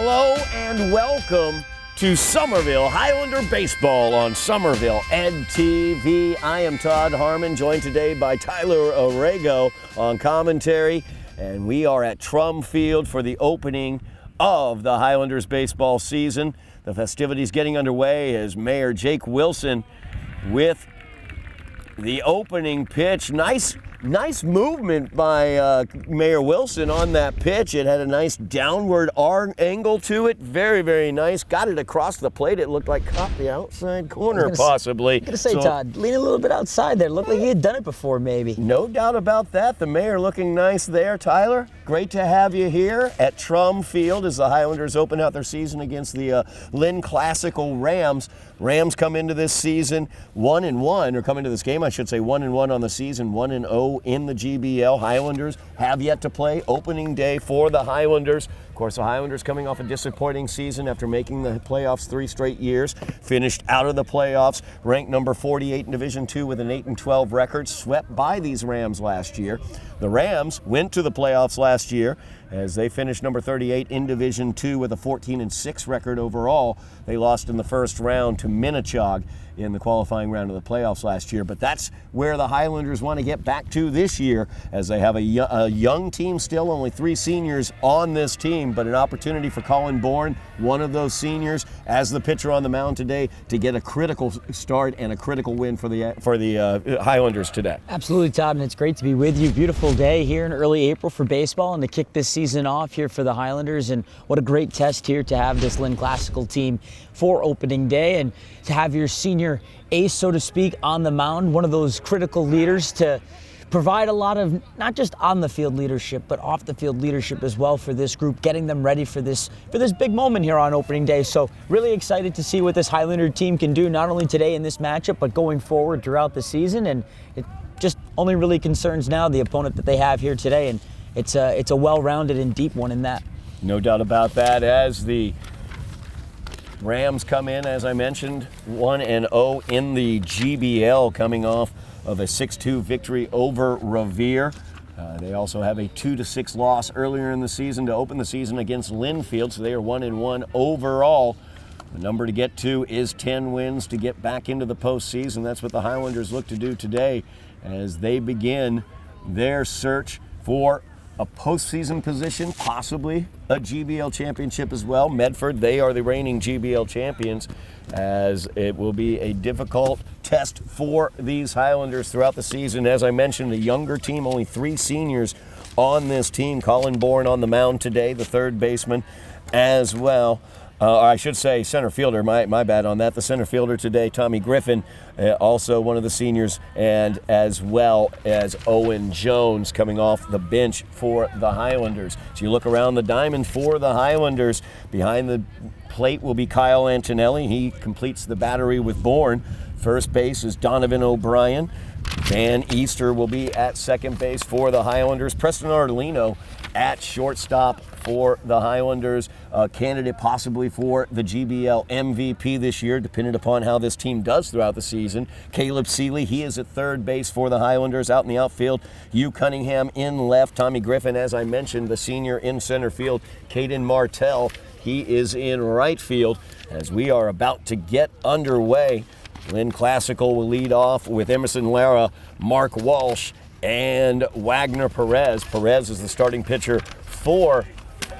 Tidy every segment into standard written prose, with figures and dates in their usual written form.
Hello and welcome to Somerville Highlander Baseball on Somerville EdTV. I am Todd Harmon, joined today by Tyler Aragao on commentary, and we are at Trum Field for the opening of the Highlanders baseball season. The festivities getting underway as Mayor Jake Wilson with the opening pitch. Nice movement by Mayor Wilson on that pitch. It had a nice downward angle to it. Very, very nice. Got it across the plate. It looked like caught the outside corner, possibly. I'm going to say, Todd, lean a little bit outside there. Looked like he had done it before, maybe. No doubt about that. The mayor looking nice there. Tyler, great to have you here at Trum Field as the Highlanders open out their season against the Lynn Classical Rams. Rams come into this season 1-1, or come into this game, I should say, 1-1 on the season, 1-0 in the GBL. Highlanders have yet to play opening day for the Highlanders. Of course, the Highlanders coming off a disappointing season after making the playoffs 3 straight years, finished out of the playoffs, ranked number 48 in Division II with an 8-12 record, swept by these Rams last year. The Rams went to the playoffs last year as they finished number 38 in Division II with a 14-6 record overall. They lost in the first round to Minnechaug in the qualifying round of the playoffs last year. But that's where the Highlanders want to get back to this year, as they have a young team still, only 3 seniors on this team, but an opportunity for Colin Bourne, one of those seniors, as the pitcher on the mound today, to get a critical start and a critical win for the Highlanders today. Absolutely, Todd, and it's great to be with you. Beautiful day here in early April for baseball and to kick this season off here for the Highlanders, and what a great test here to have this Lynn Classical team for opening day and to have your senior ace, so to speak, on the mound, one of those critical leaders to provide a lot of not just on the field leadership but off the field leadership as well for this group, getting them ready for this big moment here on opening day. So really excited to see what this Highlander team can do, not only today in this matchup but going forward throughout the season. And it just only really concerns now the opponent that they have here today, and it's a well-rounded and deep one in that. No doubt about that, as the Rams come in, as I mentioned, 1-0 in the GBL, coming off of a 6-2 victory over Revere. They also have a 2-6 loss earlier in the season to open the season against Linfield, so they are 1-1 overall. The number to get to is 10 wins to get back into the postseason. That's what the Highlanders look to do today as they begin their search for a postseason position, possibly a GBL championship as well. Medford, they are the reigning GBL champions, as it will be a difficult test for these Highlanders throughout the season. As I mentioned, a younger team, only 3 seniors on this team. Colin Bourne on the mound today, the third baseman as well. I should say center fielder, my bad on that. The center fielder today, Tommy Griffin, also one of the seniors, and as well as Owen Jones coming off the bench for the Highlanders. So you look around the diamond for the Highlanders. Behind the plate will be Kyle Antonelli. He completes the battery with Bourne. First base is Donovan O'Brien. Van Easter will be at second base for the Highlanders. Preston Arlino at shortstop for the Highlanders, a candidate possibly for the GBL MVP this year, depending upon how this team does throughout the season. Caleb Seeley, he is at third base for the Highlanders. Out in the outfield, Hugh Cunningham in left. Tommy Griffin, as I mentioned, the senior in center field. Caden Martell, he is in right field. As we are about to get underway, Lynn Classical will lead off with Emerson Lara, Mark Walsh, and Wagner Perez. Perez is the starting pitcher for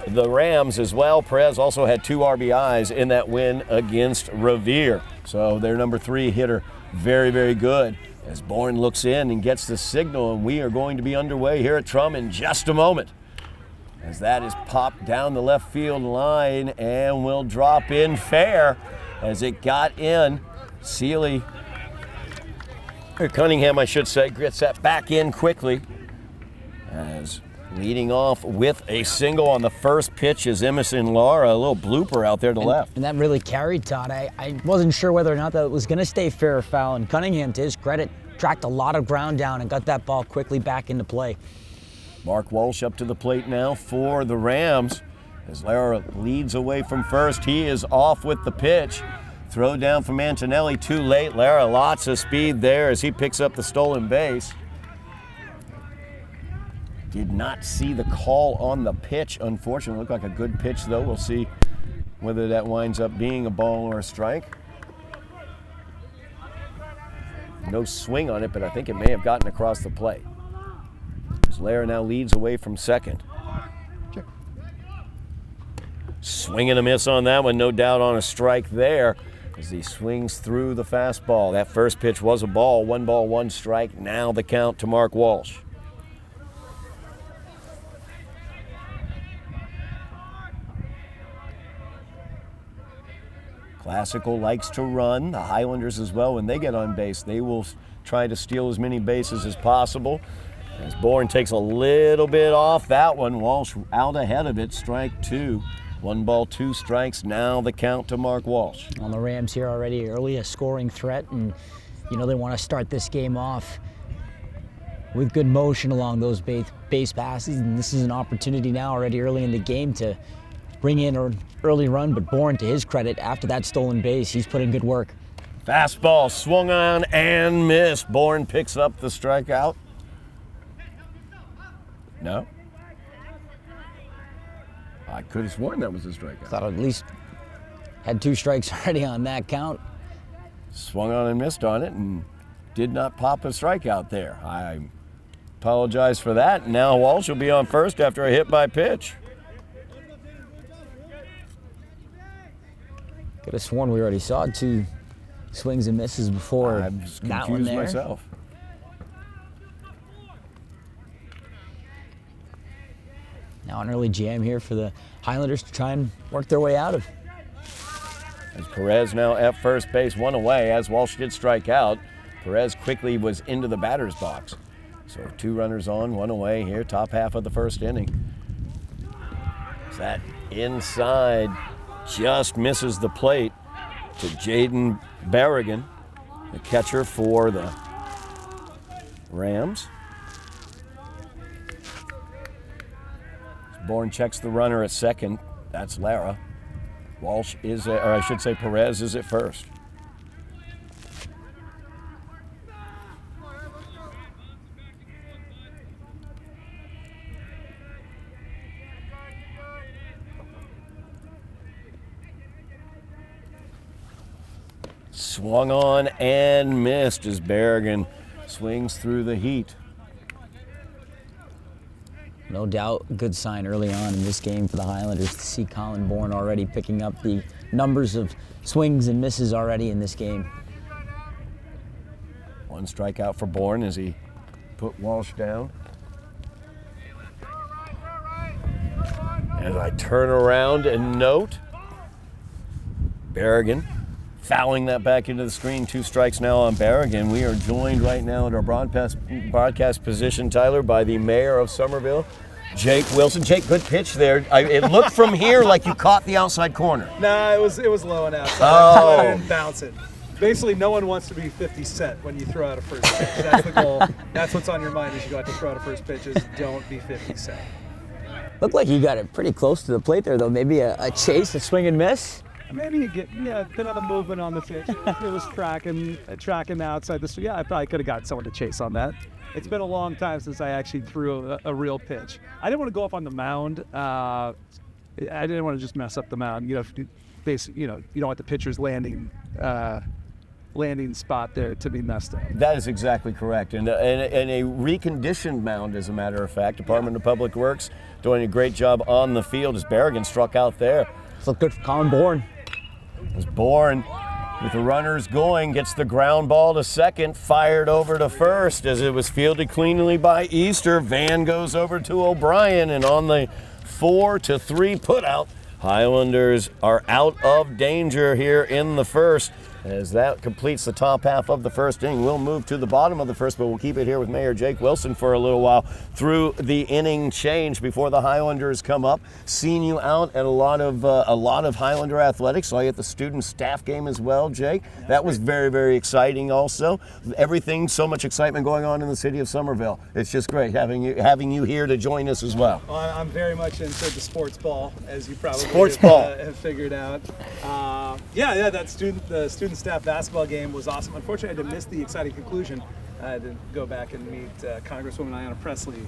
the Rams as well. Perez also had 2 RBIs in that win against Revere. So their number 3 hitter, very, very good. As Bourne looks in and gets the signal, and we are going to be underway here at Trum in just a moment. As that is popped down the left field line and will drop in fair as it got in. Seeley, or Cunningham, I should say, gets that back in quickly. As leading off with a single on the first pitch is Emerson Lara, a little blooper out there to left. And that really carried, Todd. I wasn't sure whether or not that was going to stay fair or foul, and Cunningham, to his credit, tracked a lot of ground down and got that ball quickly back into play. Mark Walsh up to the plate now for the Rams. As Lara leads away from first, he is off with the pitch. Throw down from Antonelli, too late. Lara, lots of speed there as he picks up the stolen base. Did not see the call on the pitch, unfortunately. Looked like a good pitch, though. We'll see whether that winds up being a ball or a strike. No swing on it, but I think it may have gotten across the plate. Lara now leads away from second. Swing and a miss on that one, no doubt on a strike there as he swings through the fastball. That first pitch was a ball, 1 strike. Now the count to Mark Walsh. Classical likes to run. The Highlanders as well, when they get on base, they will try to steal as many bases as possible. As Bourne takes a little bit off that one, Walsh out ahead of it, strike 2. 1 2 strikes, now the count to Mark Walsh. On the Rams here already early, a scoring threat, and you know they want to start this game off with good motion along those base passes, and this is an opportunity now already early in the game to bring in an early run, but Bourne, to his credit, after that stolen base, he's put in good work. Fastball swung on and missed. Bourne picks up the strikeout. No? I could have sworn that was a strikeout. Thought at least had 2 strikes already on that count. Swung on and missed on it and did not pop a strikeout there. I apologize for that. Now Walsh will be on first after a hit by pitch. Could have sworn we already saw 2 swings and misses before I was that one confused there. myself. Now an early jam here for the Highlanders to try and work their way out of. As Perez now at first base, 1 away. As Walsh did strike out, Perez quickly was into the batter's box. So 2 runners on, 1 away here, top half of the first inning. As that inside just misses the plate to Jaden Berrigan, the catcher for the Rams. Bourne checks the runner at second. That's Lara. Walsh is, or I should say Perez is at first. Swung on and missed as Berrigan swings through the heat. No doubt, good sign early on in this game for the Highlanders to see Colin Bourne already picking up the numbers of swings and misses already in this game. 1 strikeout for Bourne as he put Walsh down. As I turn around and note, Berrigan fouling that back into the screen. 2 strikes now on Berrigan. We are joined right now at our broadcast position, Tyler, by the mayor of Somerville, Jake Wilson. Jake, good pitch there. It looked from here like you caught the outside corner. No, it was low and outside. Oh. I didn't bounce it. Basically, no one wants to be 50 Cent when you throw out a first pitch. That's the goal. That's what's on your mind as you go out to throw out a first pitch is don't be 50 Cent. Looked like you got it pretty close to the plate there, though. Maybe a chase, a swing and miss. Maybe you get a bit of the movement on the pitch. It was tracking outside the. Yeah, I probably could have got someone to chase on that. It's been a long time since I actually threw a real pitch. I didn't want to go up on the mound. I didn't want to just mess up the mound. You don't want the pitcher's landing spot there to be messed up. That is exactly correct. And a reconditioned mound, as a matter of fact. Department of Public Works doing a great job on the field as Berrigan struck out there. Looked good for Colin Bourne. As Bourne, with the runners going, gets the ground ball to second, fired over to first as it was fielded cleanly by Easter. Van goes over to O'Brien, and on the 4-3 putout, Highlanders are out of danger here in the first. As that completes the top half of the first inning, we'll move to the bottom of the first, but we'll keep it here with Mayor Jake Wilson for a little while through the inning change before the Highlanders come up. Seen you out at a lot of Highlander athletics. Saw you at the student staff game as well, Jake. That was very, very exciting. Also, everything, so much excitement going on in the city of Somerville. It's just great having you here to join us as well. Well, I'm very much into the sports ball, as you probably have figured out. The student staff basketball game was awesome. Unfortunately, I had to miss the exciting conclusion. I had to go back and meet Congresswoman Ayanna Pressley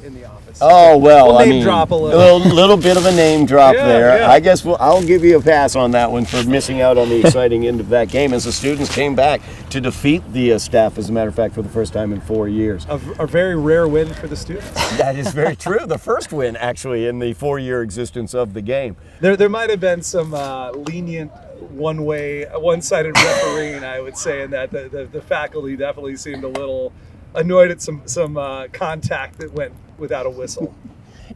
in the office. Oh, well, we'll I name mean, drop a little bit of a name drop Yeah, there. yeah. I guess I'll give you a pass on that one for missing out on the exciting end of that game as the students came back to defeat the staff, as a matter of fact, for the first time in 4 years. A very rare win for the students. That is very true. The first win, actually, in the 4-year existence of the game. There might have been some lenient one-sided refereeing, I would say, in that the faculty definitely seemed a little annoyed at some contact that went without a whistle.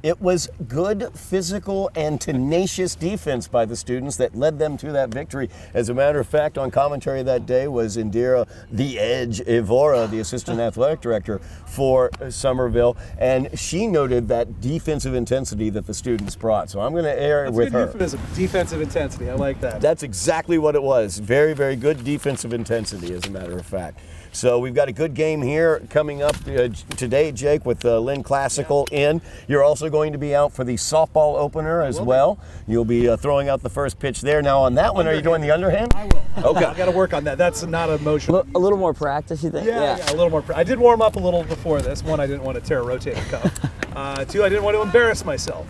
It was good physical and tenacious defense by the students that led them to that victory. As a matter of fact, on commentary that day was Indira "The Edge" Evora, the assistant athletic director for Somerville, and she noted that defensive intensity that the students brought. So I'm going to air it with her. Euphemism, defensive intensity. I like that. That's exactly what it was. Very, very good defensive intensity, as a matter of fact. So we've got a good game here coming up today, Jake, with Lynn Classical in. You're also going to be out for the softball opener as well. You'll be throwing out the first pitch there. Now on that one, are you doing the underhand? I will. Okay. I got to work on that. That's not a motion. A little more practice, you think? Yeah, a little more. I did warm up a little before this. One, I didn't want to tear a rotator cuff. Two, I didn't want to embarrass myself,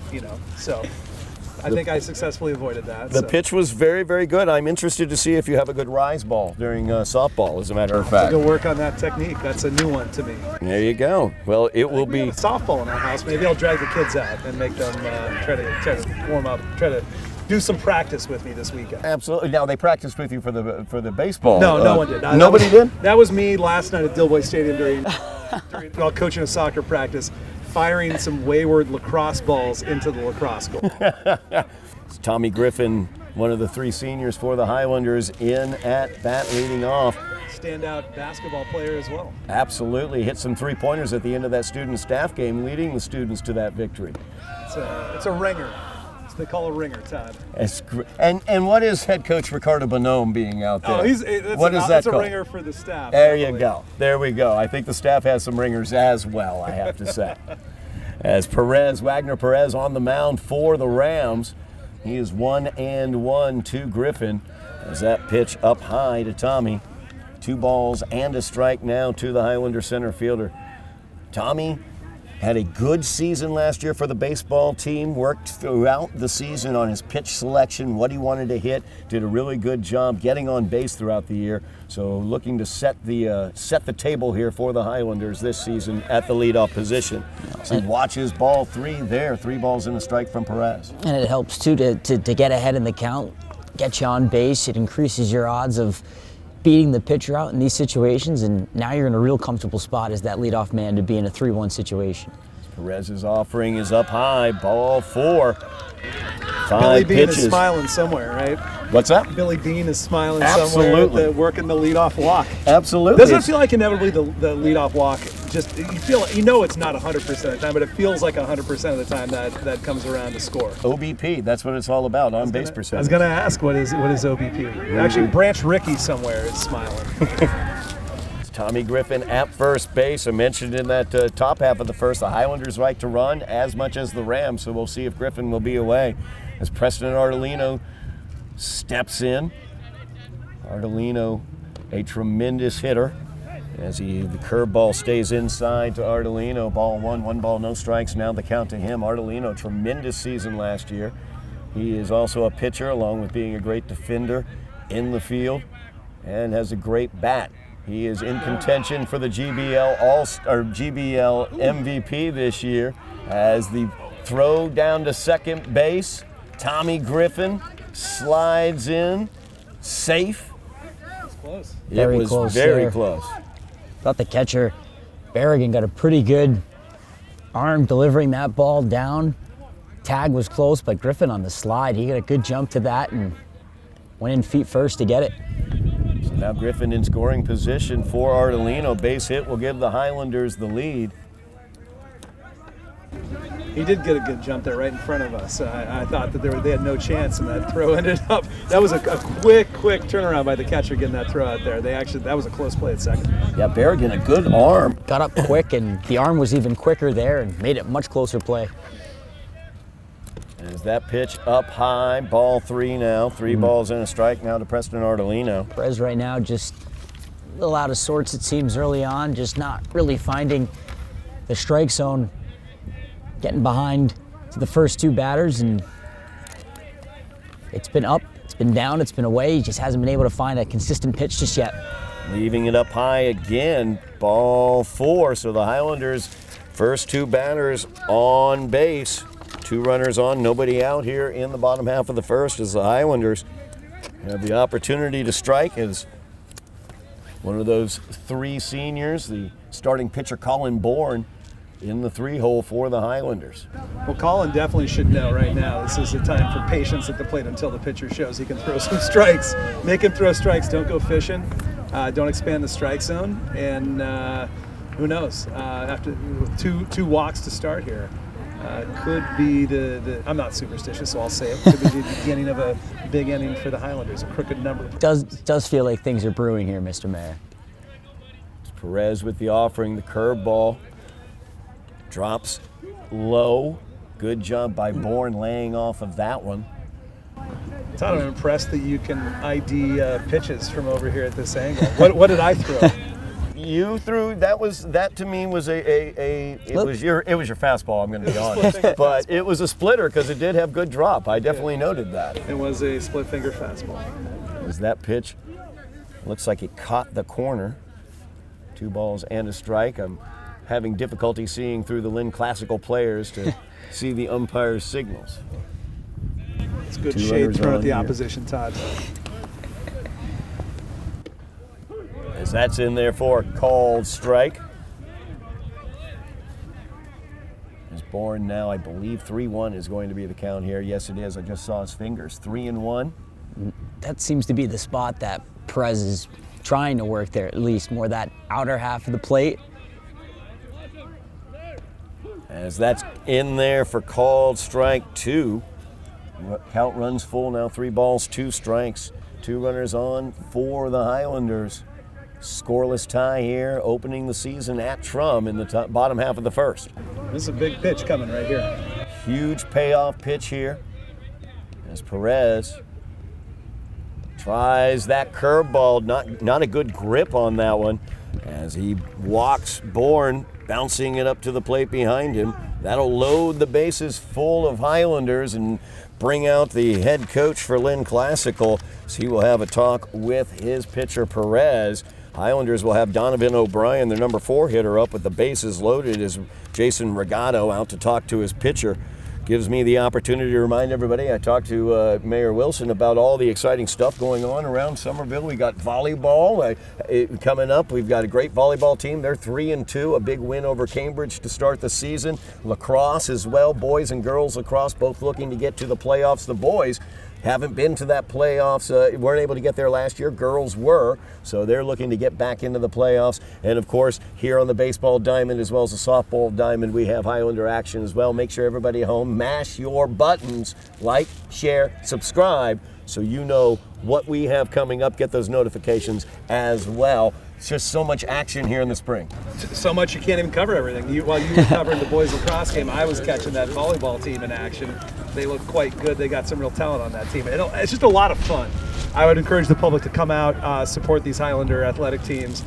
so I think I successfully avoided that. The pitch was very, very good. I'm interested to see if you have a good rise ball during softball, as a matter of fact. I'll go work on that technique. That's a new one to me. There you go. Well, it will be... We have a softball in our house. Maybe I'll drag the kids out and make them try to warm up, try to do some practice with me this weekend. Absolutely. Now, they practiced with you for the baseball. No, no one did. Nobody did? That was me last night at Dilboy Stadium during while coaching a soccer practice, firing some wayward lacrosse balls into the lacrosse goal. It's Tommy Griffin, one of the 3 seniors for the Highlanders, in at bat leading off. Standout basketball player as well. Absolutely. Hit some 3-pointers at the end of that student staff game, leading the students to that victory. It's a ringer. They call a ringer, Todd. And what is head coach Ricardo Bonhomme being out there? That's a ringer for the staff. There you go. There we go. I think the staff has some ringers as well, I have to say. As Wagner Perez on the mound for the Rams. He is 1-1 to Griffin as that pitch up high to Tommy. 2 balls and a strike now to the Highlander center fielder. Tommy had a good season last year for the baseball team, worked throughout the season on his pitch selection, what he wanted to hit, did a really good job getting on base throughout the year. So looking to set the table here for the Highlanders this season at the leadoff position. So watches ball 3 there, 3 balls and a strike from Perez. And it helps too to get ahead in the count, get you on base. It increases your odds of beating the pitcher out in these situations, and now you're in a real comfortable spot as that leadoff man to be in a 3-1 situation. Perez's offering is up high, ball 4. 5 Billy Bean pitches. is smiling somewhere, right? What's that? Billy Bean is smiling Absolutely. somewhere, working the leadoff walk. Absolutely. Doesn't it feel like inevitably the leadoff walk? Just it's not 100% of the time, but it feels like 100% of the time that comes around to score. OBP, that's what it's all about, on base percentage. I was going to ask what is OBP? Actually, Branch Rickey somewhere is smiling. It's Tommy Griffin at first base. I mentioned in that top half of the first, the Highlanders like to run as much as the Rams, so we'll see if Griffin will be away. As Preston Ardolino steps in. Ardolino, a tremendous hitter. As the curveball stays inside to Ardolino. Ball 1 ball, no strikes. Now the count to him. Ardolino, tremendous season last year. He is also a pitcher, along with being a great defender in the field, and has a great bat. He is in contention for the GBL GBL MVP this year. As the throw down to second base, Tommy Griffin slides in, safe. Close. Very it was close very there. close. Thought the catcher, Berrigan, got a pretty good arm delivering that ball down. Tag was close, but Griffin on the slide, he got a good jump to that and went in feet first to get it. So now Griffin in scoring position for Ardolino. Base hit will give the Highlanders the lead. He did get a good jump there right in front of us. I thought that they had no chance, and that throw ended up. That was a quick turnaround by the catcher getting that throw out there. That was a close play at second. Yeah, Berrigan, a good arm. Got up quick, and the arm was even quicker there and made it much closer play. As that pitch up high, ball 3 now. 3 balls and a strike now to Preston Ardolino. Perez right now just little out of sorts, it seems, early on, just not really finding the strike zone, getting behind to the first two batters, and it's been up, it's been down, it's been away. He just hasn't been able to find a consistent pitch just yet. Leaving it up high again, ball 4. So the Highlanders, first two batters on base. 2 runners on, nobody out here in the bottom half of the first as the Highlanders have the opportunity to strike as one of those 3 seniors, the starting pitcher Colin Bourne, in the 3-hole for the Highlanders. Well, Colin definitely should know right now this is a time for patience at the plate until the pitcher shows he can throw some strikes. Make him throw strikes. Don't go fishing. Don't expand the strike zone. And who knows? After two walks to start here, could be the I'm not superstitious, so I'll say it. Could be the beginning of a big inning for the Highlanders. A crooked number. Does feel like things are brewing here, Mr. Mayor. It's Perez with the offering, the curveball. Drops low. Good job by Bourne laying off of that one. Todd, I'm impressed that you can ID pitches from over here at this angle. What did I throw? You threw that to me was it was your fastball. I'm going to be honest, but it was a splitter because it did have good drop. I definitely noted that. It was a split finger fastball. It was that pitch? Looks like it caught the corner. 2 balls and a strike. I'm having difficulty seeing through the Lynn Classical players to see the umpire's signals. It's good shade thrown at the opposition, Todd. As that's in there for a called strike. As Bourne now, I believe 3-1 is going to be the count here. Yes, it is. I just saw his fingers. 3-1. That seems to be the spot that Perez is trying to work there, at least more that outer half of the plate. As that's in there for called strike 2. Count runs full now, 3 balls, 2 strikes. 2 runners on for the Highlanders. Scoreless tie here, opening the season at Trum in the bottom half of the first. This is a big pitch coming right here. Huge payoff pitch here as Perez tries that curveball. Not a good grip on that one as he walks Bourne, bouncing it up to the plate behind him. That'll load the bases full of Highlanders and bring out the head coach for Lynn Classical. So he will have a talk with his pitcher Perez. Highlanders will have Donovan O'Brien, their number 4 hitter, up with the bases loaded as Jason Regato out to talk to his pitcher. Gives me the opportunity to remind everybody, I talked to Mayor Wilson about all the exciting stuff going on around Somerville. We got volleyball coming up. We've got a great volleyball team. They're 3-2, a big win over Cambridge to start the season. Lacrosse as well, boys and girls lacrosse, both looking to get to the playoffs. The boys haven't been to that playoffs, weren't able to get there last year. Girls were, so they're looking to get back into the playoffs. And of course, here on the baseball diamond as well as the softball diamond, we have Highlander action as well. Make sure everybody at home, mash your buttons, like, share, subscribe, so you know what we have coming up. Get those notifications as well. It's just so much action here in the spring. So much you can't even cover everything. While you were covering the boys lacrosse game, I was catching that volleyball team in action. They look quite good. They got some real talent on that team. It's just a lot of fun. I would encourage the public to come out, support these Highlander athletic teams.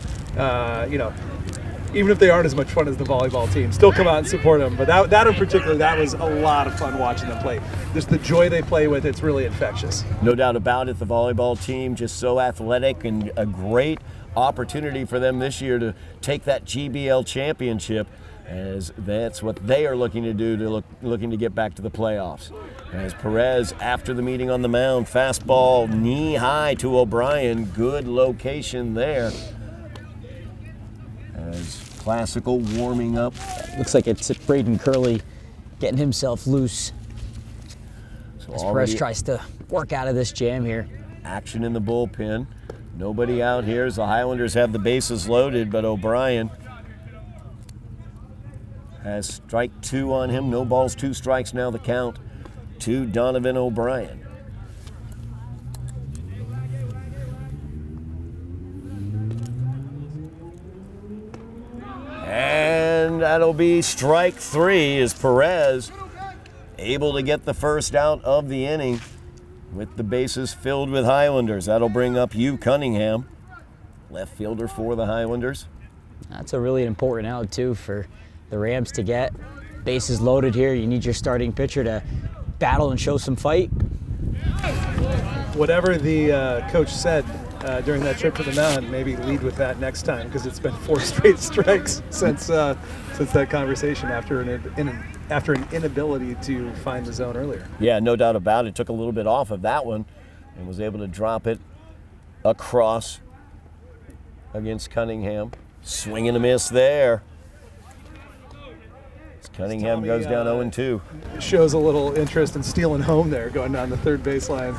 Even if they aren't as much fun as the volleyball team, still come out and support them. But that in particular, that was a lot of fun watching them play. Just the joy they play with, it's really infectious. No doubt about it. The volleyball team just so athletic, and a great opportunity for them this year to take that GBL championship, as that's what they are looking to do, looking to get back to the playoffs. As Perez, after the meeting on the mound, fastball knee high to O'Brien. Good location there. As Classical warming up. Looks like it's Braden Curley getting himself loose. So as Perez tries to work out of this jam here. Action in the bullpen. Nobody out here as the Highlanders have the bases loaded, but O'Brien has strike 2 on him. No balls, 2 strikes now the count to Donovan O'Brien. And that'll be strike 3 as Perez able to get the first out of the inning with the bases filled with Highlanders. That'll bring up Hugh Cunningham. left fielder for the Highlanders. That's a really important out, too, for the Rams to get. Bases loaded here. You need your starting pitcher to battle and show some fight. Whatever the coach said during that trip to the mound, maybe lead with that next time, because it's been 4 straight strikes since that conversation after an inability to find the zone earlier. Yeah, no doubt about it. Took a little bit off of that one and was able to drop it across against Cunningham. Swing and a miss there. Cunningham goes down 0-2. Shows a little interest in stealing home there, going down the third baseline,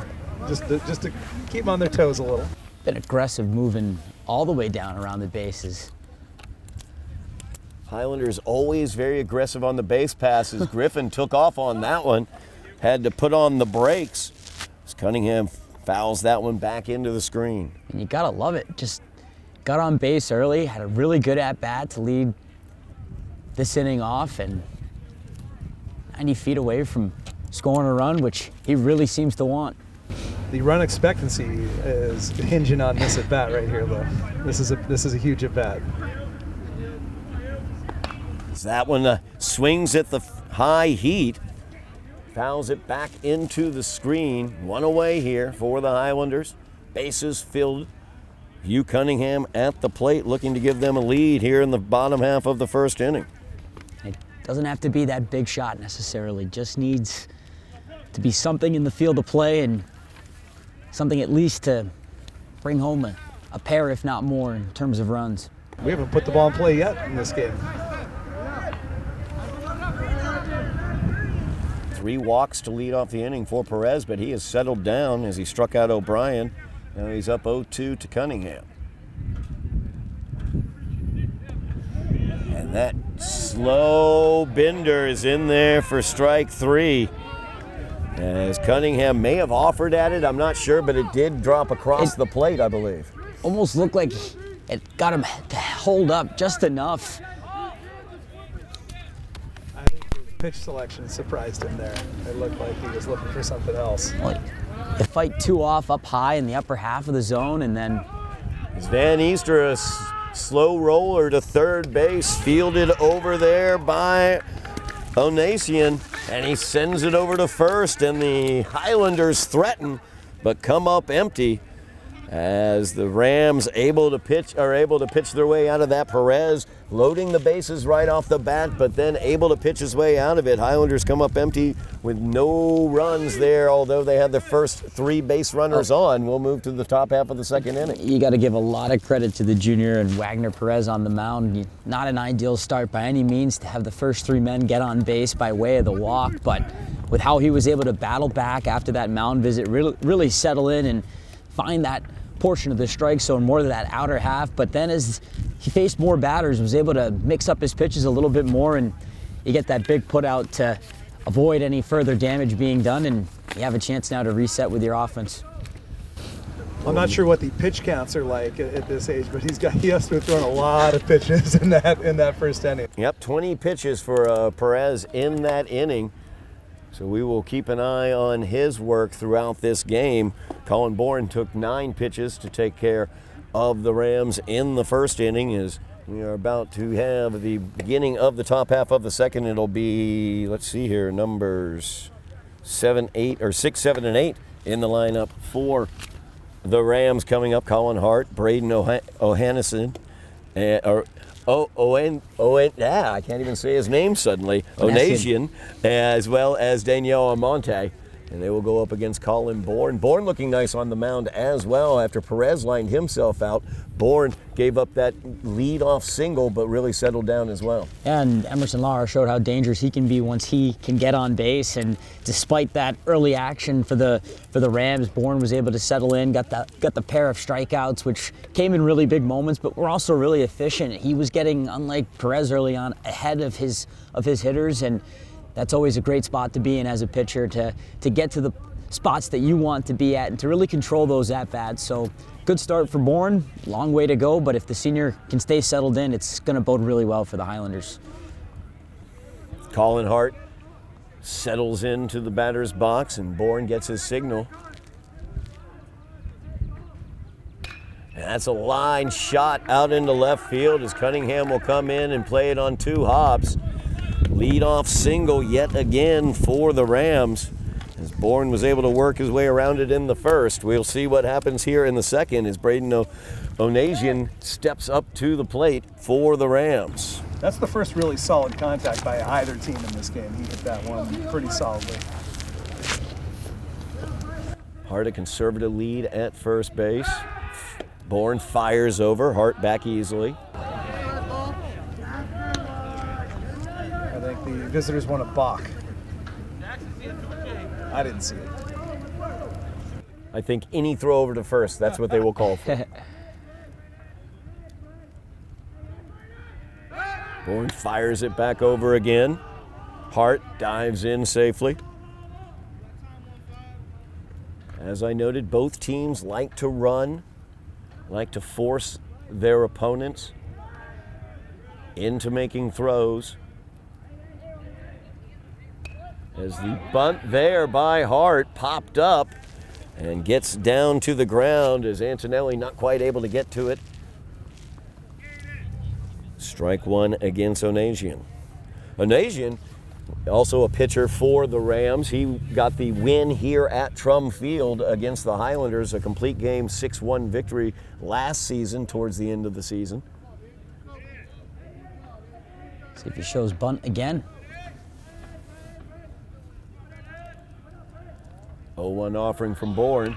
just to keep them on their toes a little. Been aggressive moving all the way down around the bases. Highlanders always very aggressive on the base passes. Griffin took off on that one, had to put on the brakes. As Cunningham fouls that one back into the screen. And you gotta love it. Just got on base early, had a really good at-bat to lead this inning off, and 90 feet away from scoring a run, which he really seems to want. The run expectancy is hinging on this at bat right here, though. This is a huge at bat. That one swings at the high heat, fouls it back into the screen. One away here for the Highlanders. Bases filled. Hugh Cunningham at the plate, looking to give them a lead here in the bottom half of the first inning. It doesn't have to be that big shot necessarily. Just needs to be something in the field of play, and something at least to bring home a pair, if not more, in terms of runs. We haven't put the ball in play yet in this game. 3 walks to lead off the inning for Perez, but he has settled down as he struck out O'Brien. Now he's up 0-2 to Cunningham. And that slow bender is in there for strike 3. As Cunningham may have offered at it, I'm not sure, but it did drop across the plate, I believe. Almost looked like it got him to hold up just enough. I think the pitch selection surprised him there. It looked like he was looking for something else. Well, you fight 2 off up high in the upper half of the zone, and then As Van Easter, a slow roller to third base, fielded over there by Onasian, and he sends it over to first, and the Highlanders threaten but come up empty as the Rams are able to pitch their way out of that. Perez loading the bases right off the bat, but then able to pitch his way out of it. Highlanders come up empty with no runs there, although they had the first 3 base runners on. We'll move to the top half of the second inning. you got to give a lot of credit to the junior and Wagner Perez on the mound. Not an ideal start by any means to have the first 3 men get on base by way of the walk, but with how he was able to battle back after that mound visit, really settle in and find that portion of the strike zone, more of that outer half. But then as he faced more batters, was able to mix up his pitches a little bit more, and you get that big put out to avoid any further damage being done, and you have a chance now to reset with your offense. I'm not sure what the pitch counts are like at this age, but he has to have thrown a lot of pitches in that first inning. Yep, 20 pitches for Perez in that inning. So we will keep an eye on his work throughout this game. Colin Bourne took 9 pitches to take care of the Rams in the first inning. As we are about to have the beginning of the top half of the second, it'll be, let's see here, numbers 7, 7, and 8 in the lineup for the Rams coming up. Colin Hart, Braden O'Hannison, I can't even say his name suddenly. Onasian, as well as Danielle Almonte. And they will go up against Colin Bourne. Bourne looking nice on the mound as well after Perez lined himself out. Bourne gave up that lead-off single, but really settled down as well. And Emerson Lara showed how dangerous he can be once he can get on base. And despite that early action for the Rams, Bourne was able to settle in, got the pair of strikeouts, which came in really big moments, but were also really efficient. He was getting, unlike Perez early on, ahead of his hitters, and that's always a great spot to be in as a pitcher, to get to the spots that you want to be at and to really control those at-bats. So good start for Bourne, long way to go, but if the senior can stay settled in, it's going to bode really well for the Highlanders. Colin Hart settles into the batter's box and Bourne gets his signal. That's a line shot out into left field as Cunningham will come in and play it on 2 hops. Leadoff single yet again for the Rams, as Bourne was able to work his way around it in the first. We'll see what happens here in the second as Braden Onasian steps up to the plate for the Rams. That's the first really solid contact by either team in this game. He hit that one pretty solidly. Hart a conservative lead at first base. Bourne fires over, Hart back easily. I think the visitors want to balk. I didn't see it. I think any throw over to first, that's what they will call for. Bourne fires it back over again. Hart dives in safely. As I noted, both teams like to run, like to force their opponents into making throws. As the bunt there by Hart popped up and gets down to the ground as Antonelli not quite able to get to it. Strike 1 against Onasian. Onasian, also a pitcher for the Rams. He got the win here at Trum Field against the Highlanders, a complete game 6-1 victory last season towards the end of the season. See if he shows bunt again. 0-1 offering from Bourne.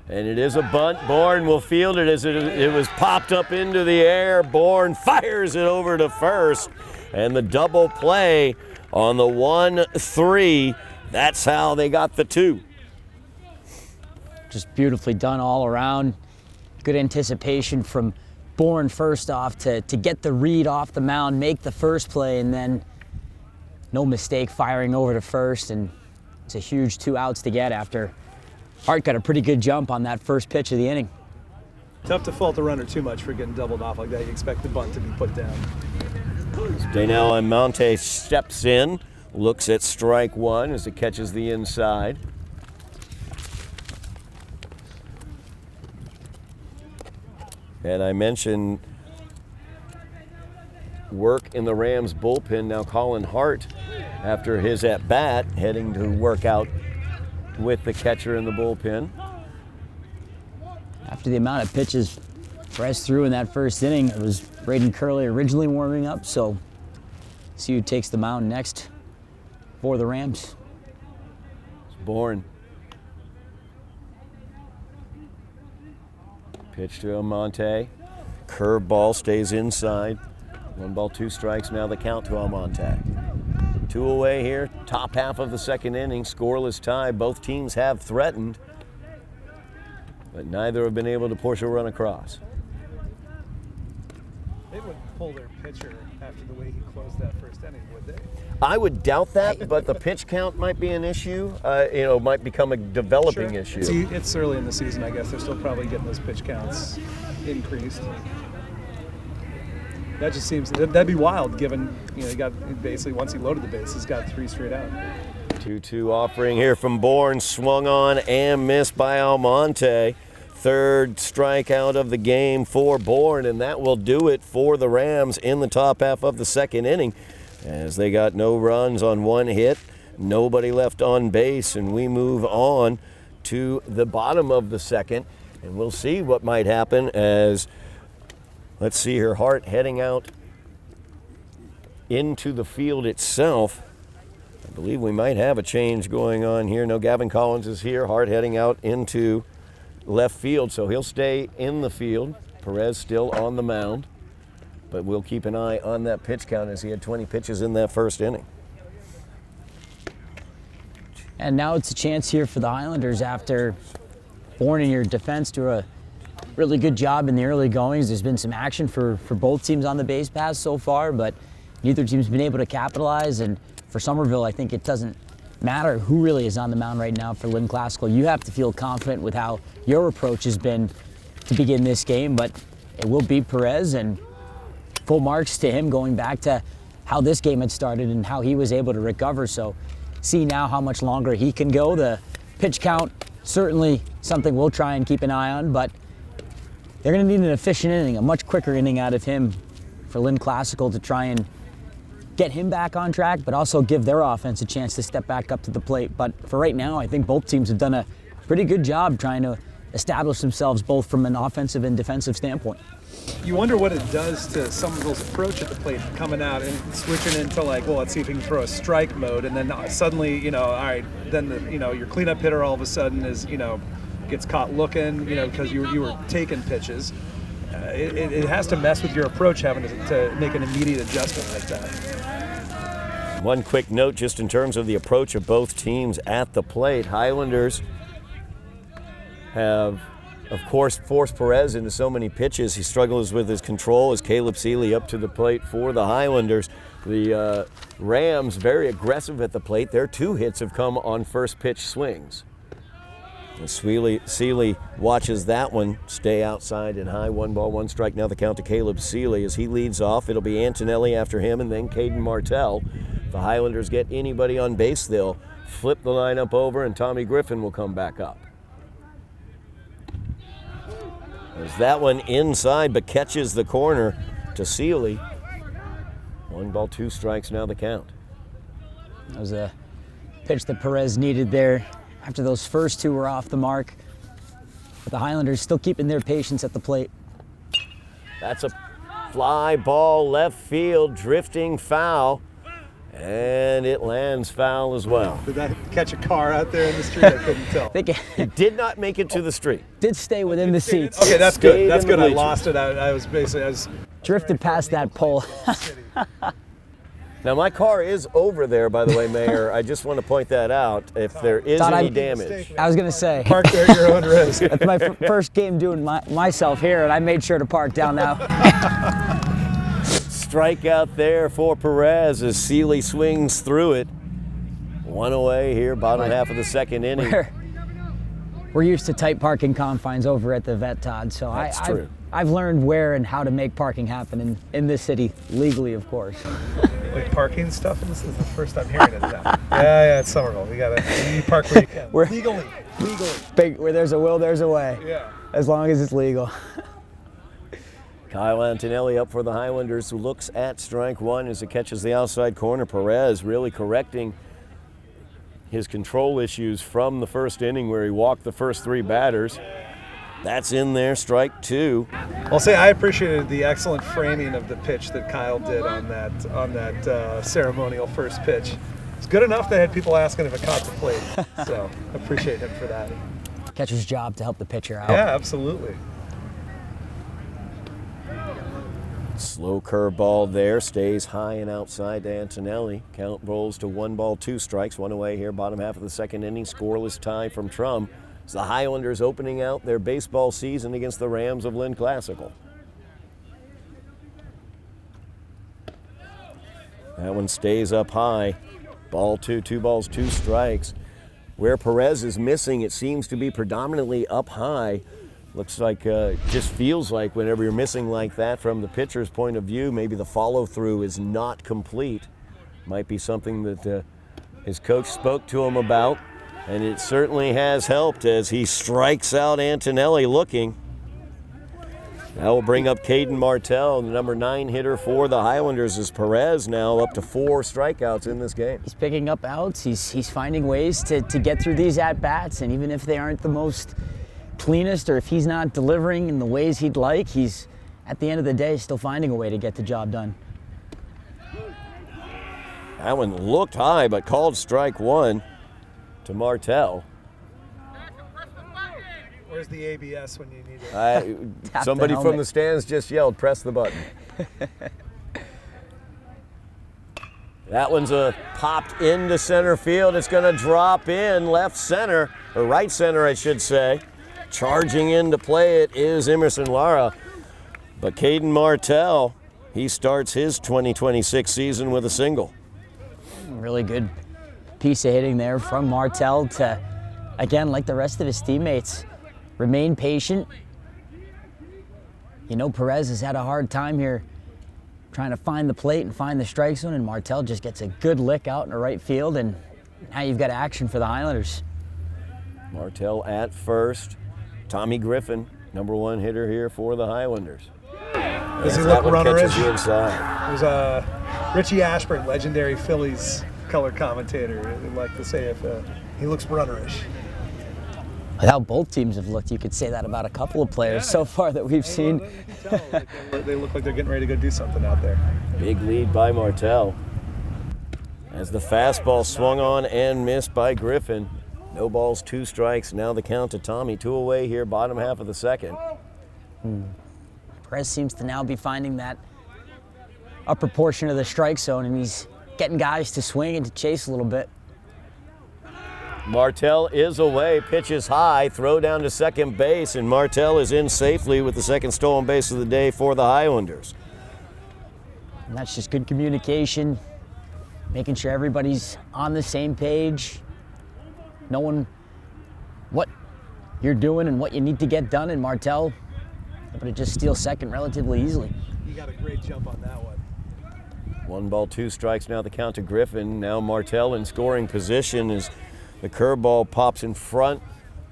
And it is a bunt. Bourne will field it as it was popped up into the air. Bourne fires it over to first. And the double play on the 1-3. That's how they got the 2. Just beautifully done all around. Good anticipation from Bourne first off to get the read off the mound, make the first play, and then no mistake firing over to first. And it's a huge 2 outs to get after Hart got a pretty good jump on that first pitch of the inning. Tough to fault the runner too much for getting doubled off like that. You expect the bunt to be put down. Danel Almonte steps in, looks at strike 1 as it catches the inside. And I mentioned work in the Rams bullpen. Now Colin Hart, after his at-bat, heading to work out with the catcher in the bullpen. After the amount of pitches Perez threw in that first inning, it was Braden Curley originally warming up, so see who takes the mound next for the Rams. It's Bourne. Pitch to Almonte. Curveball stays inside. 1 ball, 2 strikes. Now the count to Almonte. 2 away here, top half of the second inning, scoreless tie. Both teams have threatened, but neither have been able to push a run across. They would pull their pitcher after the way he closed that first inning, would they? I would doubt that, but the pitch count might be an issue. Might become a developing issue. See, it's early in the season, I guess. They're still probably getting those pitch counts increased. That just seems, that'd be wild given, he got basically, once he loaded the bases, got 3 straight out. 2-2 offering here from Bourne, swung on and missed by Almonte. 3rd strikeout of the game for Bourne, and that will do it for the Rams in the top half of the second inning, as they got no runs on 1 hit, nobody left on base, and we move on to the bottom of the second, and we'll see what might happen as, let's see here, Hart heading out into the field itself. I believe we might have a change going on here. No, Gavin Collins is here. Hart heading out into left field, so he'll stay in the field. Perez still on the mound, but we'll keep an eye on that pitch count as he had 20 pitches in that first inning. And now it's a chance here for the Highlanders after Bourne in your defense do a really good job in the early goings. There's been some action for both teams on the base paths so far, but neither team's been able to capitalize. And for Somerville, I think it doesn't matter who really is on the mound right now for Lynn Classical. You have to feel confident with how your approach has been to begin this game, but it will be Perez, and full marks to him going back to how this game had started and how he was able to recover. So see now how much longer he can go. The pitch count, certainly something we'll try and keep an eye on, but they're going to need an efficient inning, a much quicker inning out of him for Lynn Classical to try and get him back on track, but also give their offense a chance to step back up to the plate. But for right now, I think both teams have done a pretty good job trying to establish themselves both from an offensive and defensive standpoint. You wonder what it does to Somerville's approach at the plate, coming out and switching into like, well, let's see if we can throw a strike mode, and then suddenly, all right, then your cleanup hitter all of a sudden is, gets caught looking, because you were taking pitches. It has to mess with your approach, having to make an immediate adjustment like that. One quick note just in terms of the approach of both teams at the plate. Highlanders have, of course, forced Perez into so many pitches. He struggles with his control as Caleb Seeley up to the plate for the Highlanders. The Rams very aggressive at the plate. Their 2 hits have come on first pitch swings. And Seeley watches that one stay outside and high. 1 ball, 1 strike. Now the count to Caleb Seeley as he leads off. It'll be Antonelli after him and then Caden Martell. If the Highlanders get anybody on base, they'll flip the lineup over and Tommy Griffin will come back up. There's that one inside, but catches the corner to Seeley. 1 ball, 2 strikes, now the count. That was a pitch that Perez needed there after those first 2 were off the mark. But the Highlanders still keeping their patience at the plate. That's a fly ball left field, drifting foul, and it lands foul as well. Did that catch a car out there in the street? I couldn't tell. It did not make it to the street. Did stay within the seats. Okay, that's good. That's good. I bleachers. lost it. I was Drifted past that pole. Now, my car is over there, by the way, Mayor. I just want to point that out if there is any damage. I was going to say. Park there at your own risk. That's my first game doing myself here, and I made sure to park down now. Strikeout there for Perez as Seeley swings through it. 1 away here, bottom half of the second inning. We're used to tight parking confines over at the vet, Todd, so That's true. I've learned where and how to make parking happen in this city, legally, of course. Wait, parking stuff? This is the first I'm hearing it now. Yeah, it's Somerville. You park where you can. Legally. Where there's a will, there's a way. Yeah. As long as it's legal. Kyle Antonelli up for the Highlanders, who looks at strike 1 as it catches the outside corner. Perez really correcting his control issues from the first inning where he walked the first 3 batters. That's in there, strike 2. I'll say I appreciated the excellent framing of the pitch that Kyle did on that ceremonial first pitch. It's good enough they had people asking if it caught the plate, so I appreciate him for that. Catcher's job to help the pitcher out. Yeah, absolutely. Slow curveball there, stays high and outside to Antonelli. Count rolls to 1 ball, 2 strikes, 1 away here, bottom half of the second inning. Scoreless tie from Trum. It's the Highlanders opening out their baseball season against the Rams of Lynn Classical. That one stays up high. Ball 2, 2 balls, 2 strikes. Where Perez is missing, it seems to be predominantly up high. Looks like, just feels like whenever you're missing like that from the pitcher's point of view, maybe the follow-through is not complete. Might be something that his coach spoke to him about, and it certainly has helped as he strikes out Antonelli looking. That will bring up Caden Martell, the number 9 hitter for the Highlanders, as Perez now up to 4 strikeouts in this game. He's picking up outs. He's finding ways to get through these at-bats, and even if they aren't the most cleanest or if he's not delivering in the ways he'd like, he's, at the end of the day, still finding a way to get the job done. That one looked high, but called strike 1 to Martell. Where's the ABS when you need it? Somebody from the stands just yelled, press the button. That one's popped into center field. It's going to drop in left center, or right center, I should say. Charging in to play it is Emerson Lara. But Caden Martell, he starts his 2026 season with a single. Really good piece of hitting there from Martell to, again, like the rest of his teammates, remain patient. You know, Perez has had a hard time here trying to find the plate and find the strike zone, and Martell just gets a good lick out in the right field, and now you've got action for the Highlanders. Martell at first. Tommy Griffin number one hitter here for the Highlanders. Does he look runnerish? The inside. There's Richie Ashburn, legendary Phillies color commentator. I'd like to say if he looks runnerish. With how both teams have looked, you could say that about a couple of players so far that we've seen. Well, you can tell, they look like they're getting ready to go do something out there. Big lead by Martell. As the fastball swung on and missed by Griffin. No balls, 2 strikes. Now the count to Tommy. 2 away here, bottom half of the second. Perez seems to now be finding that upper portion of the strike zone, and he's getting guys to swing and to chase a little bit. Martell is away, pitches high, throw down to second base, and Martell is in safely with the second stolen base of the day for the Highlanders. And that's just good communication, making sure everybody's on the same page, knowing what you're doing and what you need to get done, and Martell able to just steal second relatively easily. You got a great jump on that one. 1 ball, 2 strikes, now the count to Griffin. Now Martell in scoring position as the curveball pops in front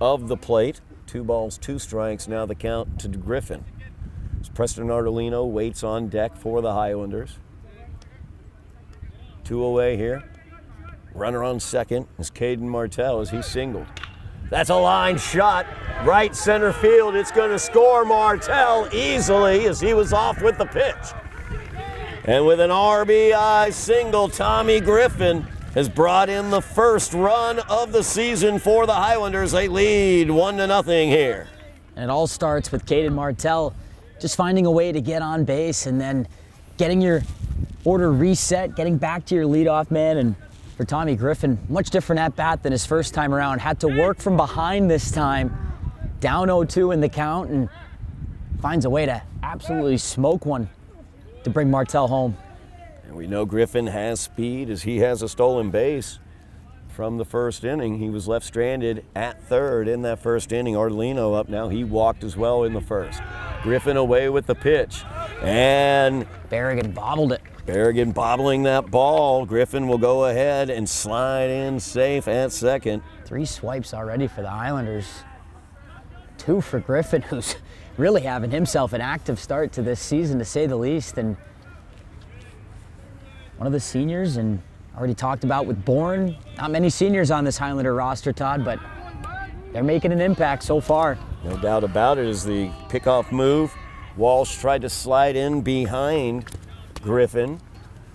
of the plate. 2 balls, 2 strikes, now the count to Griffin. As Preston Ardolino waits on deck for the Highlanders. 2 away here. Runner on second is Caden Martell as he singled. That's a line shot, right center field. It's going to score Martell easily as he was off with the pitch. And with an RBI single, Tommy Griffin has brought in the first run of the season for the Highlanders. They lead 1-0 here. And it all starts with Caden Martell just finding a way to get on base and then getting your order reset, getting back to your leadoff man. And for Tommy Griffin, much different at bat than his first time around. Had to work from behind this time, down 0-2 in the count, and finds a way to absolutely smoke one to bring Martell home. And we know Griffin has speed as he has a stolen base from the first inning. He was left stranded at third in that first inning. Ardolino up now. He walked as well in the first. Griffin away with the pitch. And Berrigan bobbled it. Berrigan bobbling that ball. Griffin will go ahead and slide in safe at second. 3 swipes already for the Highlanders. 2 for Griffin, who's really having himself an active start to this season, to say the least. And one of the seniors, and already talked about with Bourne. Not many seniors on this Highlander roster, Todd, but they're making an impact so far. No doubt about it as the pickoff move. Walsh tried to slide in behind Griffin.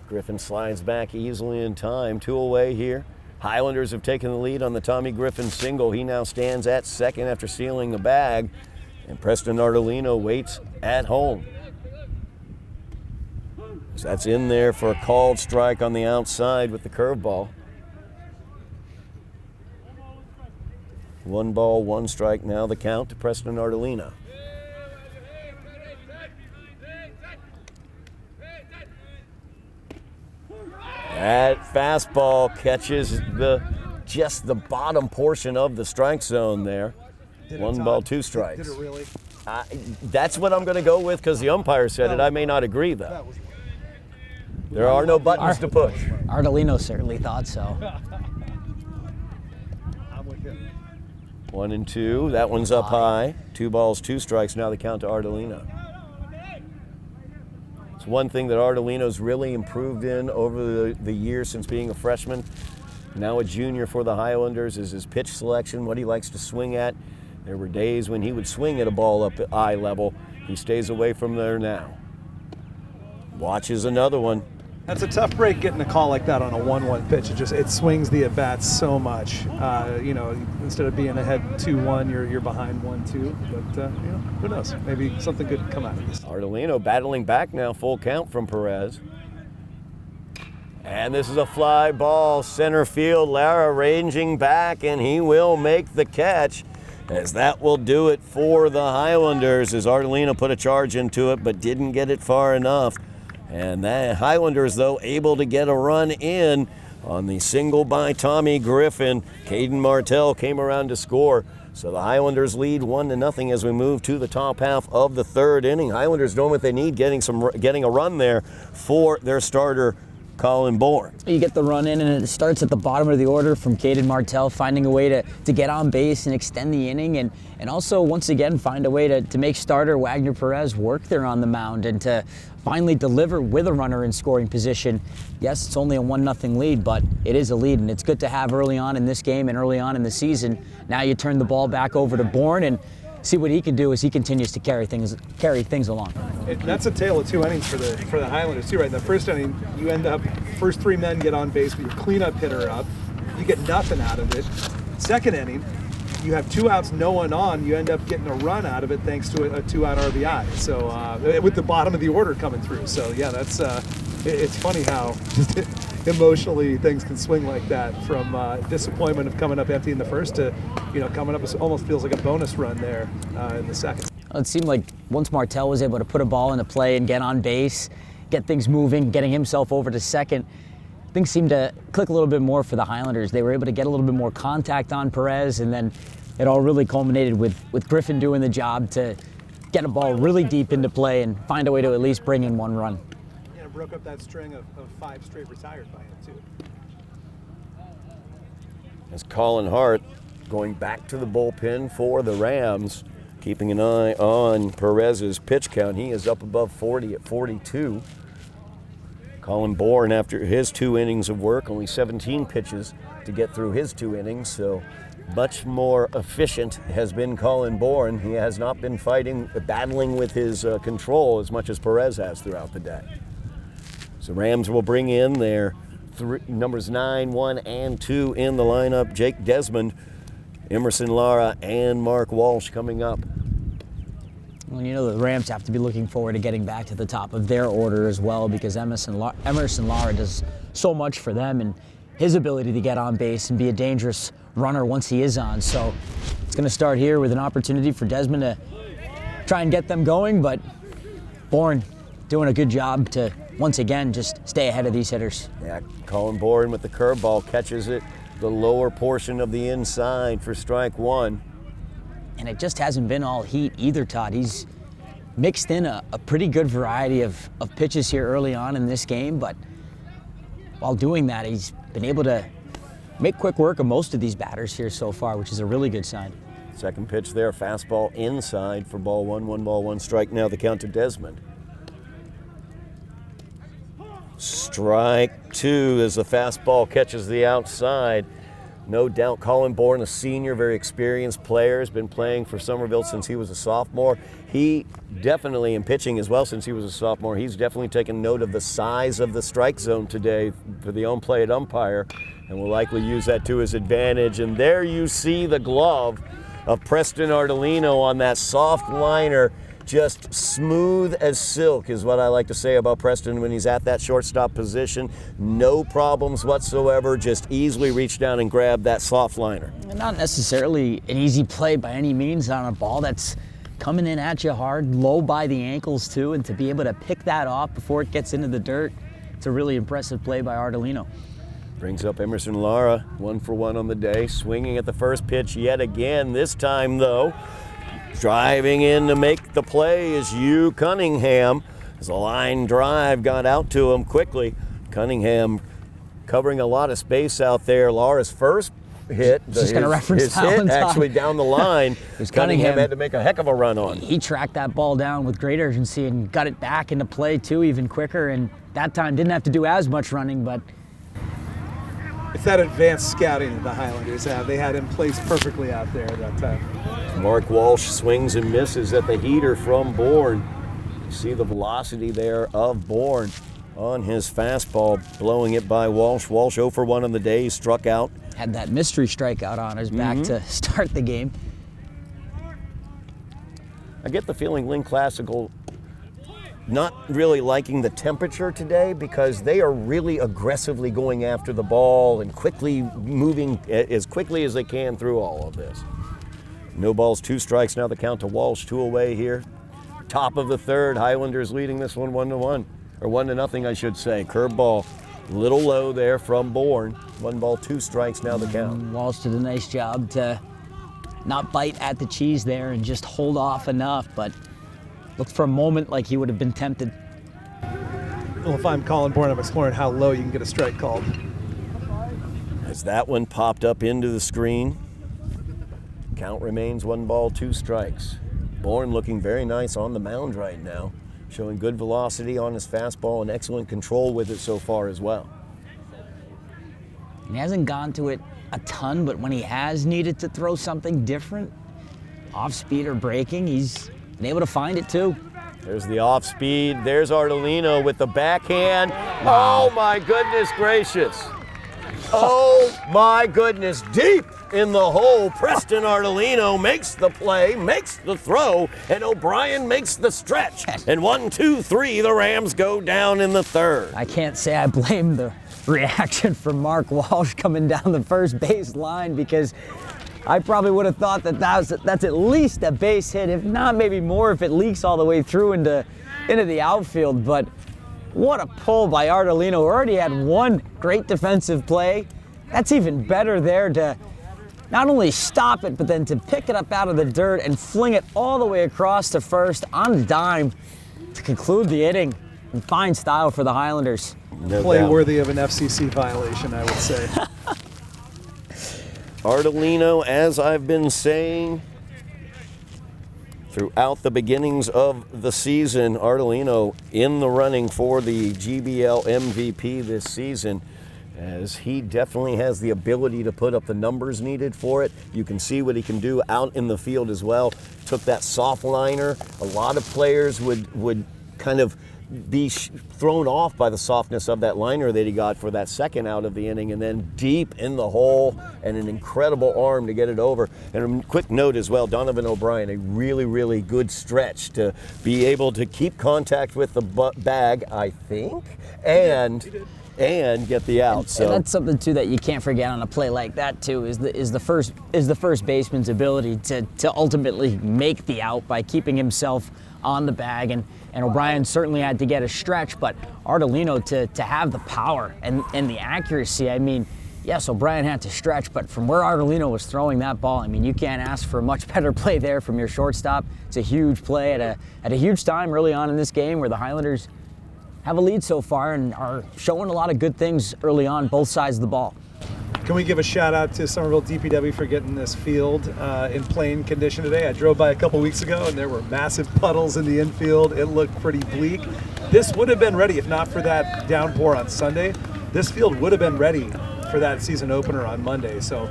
Griffin slides back easily in time. 2 away here. Highlanders have taken the lead on the Tommy Griffin single. He now stands at second after sealing the bag. And Preston Ardolino waits at home. So that's in there for a called strike on the outside with the curveball. 1 ball, 1 strike now the count to Preston Ardolino. That fastball catches just the bottom portion of the strike zone there. 1 ball, 2 strikes. Did it really? That's what I'm going to go with because the umpire said it. I may not agree though. There are no buttons to push. Ardolino certainly thought so. I'm with you. 1 and 2. That one's up high. 2 balls, 2 strikes. Now the count to Ardolino. It's one thing that Ardolino's really improved in over the years since being a freshman. Now a junior for the Highlanders is his pitch selection, what he likes to swing at. There were days when he would swing at a ball up at eye level. He stays away from there now. Watches another one. That's a tough break getting a call like that on a 1-1 pitch. It swings the at-bats so much. Instead of being ahead 2-1, you're behind 1-2. But, who knows? Maybe something good can come out of this. Ardolino battling back now, full count from Perez. And this is a fly ball, center field. Lara ranging back, and he will make the catch, as that will do it for the Highlanders, as Ardolino put a charge into it but didn't get it far enough. And the Highlanders, though, able to get a run in on the single by Tommy Griffin. Caden Martell came around to score. So the Highlanders lead 1-0 as we move to the top half of the third inning. Highlanders doing what they need, getting a run there for their starter, Colin Bourne. You get the run in, and it starts at the bottom of the order from Caden Martell, finding a way to get on base and extend the inning, and also, once again, find a way to make starter Wagner Perez work there on the mound and to finally deliver with a runner in scoring position. Yes, it's only a 1-0 lead, but it is a lead, and it's good to have early on in this game and early on in the season. Now you turn the ball back over to Bourne and see what he can do as he continues to carry things along. That's a tale of 2 innings for the Highlanders too, right? In the first inning, you end up first 3 men get on base with your cleanup hitter up. You get nothing out of it. Second inning, you have 2 outs, no one on. You end up getting a run out of it thanks to a 2-out RBI. So with the bottom of the order coming through. So yeah, that's it's funny how just emotionally things can swing like that, from disappointment of coming up empty in the first to coming up, it almost feels like a bonus run there in the second. It seemed like once Martell was able to put a ball into play and get on base, get things moving, getting himself over to second, things seemed to click a little bit more for the Highlanders. They were able to get a little bit more contact on Perez, and then it all really culminated with Griffin doing the job to get a ball really deep into play and find a way to at least bring in 1 run. Yeah, it broke up that string of 5 straight retired by him too. As Colin Hart going back to the bullpen for the Rams, keeping an eye on Perez's pitch count. He is up above 40 at 42. Colin Bourne, after his 2 innings of work, only 17 pitches to get through his 2 innings, so much more efficient has been Colin Bourne. He has not been battling with his control as much as Perez has throughout the day. So Rams will bring in their numbers 9, 1, and 2 in the lineup. Jake Desmond, Emerson Lara, and Mark Walsh coming up. Well, the Rams have to be looking forward to getting back to the top of their order as well, because Emerson Lara does so much for them, and his ability to get on base and be a dangerous runner once he is on. So it's going to start here with an opportunity for Desmond to try and get them going, but Bourne doing a good job to, once again, just stay ahead of these hitters. Yeah, Colin Bourne with the curveball catches it the lower portion of the inside for strike 1. And it just hasn't been all heat either, Todd. He's mixed in a pretty good variety of pitches here early on in this game, but while doing that, he's been able to make quick work of most of these batters here so far, which is a really good sign. Second pitch there, fastball inside for ball 1, 1 ball, 1 strike. Now the count to Desmond. Strike 2 as the fastball catches the outside. No doubt Colin Bourne, a senior, very experienced player, has been playing for Somerville since he was a sophomore. He definitely, in pitching as well since he was a sophomore, he's definitely taken note of the size of the strike zone today for the on-play umpire, and will likely use that to his advantage. And there you see the glove of Preston Ardolino on that soft liner. Just smooth as silk is what I like to say about Preston when he's at that shortstop position. No problems whatsoever, just easily reach down and grab that soft liner. Not necessarily an easy play by any means on a ball that's coming in at you hard, low by the ankles too, and to be able to pick that off before it gets into the dirt, it's a really impressive play by Ardolino. Brings up Emerson Lara, 1 for 1 on the day, swinging at the first pitch yet again. This time though, driving in to make the play is Hugh Cunningham. As a line drive got out to him quickly. Cunningham covering a lot of space out there. Lara's first hit, his hit actually down the line. Cunningham had to make a heck of a run on. He tracked that ball down with great urgency and got it back into play too, even quicker. And that time didn't have to do as much running, but it's that advanced scouting that the Highlanders have. They had him placed perfectly out there at that time. Mark Walsh swings and misses at the heater from Bourne. You see the velocity there of Bourne on his fastball, blowing it by Walsh. Walsh 0 for 1 on the day, struck out. Had that mystery strikeout on his back to start the game. I get the feeling Lynn Classical not really liking the temperature today, because they are really aggressively going after the ball and quickly moving as quickly as they can through all of this. No balls, 2 strikes. Now the count to Walsh, 2 away here. Top of the third, Highlanders leading this one 1-1, or 1-0, I should say. Curveball, little low there from Bourne. 1 ball, 2 strikes. Now the count. Walsh did a nice job to not bite at the cheese there and just hold off enough, but looked for a moment like he would have been tempted. Well, if I'm Colin Bourne, I'm exploring how low you can get a strike called. As that one popped up into the screen, count remains 1 ball, 2 strikes. Bourne looking very nice on the mound right now, showing good velocity on his fastball and excellent control with it so far as well. He hasn't gone to it a ton, but when he has needed to throw something different, off speed or breaking, he's been able to find it too. There's the off speed. There's Ardolino with the backhand. Oh my goodness gracious. Oh my goodness, deep in the hole. Preston Ardolino makes the play, makes the throw, and O'Brien makes the stretch. And 1, 2, 3, the Rams go down in the third. I can't say I blame the reaction from Mark Walsh coming down the first base line, because I probably would have thought that's at least a base hit, if not maybe more if it leaks all the way through into the outfield. But what a pull by Ardolino, who already had one great defensive play. That's even better there to not only stop it, but then to pick it up out of the dirt and fling it all the way across to first on a dime to conclude the inning in fine style for the Highlanders. No Play doubt. worthy of an FCC violation, I would say. Ardolino, as I've been saying throughout the beginnings of the season, Ardolino in the running for the GBL MVP this season, as he definitely has the ability to put up the numbers needed for it. You can see what he can do out in the field as well. Took that soft liner. A lot of players would kind of be thrown off by the softness of that liner that he got for that second out of the inning, and then deep in the hole and an incredible arm to get it over. And a quick note as well, Donovan O'Brien, a really, really good stretch to be able to keep contact with the bag, I think, and get the out. And that's something too that you can't forget on a play like that too, is the first baseman's ability to ultimately make the out by keeping himself on the bag. And O'Brien certainly had to get a stretch, but Ardolino to have the power and the accuracy. I mean, yes, O'Brien had to stretch, but from where Ardolino was throwing that ball, I mean, you can't ask for a much better play there from your shortstop. It's a huge play at a huge time early on in this game, where the Highlanders have a lead so far and are showing a lot of good things early on, both sides of the ball. Can we give a shout out to Somerville DPW for getting this field in playing condition today? I drove by a couple weeks ago and there were massive puddles in the infield. It looked pretty bleak. This would have been ready if not for that downpour on Sunday. This field would have been ready for that season opener on Monday. So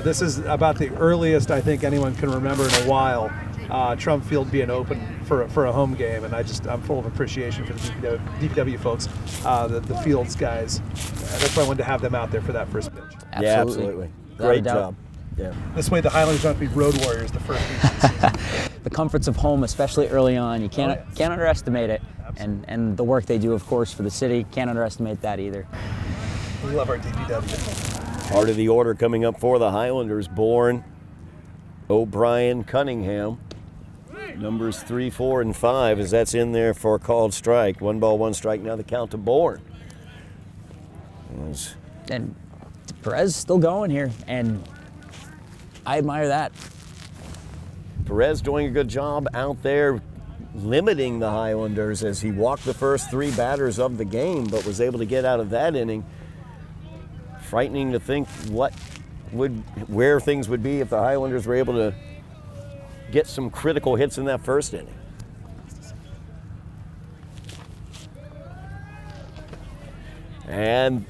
this is about the earliest I think anyone can remember in a while Trump Field being open for a home game, and I'm full of appreciation for the DPW folks, the Fields guys. That's why I wanted to have them out there for that first pitch. Absolutely. Yeah, absolutely. Great job. Yeah. This way the Highlanders don't have to be road warriors the first week of the season. The comforts of home, especially early on, you can't underestimate it. And the work they do, of course, for the city, can't underestimate that either. We love our DPW. Part of the order coming up for the Highlanders, Bourne, O'Brien, Cunningham. Numbers 3, 4, and 5, as that's in there for a called strike. 1 ball, 1 strike. Now the count to Bourne. And Perez still going here, and I admire that. Perez doing a good job out there limiting the Highlanders as he walked the first 3 batters of the game, but was able to get out of that inning. Frightening to think where things would be if the Highlanders were able to get some critical hits in that first inning. And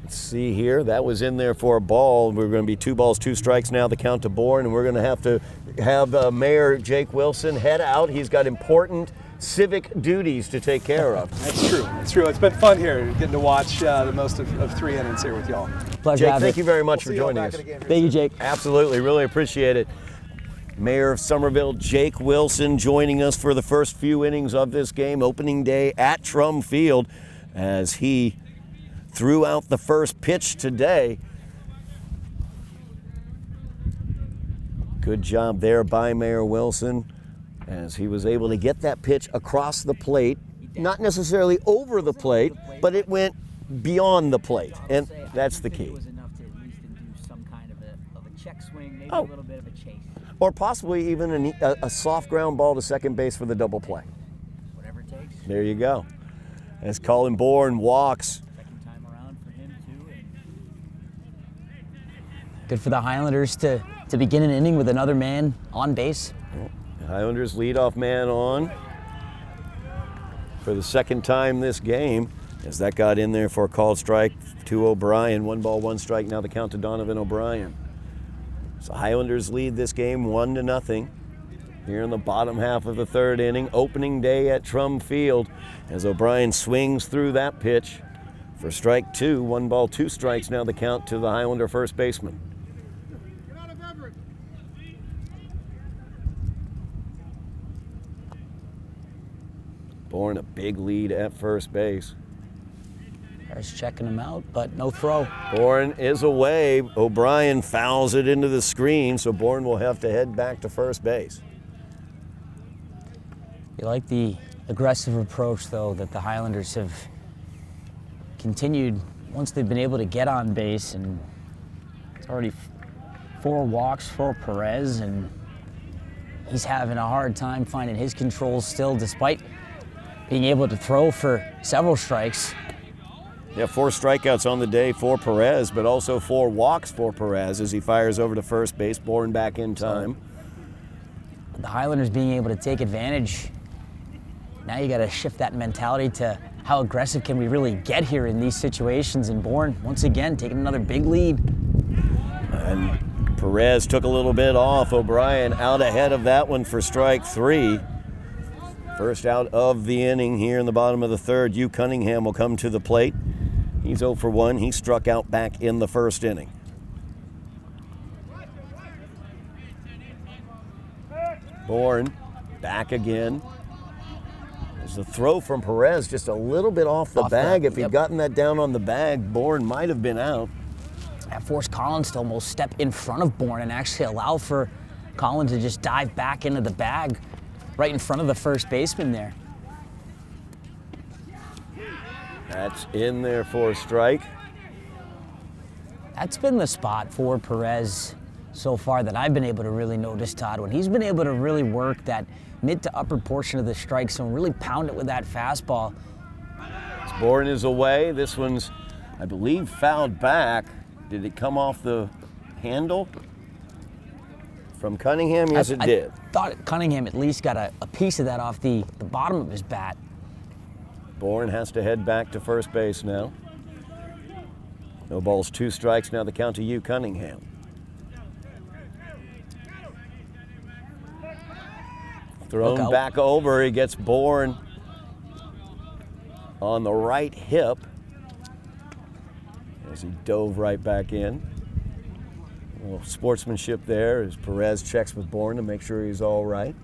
let's see here, that was in there for a ball. We're going to be 2 balls, 2 strikes now, the count to Bourne, and we're going to have Mayor Jake Wilson head out. He's got important civic duties to take care of. That's true. It's true. It's been fun here, getting to watch the most of 3 innings here with y'all. Pleasure Jake, having thank you very much for See y'all joining back us. in the game here Thank you, soon. Jake. Absolutely, really appreciate it. Mayor of Somerville, Jake Wilson, joining us for the first few innings of this game, opening day at Trum Field, as he threw out the first pitch today. Good job there by Mayor Wilson, as he was able to get that pitch across the plate, not necessarily over the plate, but it went beyond the plate, and that's the key. It was enough to at least induce some kind of a check swing, maybe Oh. a little bit of a chase. Or possibly even a soft ground ball to second base for the double play. Whatever it takes. There you go. as Colin Bourne walks. Second time around for him too. Good for the Highlanders to begin an inning with another man on base. Highlanders leadoff man on for the second time this game, as that got in there for a called strike to O'Brien. 1 ball, 1 strike, now the count to Donovan O'Brien. So Highlanders lead this game 1-0 here in the bottom half of the third inning. Opening day at Trum Field as O'Brien swings through that pitch for strike 2. 1 ball, 2 strikes, now the count to the Highlander first baseman. Bourne a big lead at first base. There's checking him out, but no throw. Bourne is away. O'Brien fouls it into the screen, so Bourne will have to head back to first base. You like the aggressive approach, though, that the Highlanders have continued once they've been able to get on base, and it's already 4 walks for Perez, and he's having a hard time finding his controls still, despite being able to throw for several strikes. Yeah, 4 strikeouts on the day for Perez, but also 4 walks for Perez as he fires over to first base. Bourne back in time. The Highlanders being able to take advantage. Now you got to shift that mentality to how aggressive can we really get here in these situations. And Bourne, once again, taking another big lead. And Perez took a little bit off. O'Brien out ahead of that one for strike 3. First out of the inning here in the bottom of the third. Hugh Cunningham will come to the plate. He's 0 for 1. He struck out back in the first inning. Bourne back again. There's a throw from Perez just a little bit off the bag. If he'd gotten that down on the bag, Bourne might have been out. That forced Collins to almost step in front of Bourne and actually allow for Collins to just dive back into the bag right in front of the first baseman there. That's in there for a strike. That's been the spot for Perez so far that I've been able to really notice, Todd, when he's been able to really work that mid to upper portion of the strike zone, really pound it with that fastball. Bourne is away. This one's, I believe, fouled back. Did it come off the handle from Cunningham? Yes, it did. I thought Cunningham at least got a piece of that off the bottom of his bat. Bourne has to head back to first base now. No balls, 2 strikes, now the count to Hugh Cunningham. Thrown back over, he gets Bourne on the right hip as he dove right back in. A little sportsmanship there as Perez checks with Bourne to make sure he's all right.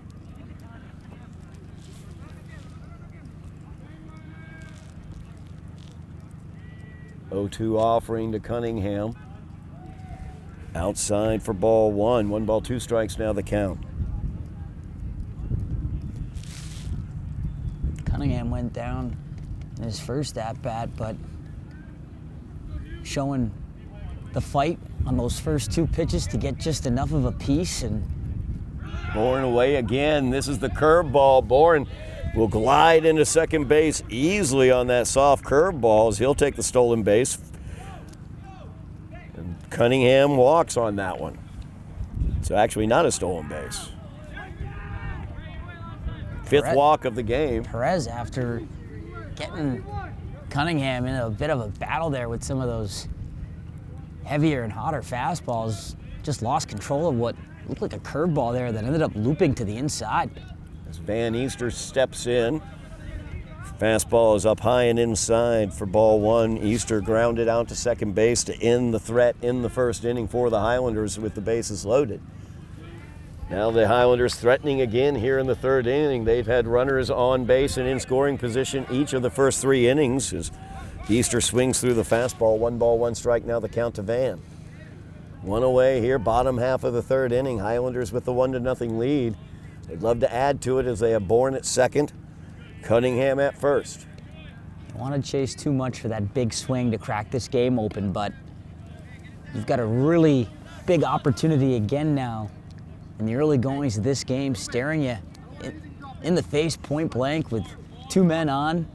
O2 offering to Cunningham. Outside for ball 1. 1 ball, 2 strikes, now the count. Cunningham went down in his first at-bat, but showing the fight on those first 2 pitches to get just enough of a piece. And Bourne away again. This is the curveball. Bourne will glide into second base easily on that soft curveball as he'll take the stolen base. And Cunningham walks on that one. So actually not a stolen base. 5th walk of the game. Perez, after getting Cunningham in a bit of a battle there with some of those heavier and hotter fastballs, just lost control of what looked like a curveball there that ended up looping to the inside. As Van Easter steps in, fastball is up high and inside for ball 1. Easter grounded out to second base to end the threat in the first inning for the Highlanders with the bases loaded. Now the Highlanders threatening again here in the third inning. They've had runners on base and in scoring position each of the first 3 innings as Easter swings through the fastball. 1 ball, 1 strike, now the count to Van. 1 away here, bottom half of the third inning. Highlanders with the 1-0 lead. They'd love to add to it as they have Bourne at second, Cunningham at first. Don't want to chase too much for that big swing to crack this game open, but you've got a really big opportunity again now in the early goings of this game, staring you in the face point blank with 2 men on.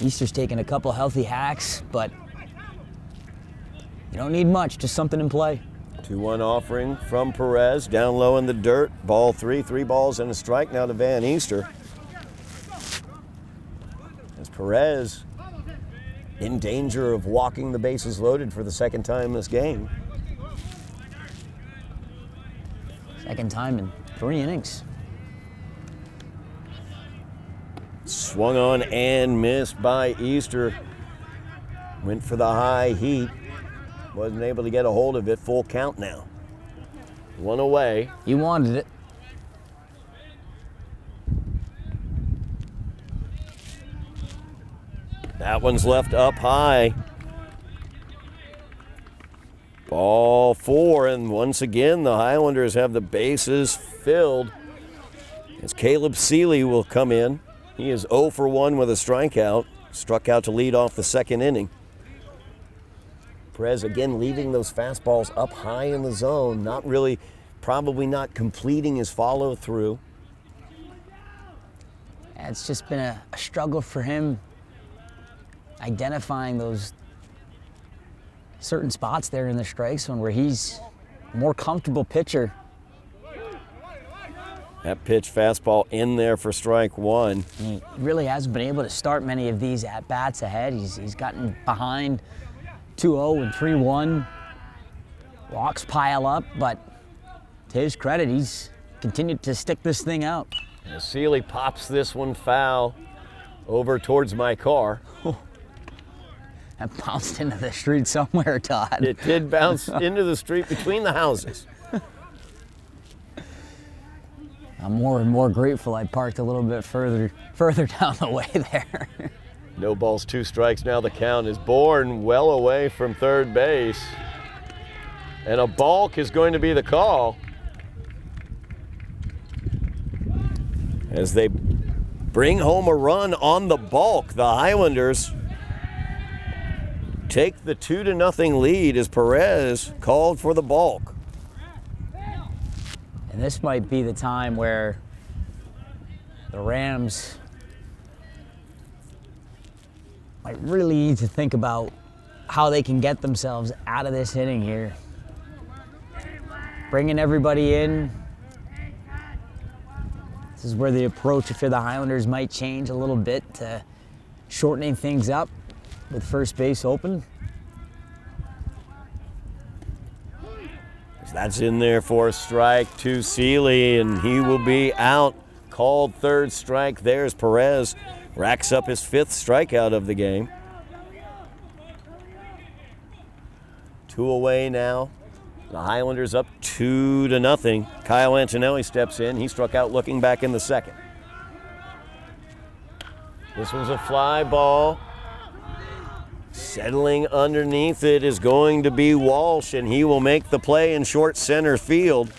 Easter's taking a couple healthy hacks, but you don't need much, just something in play. 2-1 offering from Perez, down low in the dirt. Ball 3, 3 balls and a strike now to Van Easter. As Perez in danger of walking the bases loaded for the second time this game. Second time in 3 innings. Swung on and missed by Easter. Went for the high heat. Wasn't able to get a hold of it. Full count now. 1 away. You wanted it. That one's left up high. Ball 4, and once again the Highlanders have the bases filled as Caleb Seeley will come in. He is 0 for 1 with a strikeout. Struck out to lead off the second inning. Perez again leaving those fastballs up high in the zone, not really, probably not completing his follow through. It's just been a struggle for him identifying those certain spots there in the strike zone where he's a more comfortable pitcher. That pitch fastball in there for strike 1. He really hasn't been able to start many of these at-bats ahead. He's gotten behind 2-0 and 3-1. Walks pile up, but to his credit, he's continued to stick this thing out. And Seeley pops this one foul over towards my car. That bounced into the street somewhere, Todd. It did bounce into the street between the houses. I'm more and more grateful I parked a little bit further down the way there. No balls, 2 strikes. Now the count is Bourne well away from third base. And a balk is going to be the call. As they bring home a run on the balk, the Highlanders take the 2-0 lead as Perez called for the balk. And this might be the time where the Rams might really need to think about how they can get themselves out of this inning here. Bringing everybody in. This is where the approach, if you're the Highlanders, might change a little bit to shortening things up with first base open. That's in there for a strike to Seeley, and he will be out. Called third strike. There's Perez. Racks up his 5th strikeout of the game. 2 away now. The Highlanders up 2-0. Kyle Antonelli steps in. He struck out looking back in the second. This one's a fly ball. Settling underneath it is going to be Walsh, and he will make the play in short center field.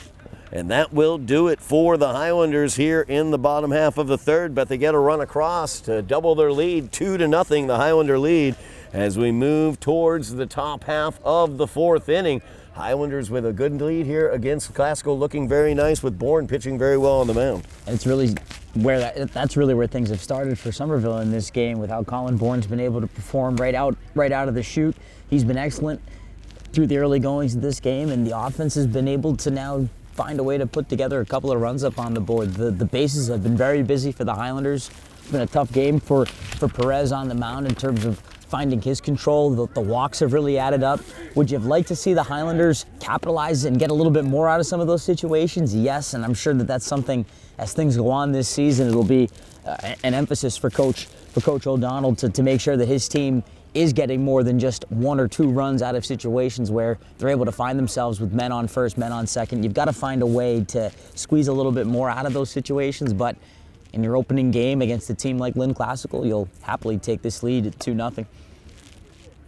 And that will do it for the Highlanders here in the bottom half of the third, but they get a run across to double their lead, 2-0, the Highlander lead, as we move towards the top half of the 4th inning. Highlanders with a good lead here against Classical, looking very nice with Bourne pitching very well on the mound. It's really that's really where things have started for Somerville in this game, with how Colin Bourne's been able to perform right out of the chute. He's been excellent through the early goings of this game, and the offense has been able to now find a way to put together a couple of runs up on the board. The bases have been very busy for the Highlanders. It's been a tough game for Perez on the mound in terms of finding his control. The walks have really added up. Would you have liked to see the Highlanders capitalize and get a little bit more out of some of those situations? Yes, and I'm sure that's something, as things go on this season, it'll be an emphasis for Coach O'Donnell to make sure that his team is getting more than just 1 or 2 runs out of situations where they're able to find themselves with men on first, men on second. You've got to find a way to squeeze a little bit more out of those situations, but in your opening game against a team like Lynn Classical, you'll happily take this lead at 2-0. Of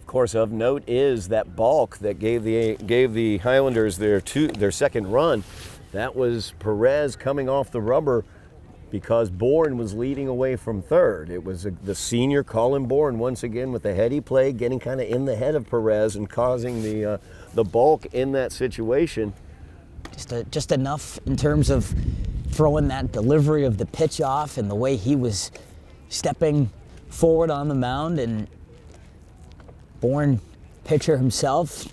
course, of note is that balk that gave the Highlanders their second run. That was Perez coming off the rubber because Bourne was leading away from third. It was the senior Colin Bourne once again with a heady play, getting kind of in the head of Perez and causing the balk in that situation. Just enough in terms of throwing that delivery of the pitch off and the way he was stepping forward on the mound, and Bourne pitcher himself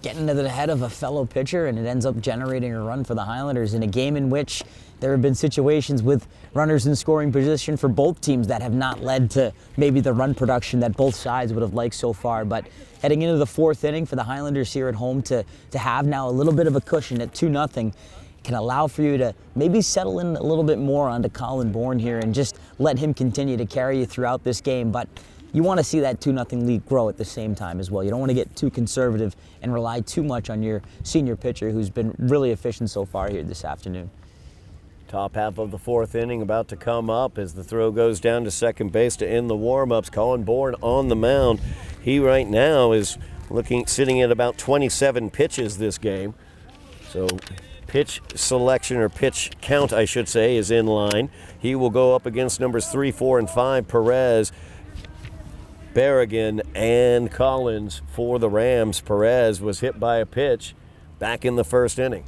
getting to the head of a fellow pitcher, and it ends up generating a run for the Highlanders in a game in which there have been situations with runners in scoring position for both teams that have not led to maybe the run production that both sides would have liked so far. But heading into the fourth inning for the Highlanders here at home to have now a little bit of a cushion at 2-0 can allow for you to maybe settle in a little bit more onto Colin Bourne here and just let him continue to carry you throughout this game. But you want to see that 2-0 lead grow at the same time as well. You don't want to get too conservative and rely too much on your senior pitcher, who's been really efficient so far here this afternoon. Top half of the fourth inning about to come up as the throw goes down to second base to end the warm-ups. Colin Bourne on the mound. He right now is sitting at about 27 pitches this game. So pitch selection, or pitch count I should say, is in line. He will go up against numbers 3, 4, and 5, Perez, Berrigan, and Collins for the Rams. Perez was hit by a pitch back in the first inning.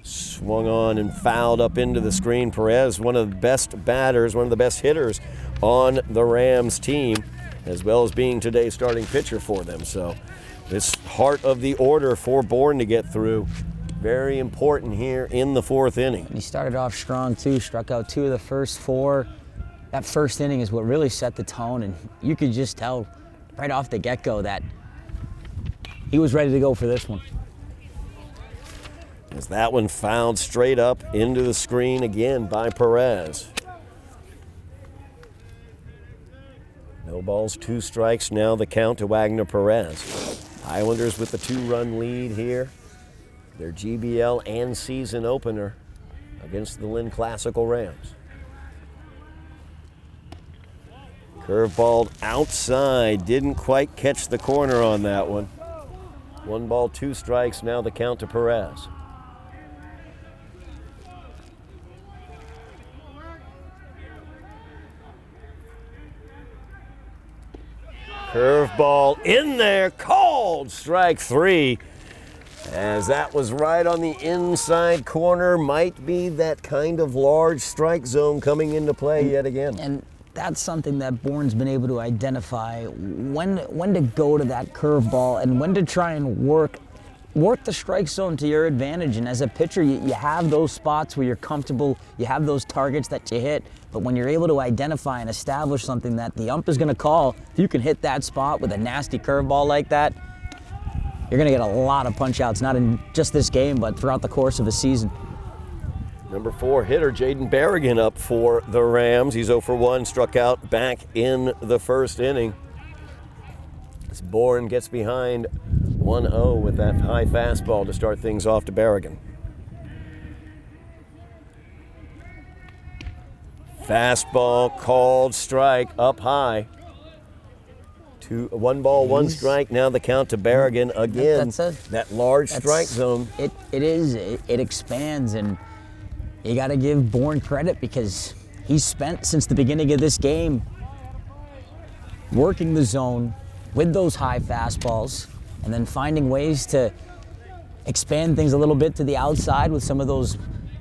Swung on and fouled up into the screen. Perez, one of the best batters, one of the best hitters on the Rams team, as well as being today's starting pitcher for them. So this heart of the order for Bourne to get through, very important here in the fourth inning. He started off strong too, struck out 2 of the first 4. That first inning is what really set the tone, and you could just tell right off the get-go that he was ready to go for this one. As that one fouled straight up into the screen again by Perez. No balls, 2 strikes. Now the count to Wagner Perez. Highlanders with the 2-run lead here. Their GBL and season opener against the Lynn Classical Rams. Curveball outside, didn't quite catch the corner on that one. 1 ball, 2 strikes. Now the count to Perez. Curveball in there, called strike 3. As that was right on the inside corner, might be that kind of large strike zone coming into play yet again. And that's something that Bourne's been able to identify, when to go to that curveball and when to try and work the strike zone to your advantage. And as a pitcher, you have those spots where you're comfortable, you have those targets that you hit, but when you're able to identify and establish something that the ump is going to call, if you can hit that spot with a nasty curveball like that, you're going to get a lot of punch-outs, not in just this game, but throughout the course of a season. Number 4 hitter, Jaden Berrigan, up for the Rams. He's 0 for 1, struck out back in the first inning. As Bourne gets behind 1-0 with that high fastball to start things off to Berrigan. Fastball called, strike up high. 1 ball, 1 strike. Now the count to Berrigan again. That large strike zone. It expands, and you got to give Bourne credit because he's spent since the beginning of this game working the zone with those high fastballs and then finding ways to expand things a little bit to the outside with some of those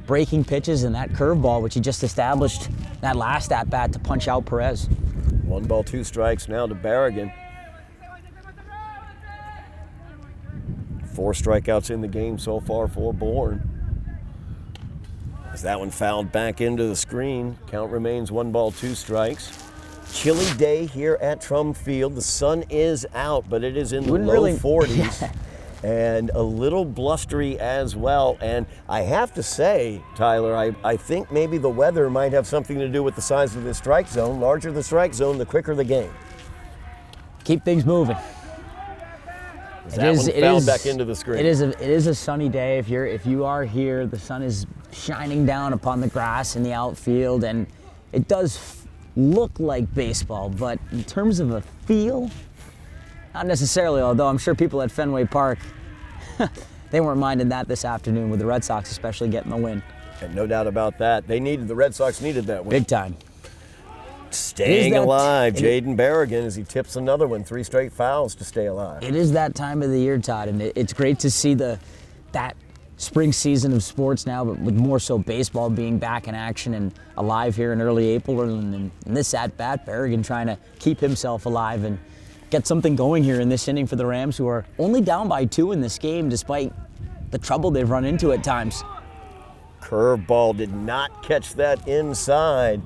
breaking pitches and that curveball, which he just established that last at-bat to punch out Perez. 1 ball, 2 strikes now to Berrigan. 4 strikeouts in the game so far for Bourne. As that one fouled back into the screen, count remains 1 ball, 2 strikes. Chilly day here at Trum Field. The sun is out, but it is in the low 40s. And a little blustery as well. And I have to say, Tyler, I think maybe the weather might have something to do with the size of the strike zone. Larger the strike zone, the quicker the game. Keep things moving. That one fouled back into the screen. It is a sunny day. If you are here, the sun is shining down upon the grass in the outfield, and it does look like baseball, but in terms of a feel, not necessarily, although I'm sure people at Fenway Park, they weren't minding that this afternoon with the Red Sox especially getting the win. And no doubt about that. The Red Sox needed that win. Big time. Staying alive, Jaden Berrigan, as he tips another one, 3 straight fouls to stay alive. It is that time of the year, Todd, and it's great to see that spring season of sports now, but with more so baseball being back in action and alive here in early April. And in this at-bat, Berrigan trying to keep himself alive and get something going here in this inning for the Rams, who are only down by 2 in this game despite the trouble they've run into at times. Curveball did not catch that inside.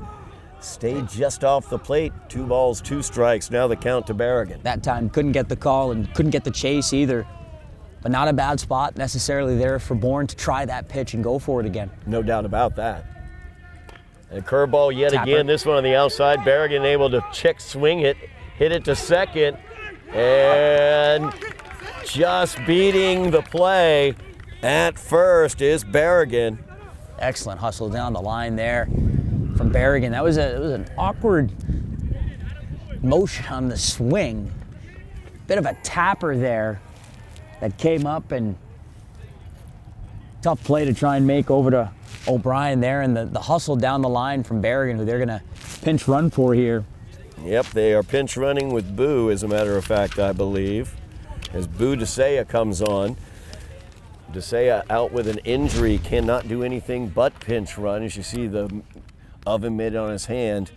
Stayed just off the plate. 2 balls, 2 strikes. Now the count to Berrigan. That time couldn't get the call and couldn't get the chase either. But not a bad spot necessarily there for Bourne to try that pitch and go for it again. No doubt about that. And curveball yet Tapper. again, this one on the outside. Berrigan able to check swing it, hit it to second, and just beating the play at first is Berrigan. Excellent hustle down the line there from Berrigan. That was an awkward motion on the swing. Bit of a tapper there that came up, and tough play to try and make over to O'Brien there, and the hustle down the line from Berrigan, who they're going to pinch run for here. Yep, they are pinch running with Boo, as a matter of fact, I believe, as Boo Desea comes on. Desea out with an injury, cannot do anything but pinch run, as you see the oven mitt on his hand.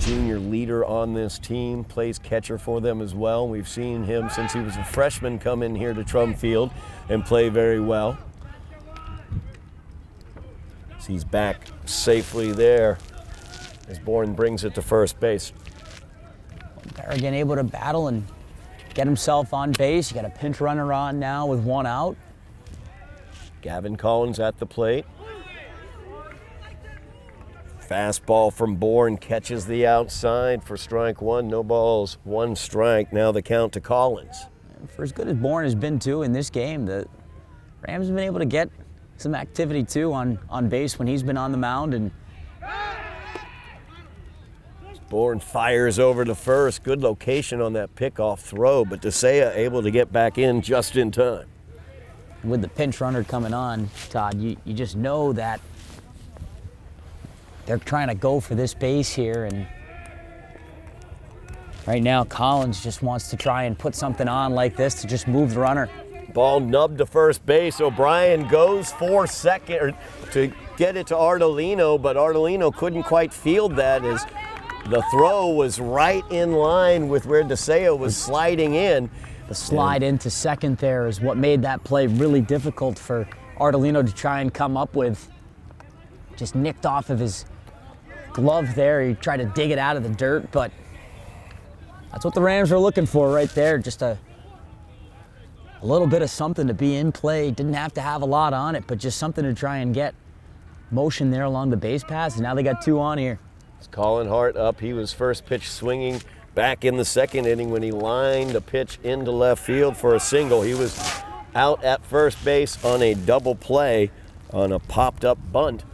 Junior leader on this team, plays catcher for them as well. We've seen him since he was a freshman come in here to Trum Field and play very well. So he's back safely there as Bourne brings it to first base. Berrigan able to battle and get himself on base. You got a pinch runner on now with 1 out. Gavin Collins at the plate. Fastball from Bourne catches the outside for strike 1. No balls, 1 strike. Now the count to Collins. For as good as Bourne has been too in this game, the Rams have been able to get some activity too on base when he's been on the mound. And Bourne fires over to first. Good location on that pickoff throw, but Desea able to get back in just in time. with the pinch runner coming on, Todd, you just know that they're trying to go for this base here, and right now Collins just wants to try and put something on like this to just move the runner. Ball nubbed to first base. O'Brien goes for second to get it to Ardolino, but Ardolino couldn't quite field that as the throw was right in line with where Desea was sliding in. The slide into second there is what made that play really difficult for Ardolino to try and come up with. Just nicked off of his glove there. He tried to dig it out of the dirt, but that's what the Rams are looking for right there. Just a little bit of something to be in play. Didn't have to have a lot on it, but just something to try and get motion there along the base paths. And now they got two on here. It's Colin Hart up. He was first pitch swinging back in the second inning when he lined a pitch into left field for a single. He was out at first base on a double play on a popped up bunt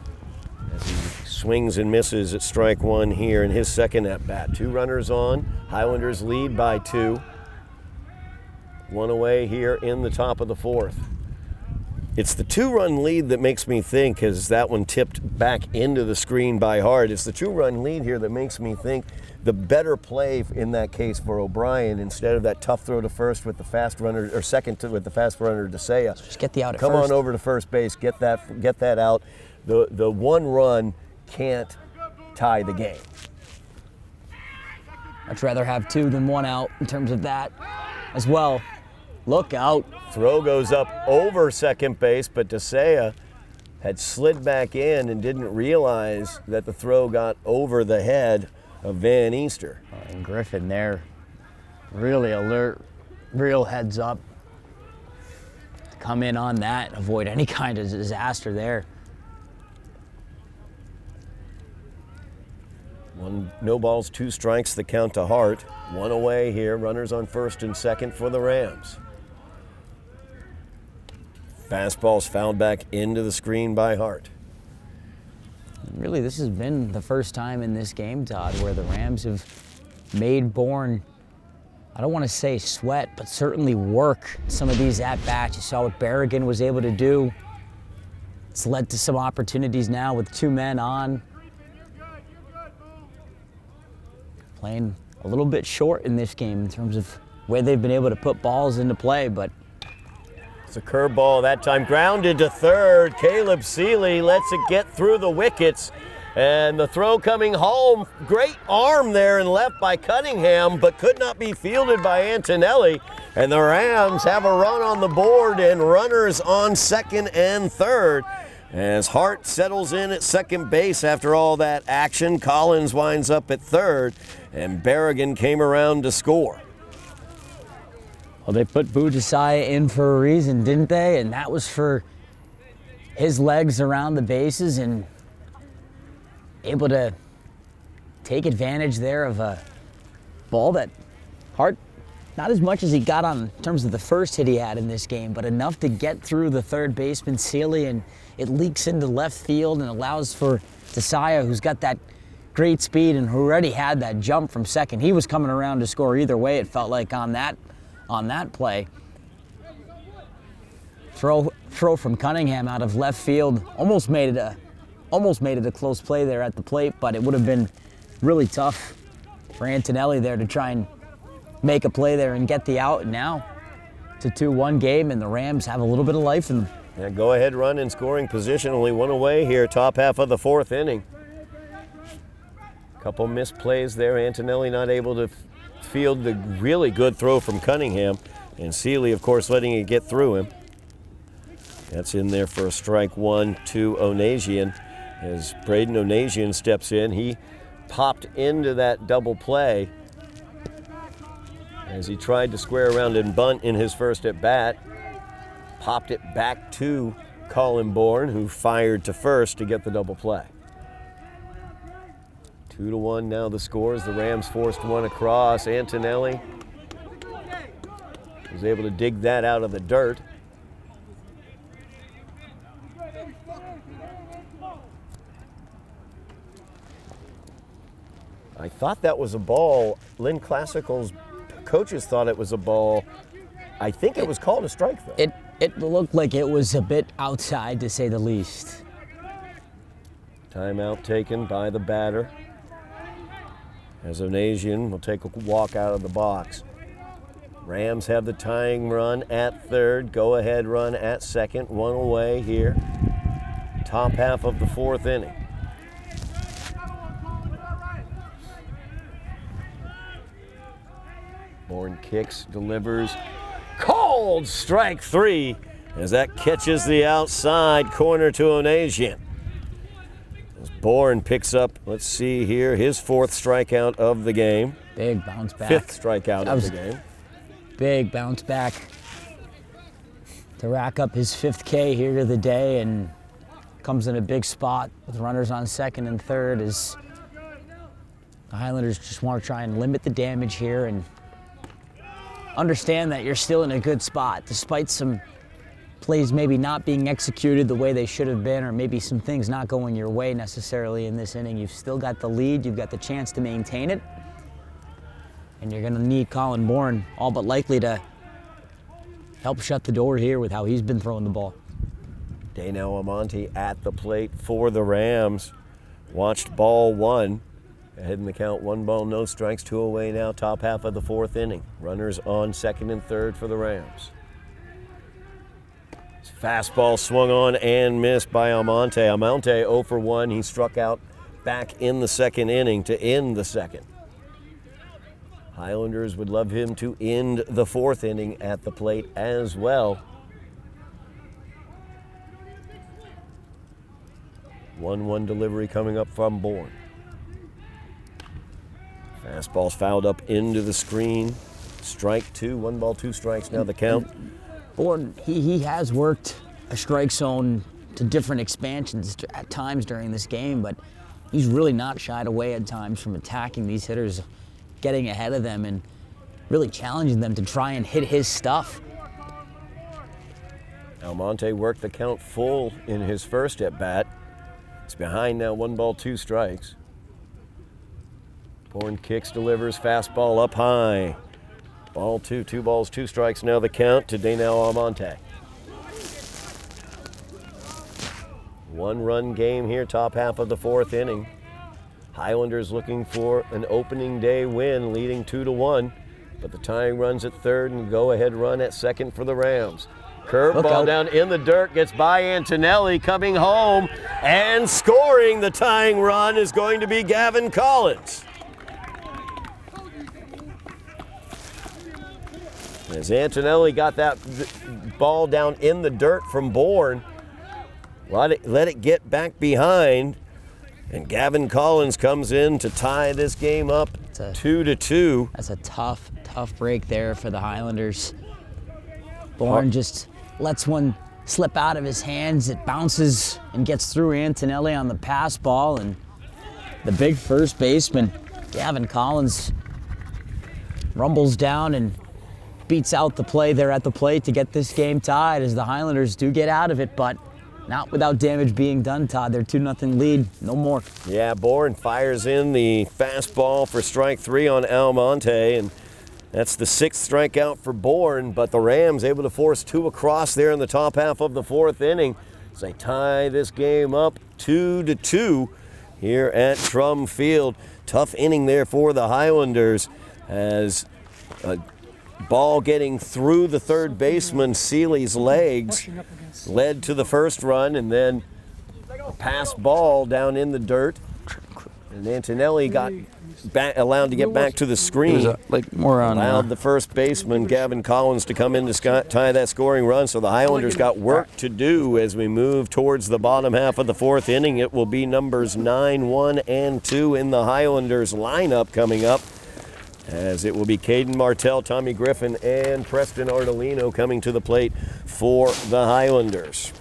as he swings and misses at strike one here in his second at bat. Two runners on. Highlanders lead by 2. One away here in the top of the fourth. It's the 2-run lead that makes me think, as that one tipped back into the screen by Hart, it's the 2-run lead here that makes me think the better play in that case for O'Brien, instead of that tough throw to first with the fast runner, or second with the fast runner Desea. Just get the out at Come first. on over to first base, get that out. The 1 run can't tie the game. I'd rather have 2 than 1 out in terms of that as well. Look out. Throw goes up over second base, but Desea had slid back in and didn't realize that the throw got over the head of Van Easter. And Griffin there, really alert, real heads up. Come in on that, avoid any kind of disaster there. No balls, 2 strikes, the count to Hart. 1 away here, runners on first and second for the Rams. Fastball's fouled back into the screen by Hart. Really, this has been the first time in this game, Todd, where the Rams have made Bourne, I don't want to say sweat, but certainly work some of these at-bats. You saw what Berrigan was able to do. It's led to some opportunities now with 2 men on. Playing a little bit short in this game in terms of where they've been able to put balls into play, but It's a curveball that time, grounded to third. Caleb Seeley lets it get through the wickets. And the throw coming home, great arm there and left by Cunningham, but could not be fielded by Antonelli. And the Rams have a run on the board and runners on second and third. As Hart settles in at second base after all that action, Collins winds up at third, and Berrigan came around to score. Well, they put Bujasaya in for a reason, didn't they? And that was for his legs around the bases and able to take advantage there of a ball that Hart, not as much as he got on in terms of the first hit he had in this game, but enough to get through the third baseman, Seeley, and it leaks into left field and allows for Desaya, who's got that great speed and who already had that jump from second. He was coming around to score either way, it felt like on that play. Throw from Cunningham out of left field almost made it a close play there at the plate, but it would have been really tough for Antonelli there to try and make a play there and get the out. And now it's a 2-1 game, and the Rams have a little bit of life in them. Yeah, go ahead run in scoring position, only one away here, top half of the fourth inning. Couple missed plays there. Antonelli not able to field the really good throw from Cunningham, and Seeley, of course, letting it get through him. That's in there for a strike one to Onasian. As Braden Onasian steps in, he popped into that double play as he tried to square around and bunt in his first at bat. Popped it back to Colin Bourne, who fired to first to get the double play. 2-1 now the scores. The Rams forced one across. Antonelli was able to dig that out of the dirt. I thought that was a ball. Lynn Classical's coaches thought it was a ball. I think it was called a strike, though. It looked like it was a bit outside, to say the least. Timeout taken by the batter, as Onasian will take a walk out of the box. Rams have the tying run at third, go-ahead run at second, one away here. Top half of the fourth inning. Bourne kicks, delivers, called strike three as that catches the outside corner to Onasian. As Bourne picks up, let's see here, his fourth strikeout of the game. Big bounce back. Fifth strikeout of the game. Big bounce back to rack up his 5th K here of the day, and comes in a big spot with runners on second and third as the Highlanders just want to try and limit the damage here and understand that you're still in a good spot despite some plays maybe not being executed the way they should have been, or maybe some things not going your way necessarily in this inning. You've still got the lead, you've got the chance to maintain it, and you're going to need Colin Bourne all but likely to help shut the door here with how he's been throwing the ball. Dano Amonte at the plate for the Rams. Watched ball one. Ahead in the count, 1 ball, no strikes, 2 away now, top half of the fourth inning. Runners on second and third for the Rams. His fastball swung on and missed by Almonte. Almonte 0 for 1. He struck out back in the second inning to end the second. Highlanders would love him to end the fourth inning at the plate as well. 1-1 delivery coming up from Bourne. Fastball's fouled up into the screen. Strike two, 1 ball, 2 strikes now the count. Bourne, he has worked a strike zone to different expansions at times during this game, but he's really not shied away at times from attacking these hitters, getting ahead of them and really challenging them to try and hit his stuff. Almonte worked the count full in his first at bat. It's behind now, 1 ball, 2 strikes. Bourne kicks, delivers, fastball up high. Ball 2, 2 balls, 2 strikes now the count to Daniel Almonte. 1-run game here, top half of the fourth inning. Highlanders looking for an opening day win, leading 2-1, but the tying run's at third and go-ahead run at second for the Rams. Curveball down in the dirt, gets by Antonelli, coming home and scoring the tying run is going to be Gavin Collins. As Antonelli got that ball down in the dirt from Bourne, let it get back behind, and Gavin Collins comes in to tie this game up 2-2. That's a tough break there for the Highlanders. Bourne just lets one slip out of his hands. It bounces and gets through Antonelli on the pass ball, and the big first baseman, Gavin Collins, rumbles down and beats out the play there at the plate to get this game tied as the Highlanders do get out of it, but not without damage being done, Todd. They're 2-0 lead, no more. Yeah, Bourne fires in the fastball for strike 3 on Almonte, and that's the 6th strikeout for Bourne, but the Rams able to force 2 across there in the top half of the 4th inning as they tie this game up 2-2 here at Trum Field. Tough inning there for the Highlanders as a ball getting through the third baseman Seeley's legs led to the first run, and then a pass ball down in the dirt, and Antonelli got allowed to get back to the screen. Allowed the first baseman Gavin Collins to come in to tie that scoring run, so the Highlanders got work to do as we move towards the bottom half of the 4th inning. It will be numbers 9, 1, and 2 in the Highlanders lineup coming up, as it will be Caden Martell, Tommy Griffin, and Preston Ardolino coming to the plate for the Highlanders.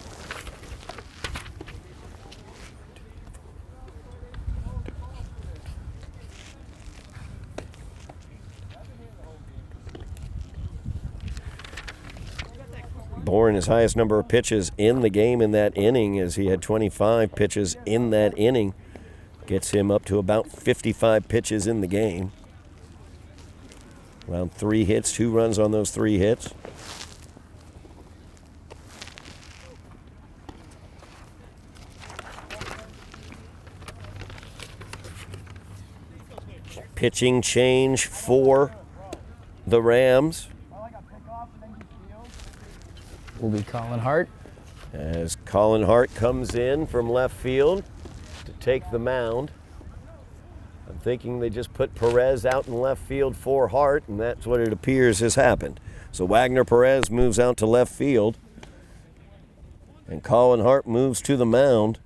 Bourne, his highest number of pitches in the game in that inning, as he had 25 pitches in that inning, gets him up to about 55 pitches in the game. Around 3 hits, 2 runs on those 3 hits. Pitching change for the Rams Will be Colin Hart. as Colin Hart comes in from left field to take the mound. I'm thinking they just put Perez out in left field for Hart, and that's what it appears has happened. So Wagner Perez moves out to left field, and Colin Hart moves to the mound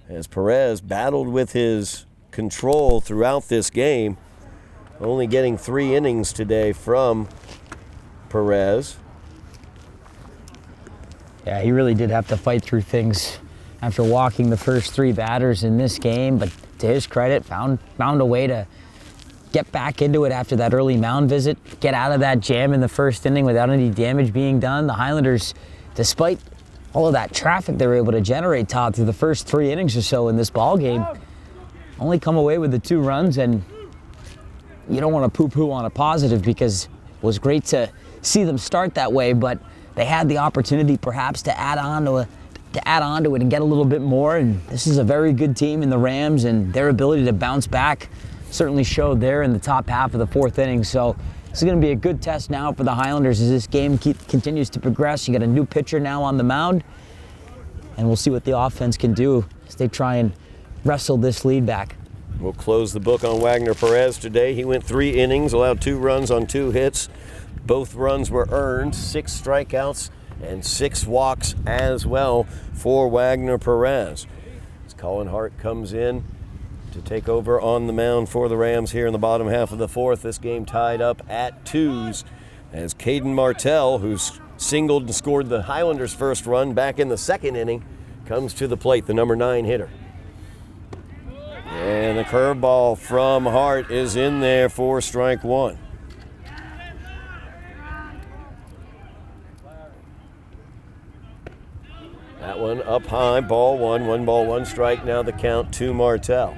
as Perez battled with his control throughout this game, only getting 3 innings today from Perez. Yeah, he really did have to fight through things after walking the first 3 batters in this game, but to his credit, found a way to get back into it after that early mound visit, get out of that jam in the first inning without any damage being done. The Highlanders, despite all of that traffic they were able to generate, Todd, through the first 3 innings or so in this ball game, only come away with the 2 runs, and you don't want to poo-poo on a positive because it was great to see them start that way, but they had the opportunity perhaps to add on to it and get a little bit more, and this is a very good team in the Rams, and their ability to bounce back certainly showed there in the top half of the 4th inning. So this is going to be a good test now for the Highlanders as this game continues to progress. You got a new pitcher now on the mound, and we'll see what the offense can do as they try and wrestle this lead back. We'll close the book on Wagner Perez today. He went 3 innings, allowed 2 runs on 2 hits. Both runs were earned, 6 strikeouts and 6 walks as well for Wagner Perez. As Colin Hart comes in to take over on the mound for the Rams here in the bottom half of the 4th. This game tied up at 2s as Caden Martell, who's singled and scored the Highlanders' first run back in the 2nd inning, comes to the plate, the number 9 hitter. And the curveball from Hart is in there for strike 1. That one up high, ball 1, 1 ball, 1 strike. Now the count to Martell.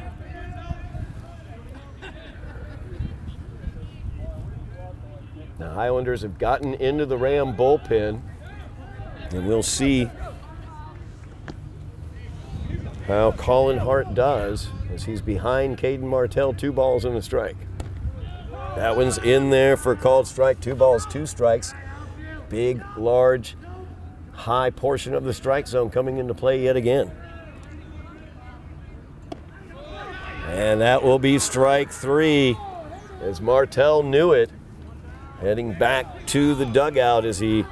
The Highlanders have gotten into the Ram bullpen, and we'll see how Colin Hart does as he's behind Caden Martell, 2 balls and a strike. That one's in there for called strike, 2 balls, 2 strikes. Big, large high portion of the strike zone coming into play yet again. And that will be strike 3 as Martell knew it, heading back to the dugout as he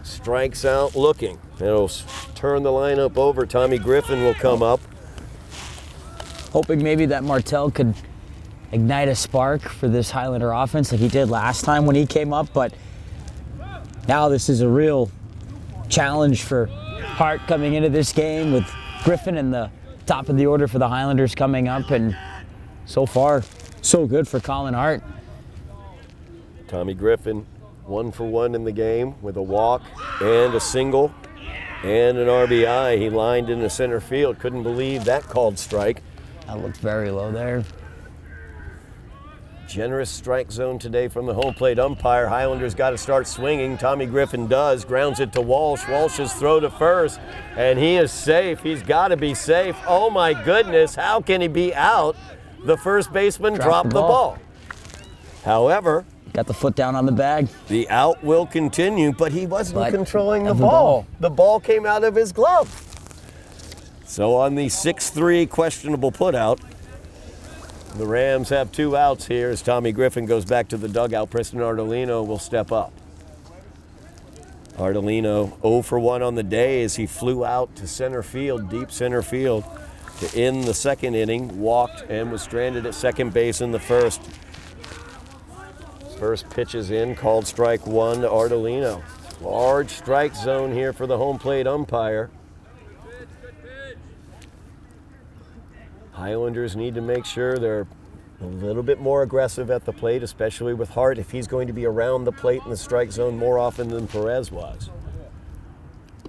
strikes out looking. It'll turn the lineup over. Tommy Griffin will come up. Hoping maybe that Martell could ignite a spark for this Highlander offense like he did last time when he came up, but now this is a real challenge for Hart coming into this game with Griffin in the top of the order for the Highlanders coming up, and so far, so good for Colin Hart. Tommy Griffin, 1 for 1 in the game with a walk and a single and an RBI. He lined into center field. Couldn't believe that called strike. That looked very low there. Generous strike zone today from the home plate umpire. Highlanders got to start swinging. Tommy Griffin does. Grounds it to Walsh. Walsh's throw to first, and he is safe. He's got to be safe. Oh my goodness, how can he be out? The first baseman dropped the ball. However, got the foot down on the bag. The out will continue, but he wasn't controlling the ball. The ball came out of his glove. So on the 6-3 questionable putout, the Rams have 2 outs here as Tommy Griffin goes back to the dugout. Preston Ardolino will step up. Ardolino 0 for 1 on the day as he flew out to center field, deep center field, to end the second inning, walked and was stranded at second base in the first. First pitch is in, called strike 1 to Ardolino. Large strike zone here for the home plate umpire. Highlanders need to make sure they're a little bit more aggressive at the plate, especially with Hart, if he's going to be around the plate in the strike zone more often than Perez was.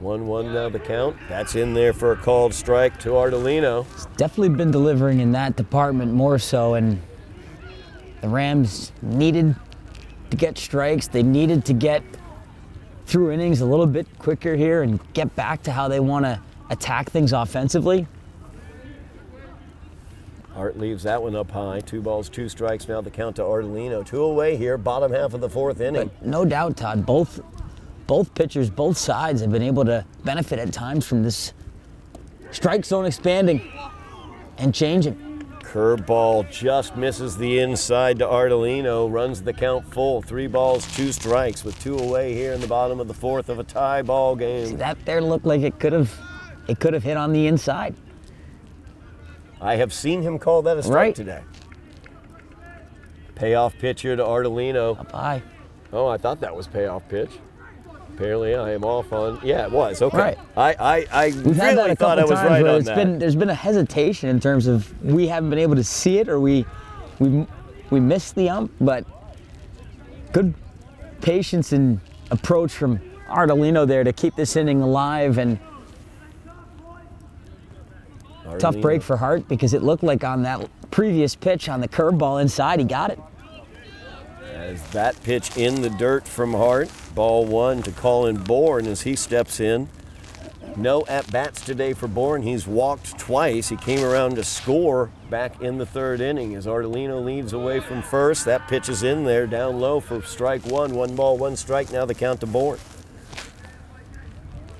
1-1 now the count. That's in there for a called strike to Ardolino. He's definitely been delivering in that department more so, and the Rams needed to get strikes. They needed to get through innings a little bit quicker here and get back to how they want to attack things offensively. Hart leaves that one up high. 2 balls, 2 strikes now the count to Ardolino. 2 away here, bottom half of the 4th inning. But no doubt, Todd, both pitchers, both sides have been able to benefit at times from this strike zone expanding and changing. Curveball just misses the inside to Ardolino, runs the count full. 3 balls, 2 strikes with 2 away here in the bottom of the 4th of a tie ball game. See, that there looked like it could have hit on the inside. I have seen him call that a strike today. Payoff pitch here to Ardolino. Up high. Oh, I thought that was payoff pitch. Apparently I am off on, yeah, it was, okay. Right. I We've had that really a thought I couple was times right where on that. there's been a hesitation in terms of we haven't been able to see it or we missed the ump, but good patience and approach from Ardolino there to keep this inning alive, and tough break for Hart because it looked like on that previous pitch on the curveball inside, he got it. As that pitch in the dirt from Hart, ball 1 to Colin Bourne as he steps in. No at-bats today for Bourne. He's walked twice. He came around to score back in the 3rd inning as Ardolino leads away from first. That pitch is in there, down low for strike 1. 1 ball, 1 strike, now the count to Bourne.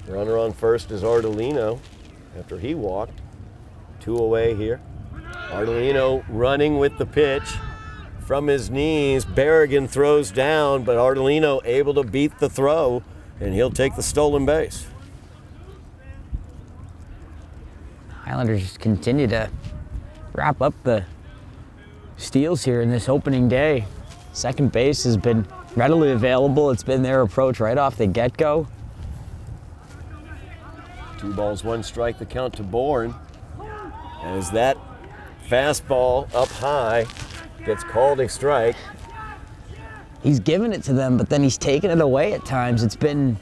Runner on first is Ardolino after he walked. 2 away here. Ardolino running with the pitch. From his knees, Berrigan throws down, but Ardolino able to beat the throw, and he'll take the stolen base. Highlanders continue to wrap up the steals here in this opening day. Second base has been readily available. It's been their approach right off the get-go. 2 balls, 1 strike, the count to Bourne. As that fastball up high gets called a strike. He's given it to them, but then he's taken it away at times. It's been...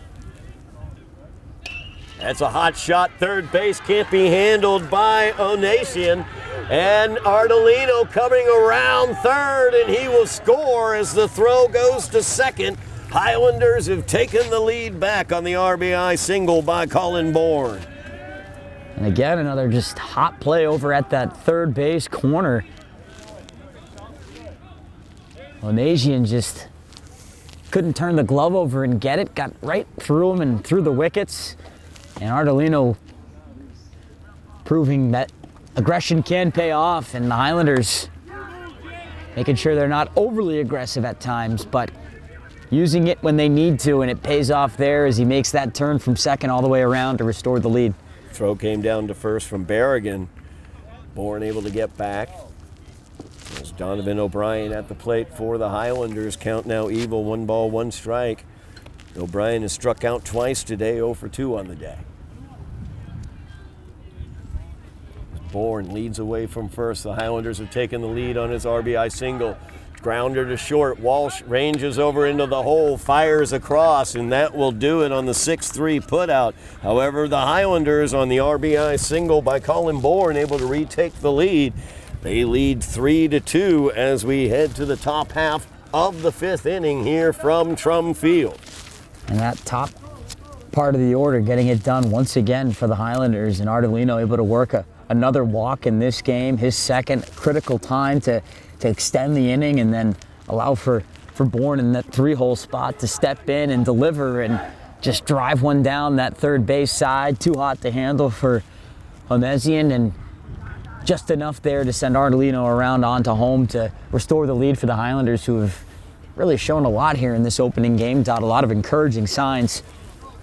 That's a hot shot. Third base can't be handled by Onasian. And Ardolino coming around third, and he will score as the throw goes to second. Highlanders have taken the lead back on the RBI single by Colin Bourne. And again, another just hot play over at that third base corner. Onasian just couldn't turn the glove over and get it. Got right through him and through the wickets. And Ardolino proving that aggression can pay off, and the Highlanders making sure they're not overly aggressive at times, but using it when they need to, and it pays off there as he makes that turn from second all the way around to restore the lead. Throw came down to first from Berrigan. Bourne able to get back. There's Donovan O'Brien at the plate for the Highlanders. Count now evil, 1 ball, 1 strike. O'Brien has struck out twice today, 0 for 2 on the day. Bourne leads away from first. The Highlanders have taken the lead on his RBI single. Grounder to short. Walsh ranges over into the hole, fires across, and that will do it on the 6-3 putout. However, the Highlanders on the RBI single by Colin Bourne able to retake the lead. They lead 3-2 as we head to the top half of the 5th inning here from Trum Field. And that top part of the order getting it done once again for the Highlanders, and Ardolino able to work another walk in this game, his second critical time to extend the inning and then allow for Bourne in that 3-hole spot to step in and deliver and just drive one down that third base side. Too hot to handle for Homezian, and just enough there to send Ardolino around onto home to restore the lead for the Highlanders, who have really shown a lot here in this opening game. Todd, a lot of encouraging signs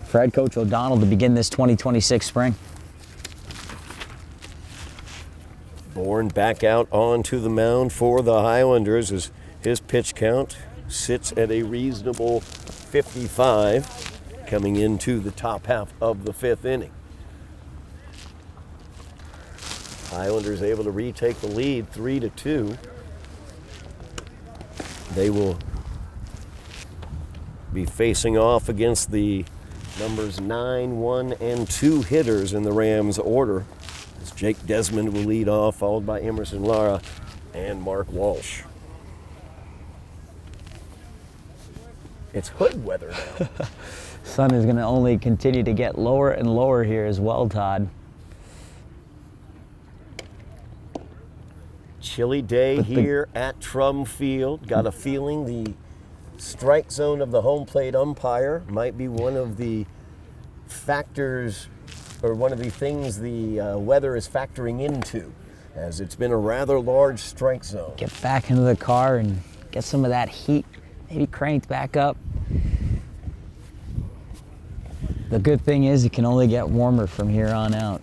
for head coach O'Donnell to begin this 2026 spring. Bourne back out onto the mound for the Highlanders as his pitch count sits at a reasonable 55 coming into the top half of the 5th inning. Highlanders able to retake the lead 3-2. They will be facing off against the numbers 9, 1, and 2 hitters in the Rams order. As Jake Desmond will lead off, followed by Emerson Lara and Mark Walsh. It's hood weather now. Sun is going to only continue to get lower and lower here as well, Todd. Chilly day here at Trum Field. Got a feeling the strike zone of the home plate umpire might be one of the factors, or one of the things the weather is factoring into, as it's been a rather large strike zone. Get back into the car and get some of that heat maybe cranked back up. The good thing is it can only get warmer from here on out.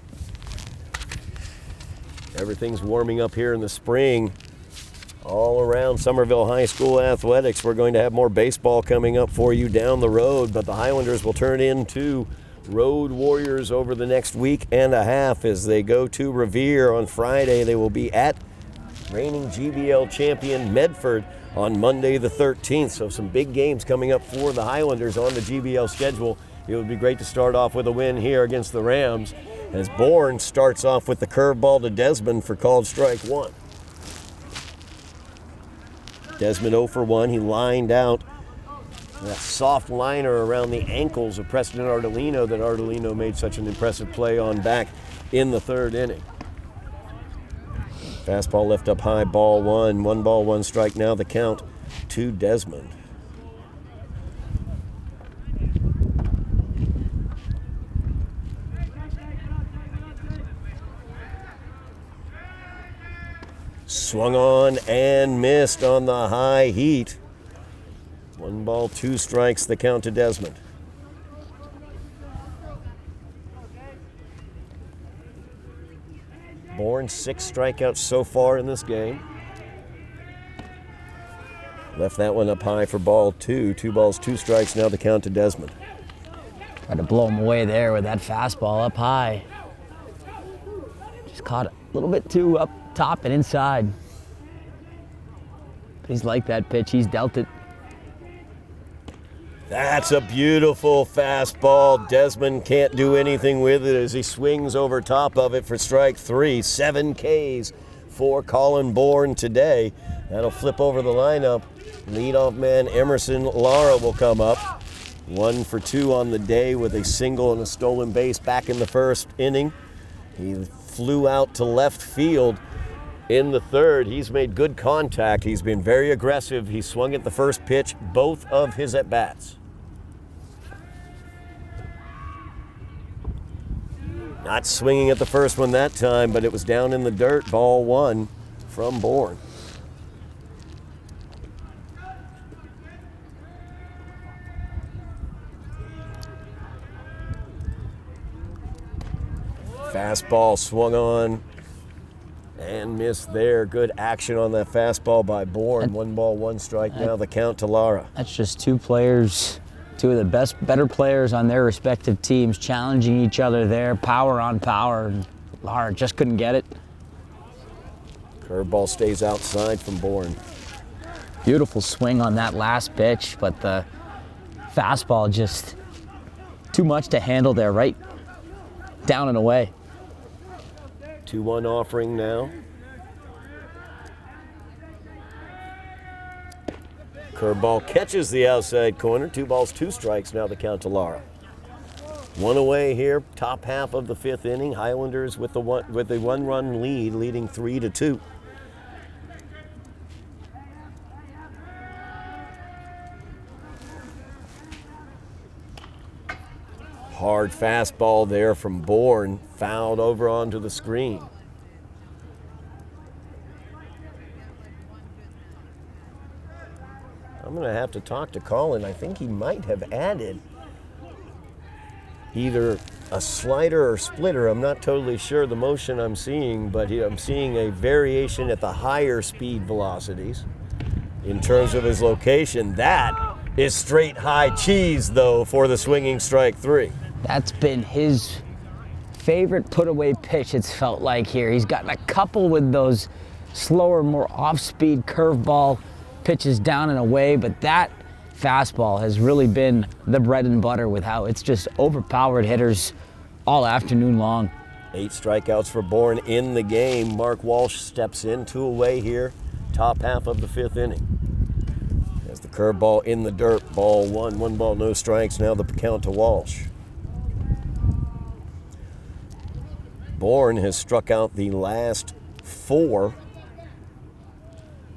Everything's warming up here in the spring. All around Somerville High School athletics, we're going to have more baseball coming up for you down the road, but the Highlanders will turn into road warriors over the next week and a half as they go to Revere on Friday. They will be at reigning GBL champion Medford on Monday the 13th. So some big games coming up for the Highlanders on the GBL schedule. It would be great to start off with a win here against the Rams, as Bourne starts off with the curveball to Desmond for called strike 1. Desmond 0 for 1. He lined out that soft liner around the ankles of Preston Ardolino that Ardolino made such an impressive play on back in the 3rd inning. Fastball left up high, ball 1. 1 ball, 1 strike now the count to Desmond. Swung on and missed on the high heat. 1 ball, 2 strikes, the count to Desmond. Bourne 6 strikeouts so far in this game. Left that one up high for ball 2. 2 balls, 2 strikes, now the count to Desmond. Tried to blow him away there with that fastball up high. Just caught a little bit too up top and inside. He's like that pitch, he's dealt it. That's a beautiful fastball. Desmond can't do anything with it as he swings over top of it for strike 3. 7 Ks for Colin Bourne today. That'll flip over the lineup. Leadoff man Emerson Lara will come up. 1 for 2 on the day with a single and a stolen base back in the 1st inning. He flew out to left field in the third. He's made good contact. He's been very aggressive. He swung at the first pitch, both of his at-bats. Not swinging at the first one that time, but it was down in the dirt. Ball one from Bourne. Fastball swung on and missed there. Good action on that fastball by Bourne. 1-1 strike now, the count to Lara. That's just two players, two of the better players on their respective teams, challenging each other there, power on power. And Lara just couldn't get it. Curveball stays outside from Bourne. Beautiful swing on that last pitch, but the fastball just too much to handle there, right down and away. 2-1 offering now. Curveball catches the outside corner. 2 balls, 2 strikes now, the count to Lara. One away here, top half of the 5th inning. Highlanders with the one-run lead, leading 3-2. Hard fastball there from Bourne, fouled over onto the screen. I'm going to have to talk to Colin. I think he might have added either a slider or splitter. I'm not totally sure the motion I'm seeing, but I'm seeing a variation at the higher speed velocities in terms of his location. That is straight high cheese, though, for the swinging strike 3. That's been his favorite put-away pitch, it's felt like here. He's gotten a couple with those slower, more off-speed curveball pitches down and away, but that fastball has really been the bread and butter with how it's just overpowered hitters all afternoon long. 8 strikeouts for Bourne in the game. Mark Walsh steps in, 2 away here, top half of the 5th inning. As the curveball in the dirt, ball 1, 1 ball, no strikes, now the count to Walsh. Bourne has struck out the last 4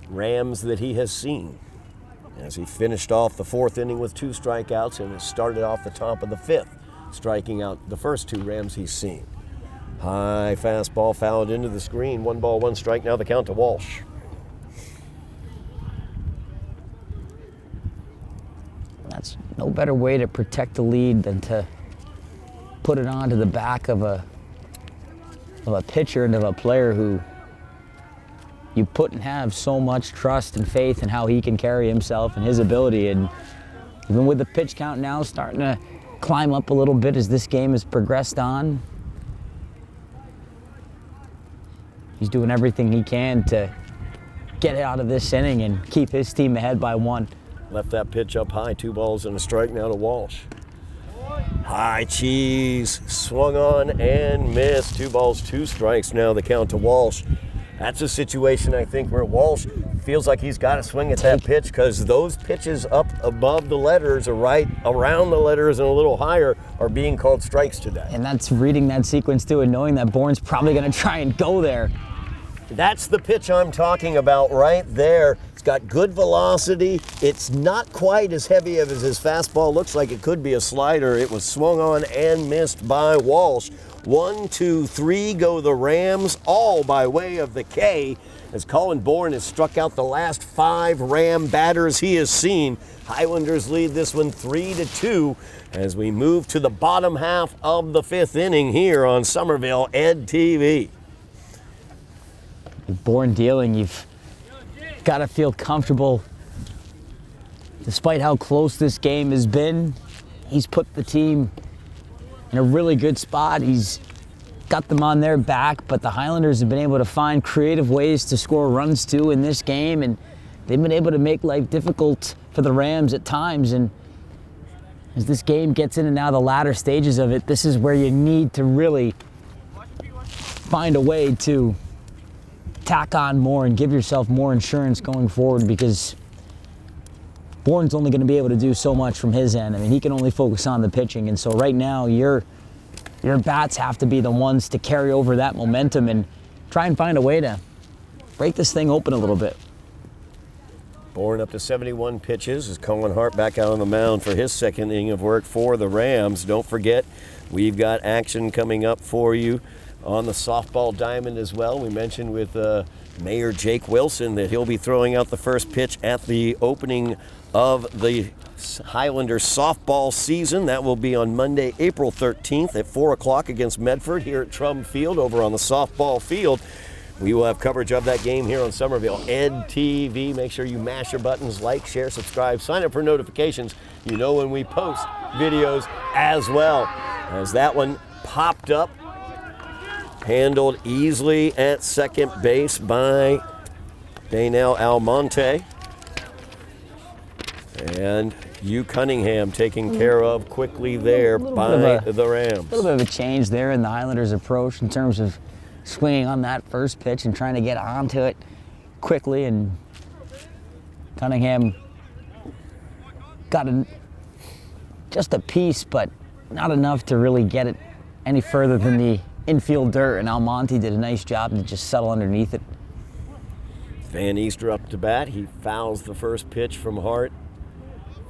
Rams that he has seen, as he finished off the 4th inning with 2 strikeouts and has started off the top of the 5th, striking out the first 2 Rams he's seen. High fastball fouled into the screen. 1 ball, 1 strike, now the count to Walsh. That's no better way to protect the lead than to put it onto the back of a pitcher and of a player who you put and have so much trust and faith in how he can carry himself and his ability. And even with the pitch count now starting to climb up a little bit as this game has progressed on, he's doing everything he can to get it out of this inning and keep his team ahead by 1. Left that pitch up high, 2 balls and a strike now to Walsh. High cheese, swung on and missed. 2 balls, 2 strikes now, the count to Walsh. That's a situation, I think, where Walsh feels like he's got to swing at that pitch, because those pitches up above the letters or right around the letters and a little higher are being called strikes today. And that's reading that sequence too and knowing that Bourne's probably going to try and go there. That's the pitch I'm talking about right there. It's got good velocity. It's not quite as heavy as his fastball. Looks like it could be a slider. It was swung on and missed by Walsh. 1, 2, 3 go the Rams, all by way of the K, as Colin Bourne has struck out the last 5 Ram batters he has seen. Highlanders lead this one 3-2 as we move to the bottom half of the 5th inning here on Somerville Ed TV. With Bourne dealing, you've got to feel comfortable. Despite how close this game has been, he's put the team in a really good spot. He's got them on their back, but the Highlanders have been able to find creative ways to score runs too in this game, and they've been able to make life difficult for the Rams at times. And as this game gets in and out of the latter stages of it, this is where you need to really find a way to tack on more and give yourself more insurance going forward, because Bourne's only going to be able to do so much from his end. I mean, he can only focus on the pitching, and so right now your bats have to be the ones to carry over that momentum and try and find a way to break this thing open a little bit. Bourne up to 71 pitches as Colin Hart back out on the mound for his second inning of work for the Rams. Don't forget, we've got action coming up for you on the softball diamond as well. We mentioned with Mayor Jake Wilson that he'll be throwing out the first pitch at the opening of the Highlanders softball season. That will be on Monday, April 13th at 4 o'clock against Medford here at Trum Field over on the softball field. We will have coverage of that game here on Somerville Ed TV. Make sure you mash your buttons, like, share, subscribe, sign up for notifications. You know when we post videos as well. As that one popped up, handled easily at second base by Daynell Almonte. And Hugh Cunningham taken care of quickly there by the Rams. A little bit of a change there in the Highlanders' approach in terms of swinging on that first pitch and trying to get onto it quickly, and Cunningham got just a piece, but not enough to really get it any further than the infield dirt, and Almonte did a nice job to just settle underneath it. Van Easter up to bat. He fouls the first pitch from Hart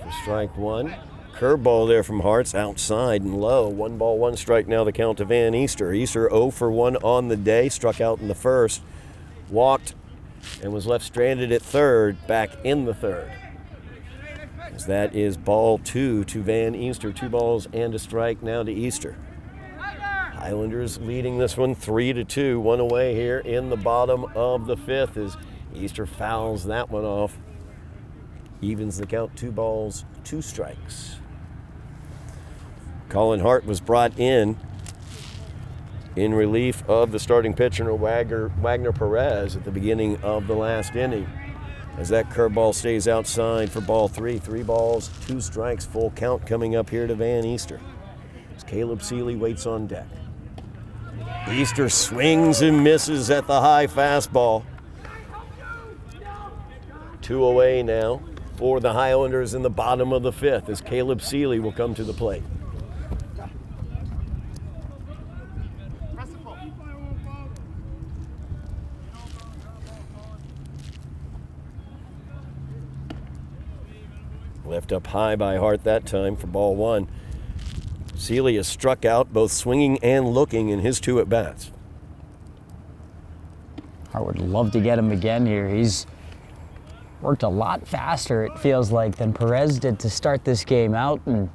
for strike one. Curveball there from Hart's outside and low. 1 ball, 1 strike now the count to Van Easter. Easter 0 for 1 on the day, struck out in the first, walked and was left stranded at third, back in the third. As that is ball 2 to Van Easter. 2 balls and a strike now to Easter. Highlanders leading this one 3-2, 1 away here in the bottom of the 5th as Easter fouls that one off. Evens the count, 2 balls, 2 strikes. Colin Hart was brought in relief of the starting pitcher Wagner Perez at the beginning of the last inning. As that curveball stays outside for ball 3. 3 balls, 2 strikes, full count coming up here to Van Easter. As Caleb Seeley waits on deck. Easter swings and misses at the high fastball. 2 away now for the Highlanders in the bottom of the 5th as Caleb Seeley will come to the plate. Left up high by Hart that time for ball 1. Seeley has struck out both swinging and looking in his 2 at-bats. I would love to get him again here. He's worked a lot faster, it feels like, than Perez did to start this game out. And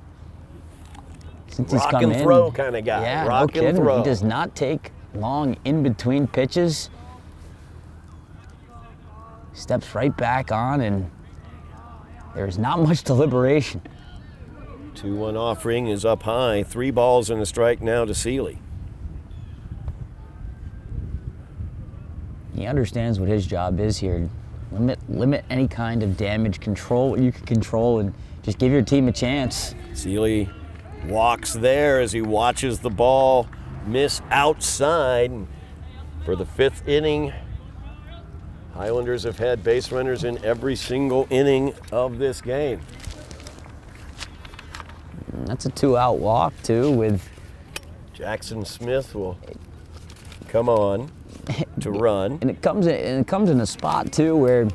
since he's come in, rock and throw kind of guy. Yeah, rock no kidding. and throw. He does not take long in between pitches. Steps right back on, and there's not much deliberation. 2-1 offering is up high. 3 balls and a strike now to Seeley. He understands what his job is here. Limit any kind of damage, control what you can control, and just give your team a chance. Seeley walks there as he watches the ball miss outside. For the 5th inning, Highlanders have had base runners in every single inning of this game. That's a 2-out walk, too, with Jackson Smith will come on to run. And it comes in a spot, too, where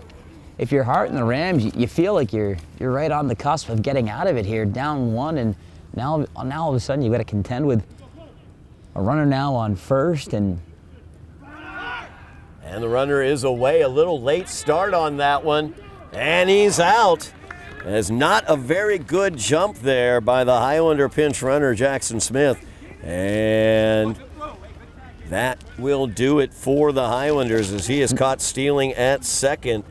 if you're Hart and the Rams, you feel like you're right on the cusp of getting out of it here, down 1, and now all of a sudden you've got to contend with a runner now on first, and the runner is away. A little late start on that one, and he's out. As not a very good jump there by the Highlander pinch runner, Jackson Smith. And that will do it for the Highlanders as he is caught stealing at second.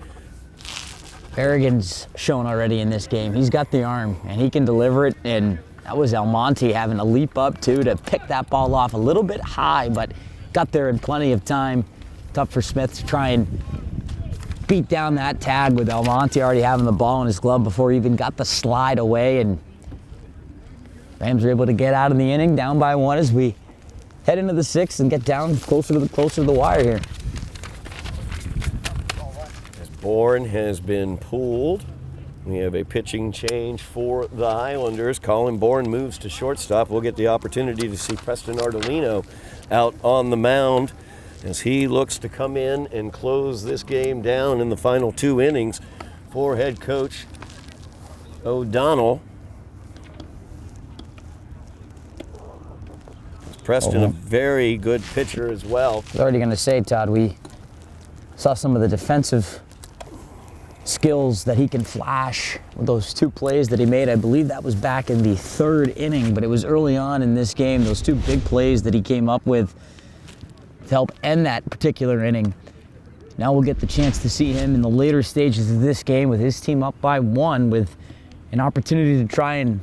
Berrigan's shown already in this game. He's got the arm, and he can deliver it, and that was Almonte having to leap up, too, to pick that ball off a little bit high, but got there in plenty of time. Tough for Smith to try and beat down that tag with Almonte already having the ball in his glove before he even got the slide away, and Rams are able to get out of the inning down by 1 as we head into the 6th and get down closer to the wire here. As Bourne has been pulled, we have a pitching change for the Highlanders. Colin Bourne moves to shortstop. We'll get the opportunity to see Preston Ardolino out on the mound as he looks to come in and close this game down in the final 2 innings for head coach O'Donnell. Preston, a very good pitcher as well. I was already going to say, Todd, we saw some of the defensive skills that he can flash with those 2 plays that he made. I believe that was back in the 3rd inning, but it was early on in this game, those 2 big plays that he came up with to help end that particular inning. Now we'll get the chance to see him in the later stages of this game with his team up by 1, with an opportunity to try and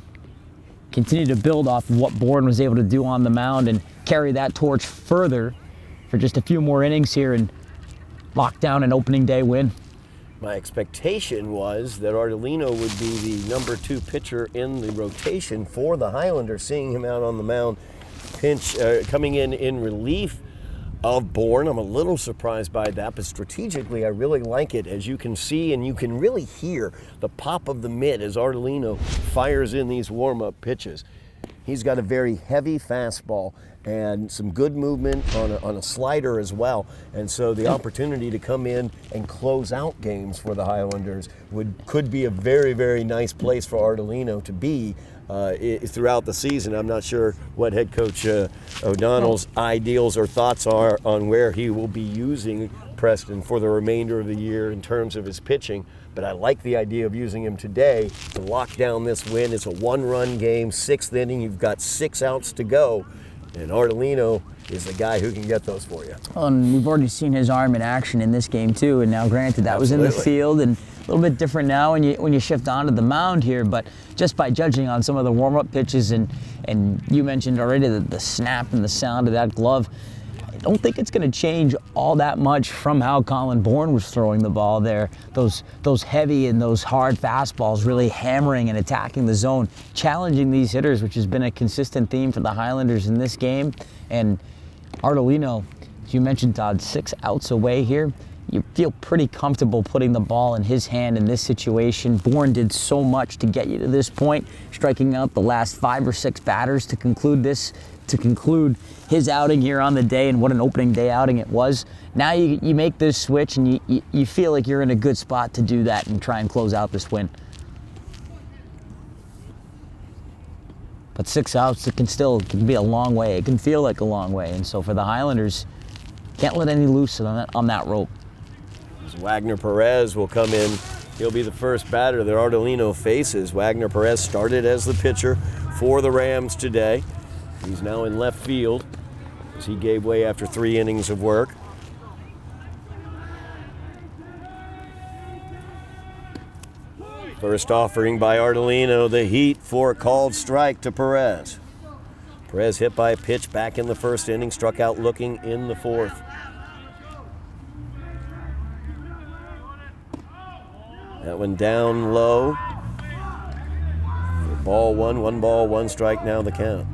continue to build off of what Bourne was able to do on the mound and carry that torch further for just a few more innings here and lock down an opening day win. My expectation was that Ardolino would be the number 2 pitcher in the rotation for the Highlanders, seeing him out on the mound, coming in relief of Bourne. I'm a little surprised by that, but strategically I really like it. As you can see and you can really hear the pop of the mitt as Ardolino fires in these warm-up pitches. He's got a very heavy fastball and some good movement on a slider as well. And so the opportunity to come in and close out games for the Highlanders could be a very, very nice place for Ardolino to be throughout the season. I'm not sure what head coach O'Donnell's ideals or thoughts are on where he will be using Preston for the remainder of the year in terms of his pitching. But I like the idea of using him today to lock down this win. It's a 1-run game, 6th inning. You've got 6 outs to go, and Ardolino is the guy who can get those for you. Well, and we've already seen his arm in action in this game too. And now, granted, that was in the field and a little bit different now when you shift onto the mound here. But just by judging on some of the warm-up pitches, and you mentioned already the snap and the sound of that glove, I don't think it's going to change all that much from how Colin Bourne was throwing the ball there. Those heavy and those hard fastballs really hammering and attacking the zone, challenging these hitters, which has been a consistent theme for the Highlanders in this game. And Ardolino, as you mentioned, Todd, 6 outs away here. You feel pretty comfortable putting the ball in his hand in this situation. Bourne did so much to get you to this point, striking out the last 5 or 6 batters to conclude his outing here on the day, and what an opening day outing it was. Now you make this switch and you feel like you're in a good spot to do that and try and close out this win. But 6 outs, it can be a long way. It can feel like a long way. And so for the Highlanders, can't let any loose on that rope. As Wagner Perez will come in. He'll be the first batter that Ardolino faces. Wagner Perez started as the pitcher for the Rams today. He's now in left field as he gave way after 3 innings of work. First offering by Ardolino, the heat for a called strike to Perez. Perez hit by a pitch back in the 1st inning, struck out looking in the 4th. That one down low. Ball 1, 1 ball, 1 strike now the count.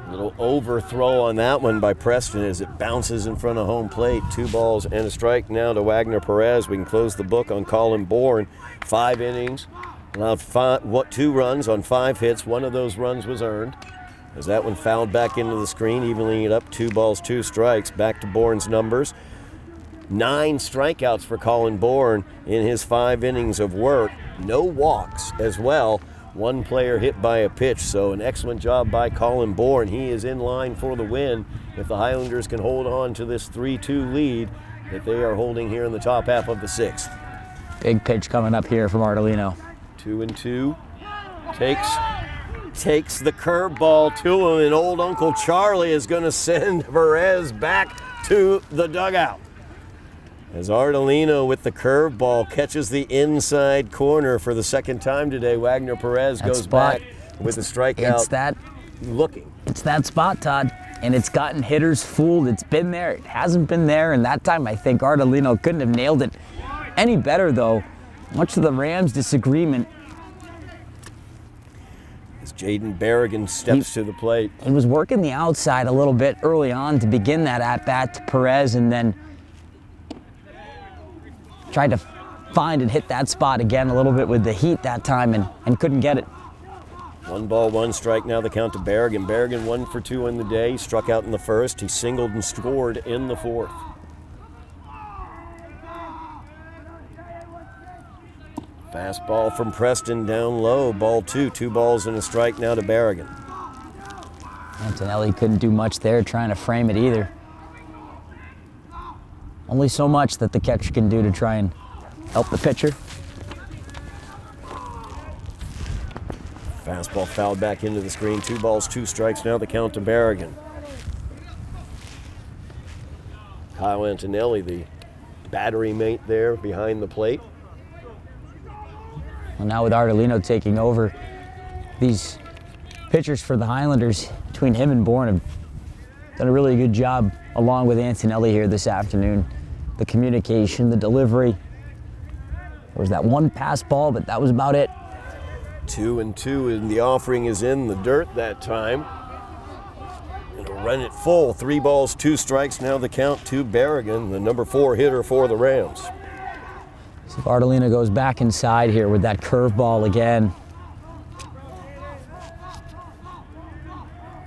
Little overthrow on that one by Preston as it bounces in front of home plate. 2 balls and a strike now to Wagner Perez. We can close the book on Colin Bourne. 5 innings, allowed 2 runs on 5 hits. 1 of those runs was earned as that one fouled back into the screen, evening it up. 2 balls, 2 strikes. Back to Bourne's numbers. 9 strikeouts for Colin Bourne in his 5 innings of work. No walks as well. 1 player hit by a pitch, so an excellent job by Colin Bourne. He is in line for the win if the Highlanders can hold on to this 3-2 lead that they are holding here in the top half of the 6th. Big pitch coming up here from Ardolino. 2-2. Takes the curveball to him, and old Uncle Charlie is going to send Perez back to the dugout. As Ardolino with the curveball catches the inside corner for the 2nd time today, Wagner Perez goes back with a strikeout. It's that spot, Todd, and it's gotten hitters fooled. It's been there. It hasn't been there, and that time I think Ardolino couldn't have nailed it any better, though. Much to the Rams' disagreement. As Jaden Berrigan steps to the plate. He was working the outside a little bit early on to begin that at-bat to Perez, and then tried to find and hit that spot again a little bit with the heat that time and couldn't get it. 1 strike now the count to Berrigan. Berrigan 1 for 2 in the day. He struck out in the first. He singled and scored in the fourth. Fastball from Preston down low. Ball 2. 2 balls and a strike now to Berrigan. Antonelli couldn't do much there trying to frame it either. Only so much that the catcher can do to try and help the pitcher. Fastball fouled back into the screen. 2 balls, 2 strikes now the count to Berrigan. Kyle Antonelli, the battery mate there behind the plate. Well, now with Ardolino taking over, these pitchers for the Highlanders, between him and Bourne, have done a really good job along with Antonelli here this afternoon. The communication, the delivery. There was that one pass ball, but that was about it. 2-2, and the offering is in the dirt that time. And a run it full. 3 balls, 2 strikes. Now the count to Berrigan, the number 4 hitter for the Rams. So if Ardolino goes back inside here with that curveball again.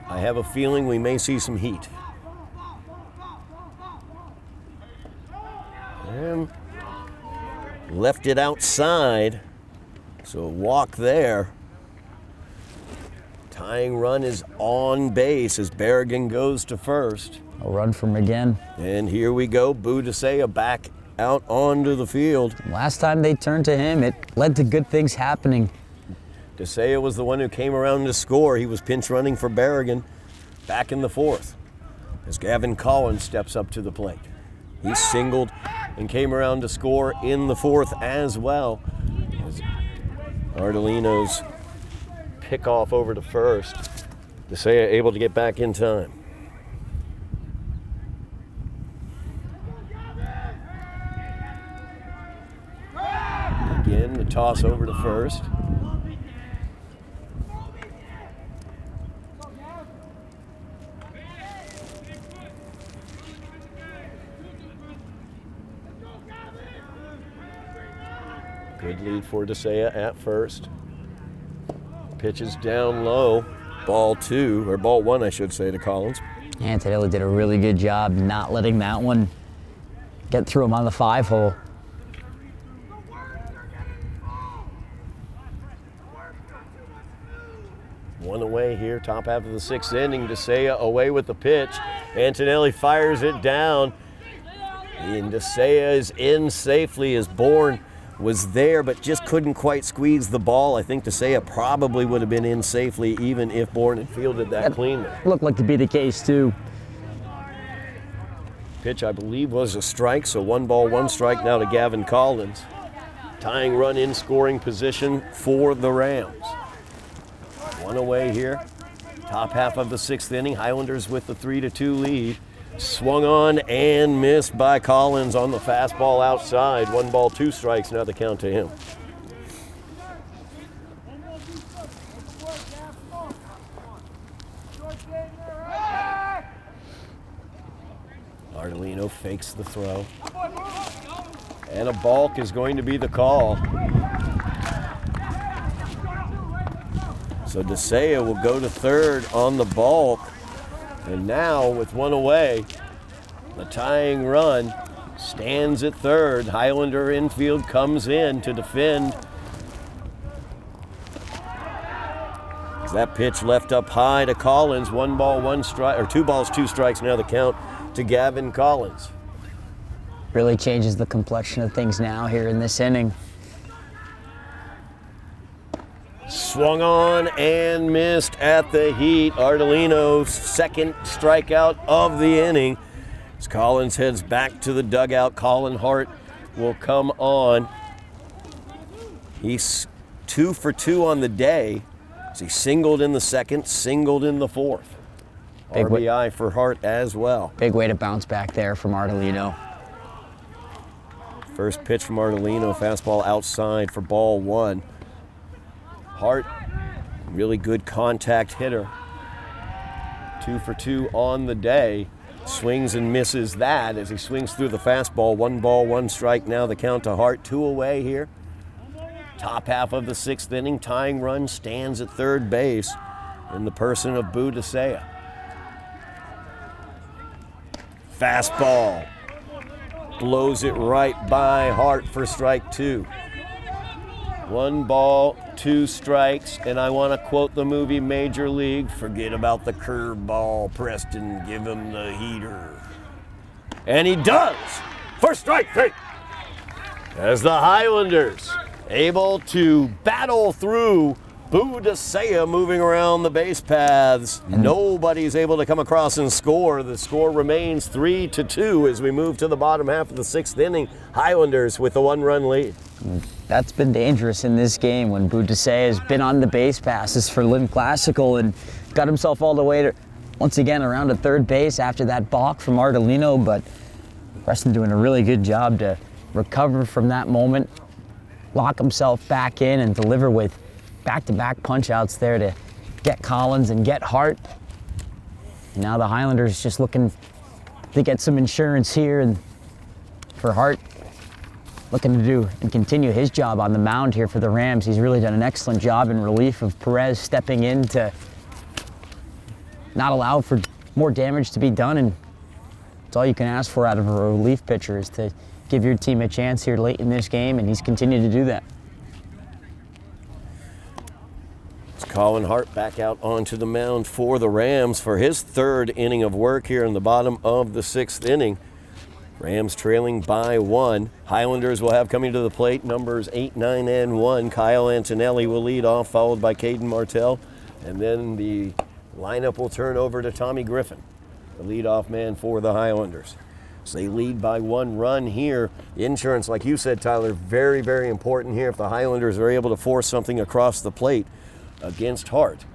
I have a feeling we may see some heat. And left it outside, so a walk there. Tying run is on base as Berrigan goes to first. A run from again. And here we go, Budasea back out onto the field. Last time they turned to him, it led to good things happening. Desea was the one who came around to score. He was pinch running for Berrigan back in the fourth as Gavin Collins steps up to the plate. He singled and came around to score in the fourth as well. As Ardolino's pickoff over to first. Desea able to get back in time. Again, the toss over to first. Good lead for Desea at first. Pitches down low. Ball 1, I should say, to Collins. Antonelli did a really good job not letting that one get through him on the 5-hole. One away here, top half of the 6th inning. Desea away with the pitch. Antonelli fires it down. And Desea is in safely as Bourne was there but just couldn't quite squeeze the ball. I think Desea probably would have been in safely even if Bourne had fielded that cleanly. Looked like to be the case too. Pitch, I believe, was a strike, so 1 ball, 1 strike now to Gavin Collins. Tying run in scoring position for the Rams. One away here, top half of the 6th inning. Highlanders with the 3-2 lead. Swung on and missed by Collins on the fastball outside. 1 ball, 2 strikes, now the count to him. Ardolino fakes the throw. And a balk is going to be the call. So Desea will go to third on the balk. And now, with 1 away, the tying run stands at third. Highlander infield comes in to defend. That pitch left up high to Collins. 1 ball, 1 strike, or 2 balls, 2 strikes. Now the count to Gavin Collins. Really changes the complexion of things now here in this inning. Swung on and missed at the heat. Ardolino's 2nd strikeout of the inning. As Collins heads back to the dugout, Colin Hart will come on. He's 2 for 2 on the day. As he singled in the 2nd, singled in the 4th. Big RBI for Hart as well. Big way to bounce back there from Ardolino. First pitch from Ardolino, fastball outside for ball 1. Hart Really good contact hitter. 2 for 2 on the day. Swings and misses that as he swings through the fastball. 1 ball, 1 strike. Now the count to Hart. 2 away here. Top half of the 6th inning. Tying run stands at third base in the person of Budasea. Fastball. Blows it right by Hart for strike 2. 1 ball, 2 strikes, and I want to quote the movie Major League, forget about the curveball, Preston, give him the heater. And he does for strike 3. As the Highlanders able to battle through Budasea moving around the base paths. Nobody's able to come across and score. The score remains 3-2 as we move to the bottom half of the 6th inning. Highlanders with a 1-run lead. That's been dangerous in this game when Budasea has been on the base passes for Lynn Classical and got himself all the way to, once again, around to third base after that balk from Ardolino, but Preston doing a really good job to recover from that moment, lock himself back in and deliver with back-to-back punch-outs there to get Collins and get Hart. And now the Highlanders just looking to get some insurance here, and for Hart, looking to do and continue his job on the mound here for the Rams. He's really done an excellent job in relief of Perez stepping in to not allow for more damage to be done, and it's all you can ask for out of a relief pitcher is to give your team a chance here late in this game, and he's continued to do that. Colin Hart back out onto the mound for the Rams for his 3rd inning of work here in the bottom of the 6th inning. Rams trailing by 1. Highlanders will have coming to the plate numbers 8, 9, and 1. Kyle Antonelli will lead off, followed by Caden Martell. And then the lineup will turn over to Tommy Griffin, the leadoff man for the Highlanders. So they lead by 1 run here. Insurance, like you said, Tyler, very, very important here if the Highlanders are able to force something across the plate against Hart.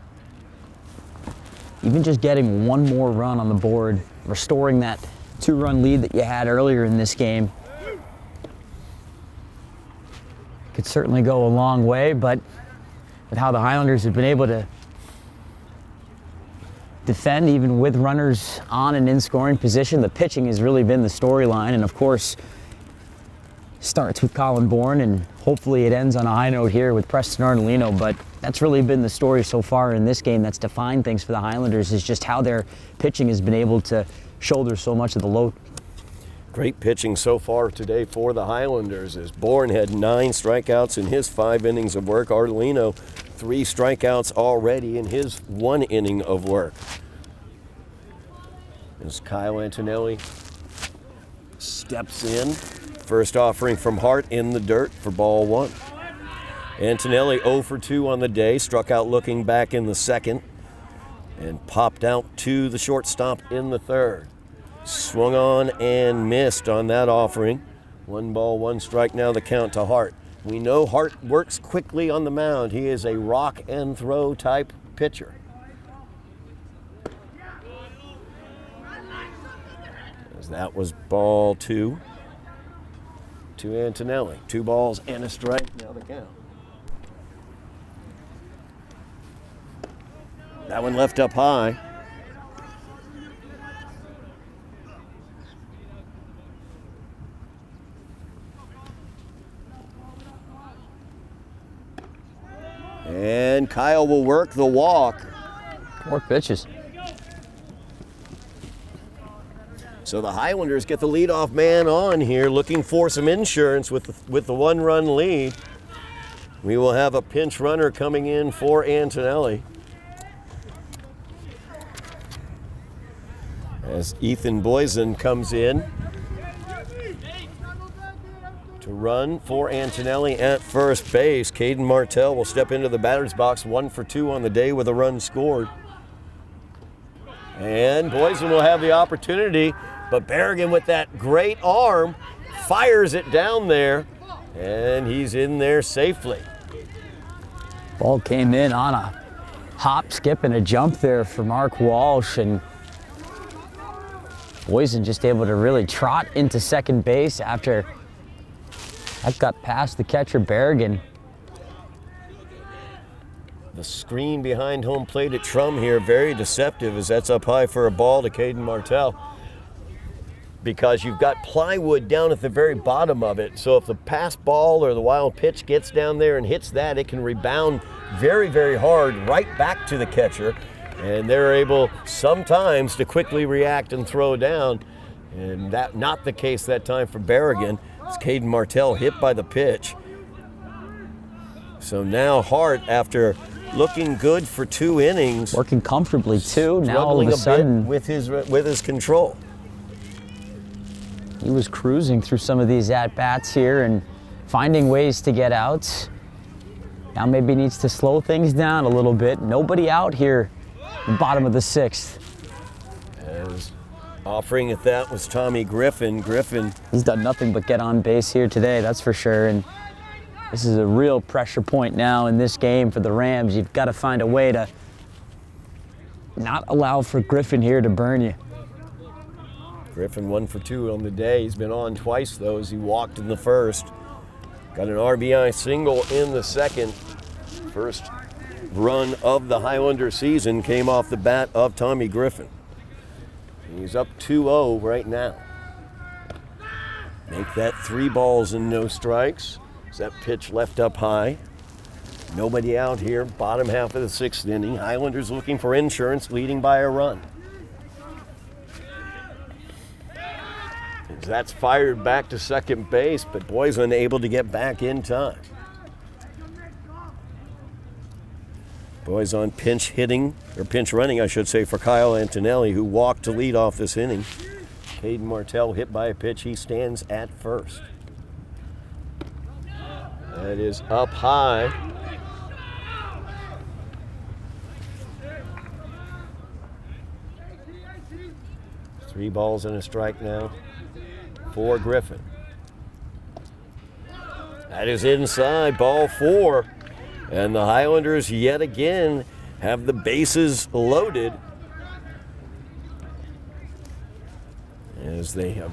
Even just getting 1 more run on the board, restoring that 2-run lead that you had earlier in this game could certainly go a long way, but with how the Highlanders have been able to defend even with runners on and in scoring position, the pitching has really been the storyline, and of course starts with Colin Bourne, and hopefully it ends on a high note here with Preston Ardolino, but that's really been the story so far in this game that's defined things for the Highlanders, is just how their pitching has been able to shoulder so much of the load. Great pitching so far today for the Highlanders as Bourne had 9 strikeouts in his 5 innings of work. Ardolino, 3 strikeouts already in his 1 inning of work. As Kyle Antonelli steps in. First offering from Hart in the dirt for ball 1. Antonelli 0 for 2 on the day, struck out looking back in the 2nd, and popped out to the shortstop in the 3rd. Swung on and missed on that offering. 1 ball, 1 strike now the count to Hart. We know Hart works quickly on the mound. He is a rock and throw type pitcher. As that was ball 2 to Antonelli. 2 balls and a strike, now the count. That one left up high. And Kyle will work the walk. 4 pitches. So the Highlanders get the leadoff man on here, looking for some insurance with the 1-run lead. We will have a pinch runner coming in for Antonelli. As Ethan Boysen comes in to run for Antonelli at first base. Caden Martell will step into the batter's box, 1 for 2 on the day with a run scored. And Boysen will have the opportunity, but Berrigan with that great arm fires it down there, and he's in there safely. Ball came in on a hop, skip, and a jump there for Mark Walsh, and Boysen just able to really trot into second base after that got past the catcher Berrigan. The screen behind home plate at Trum here, very deceptive as that's up high for a ball to Caden Martell. Because you've got plywood down at the very bottom of it. So if the pass ball or the wild pitch gets down there and hits that, it can rebound very, very hard right back to the catcher. And they're able sometimes to quickly react and throw down. And that not the case that time for Berrigan. It's Caden Martell hit by the pitch. So now Hart, after looking good for 2 innings, Working comfortably too. Now all of struggling a sudden, bit with his control. he was cruising through some of these at-bats here and finding ways to get outs. Now maybe needs to slow things down a little bit. Nobody out here, the bottom of the 6th. As offering at that was Tommy Griffin. Griffin, He's done nothing but get on base here today, that's for sure. And this is a real pressure point now in this game for the Rams. You've got to find a way to not allow for Griffin here to burn you. Griffin 1 for 2 on the day. He's been on twice though as he walked in the first. Got an RBI single in the second. First run of the Highlander season came off the bat of Tommy Griffin. He's up 2-0 right now. Make that 3 balls and no strikes. As that pitch left up high. Nobody out here, bottom half of the 6th inning. Highlanders looking for insurance, leading by a run. As that's fired back to second base, but Boy's unable to get back in time. Boy's on pinch hitting, or pinch running, I should say, for Kyle Antonelli, who walked to lead off this inning. Caden Martell hit by a pitch. He stands at first. That is up high. Three balls and a strike now for Griffin. That is inside, ball 4. And the Highlanders yet again have the bases loaded as they have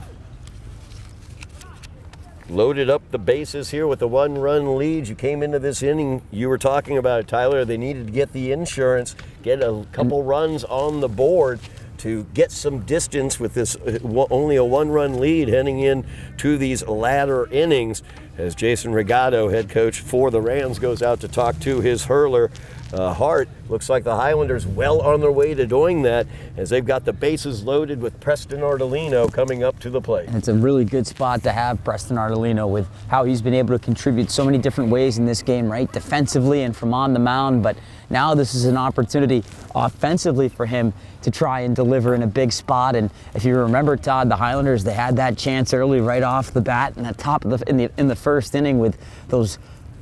loaded up the bases here with a 1-run lead. You came into this inning, you were talking about it, Tyler. They needed to get the insurance, get a couple runs on the board to get some distance with this only a 1-run lead heading in to these latter innings. As Jason Regato, head coach for the Rams, goes out to talk to his hurler, Hart. Looks like the Highlanders well on their way to doing that as they've got the bases loaded with Preston Ardolino coming up to the plate. And it's a really good spot to have Preston Ardolino with how he's been able to contribute so many different ways in this game, right? Defensively and from on the mound, but now this is an opportunity offensively for him to try and deliver in a big spot. And if you remember, Todd, the Highlanders, they had that chance early right off the bat in the top of in the first inning with those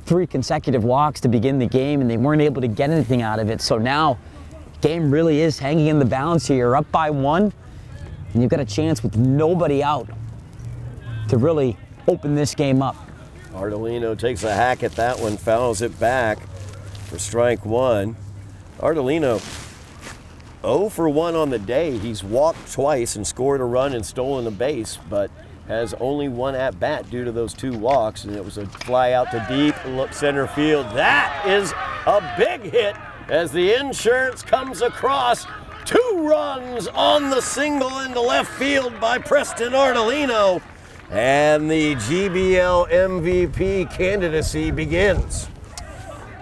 3 consecutive walks to begin the game, and they weren't able to get anything out of it. So now, game really is hanging in the balance here. You're up by 1, and you've got a chance with nobody out to really open this game up. Ardolino takes a hack at that one, fouls it back for strike 1. Ardolino 0 for 1 on the day. He's walked twice and scored a run and stolen a base, but has only 1 at-bat due to those 2 walks, and it was a fly out to deep center field. That is a big hit as the insurance comes across. 2 runs on the single into left field by Preston Ardolino, and the GBL MVP candidacy begins.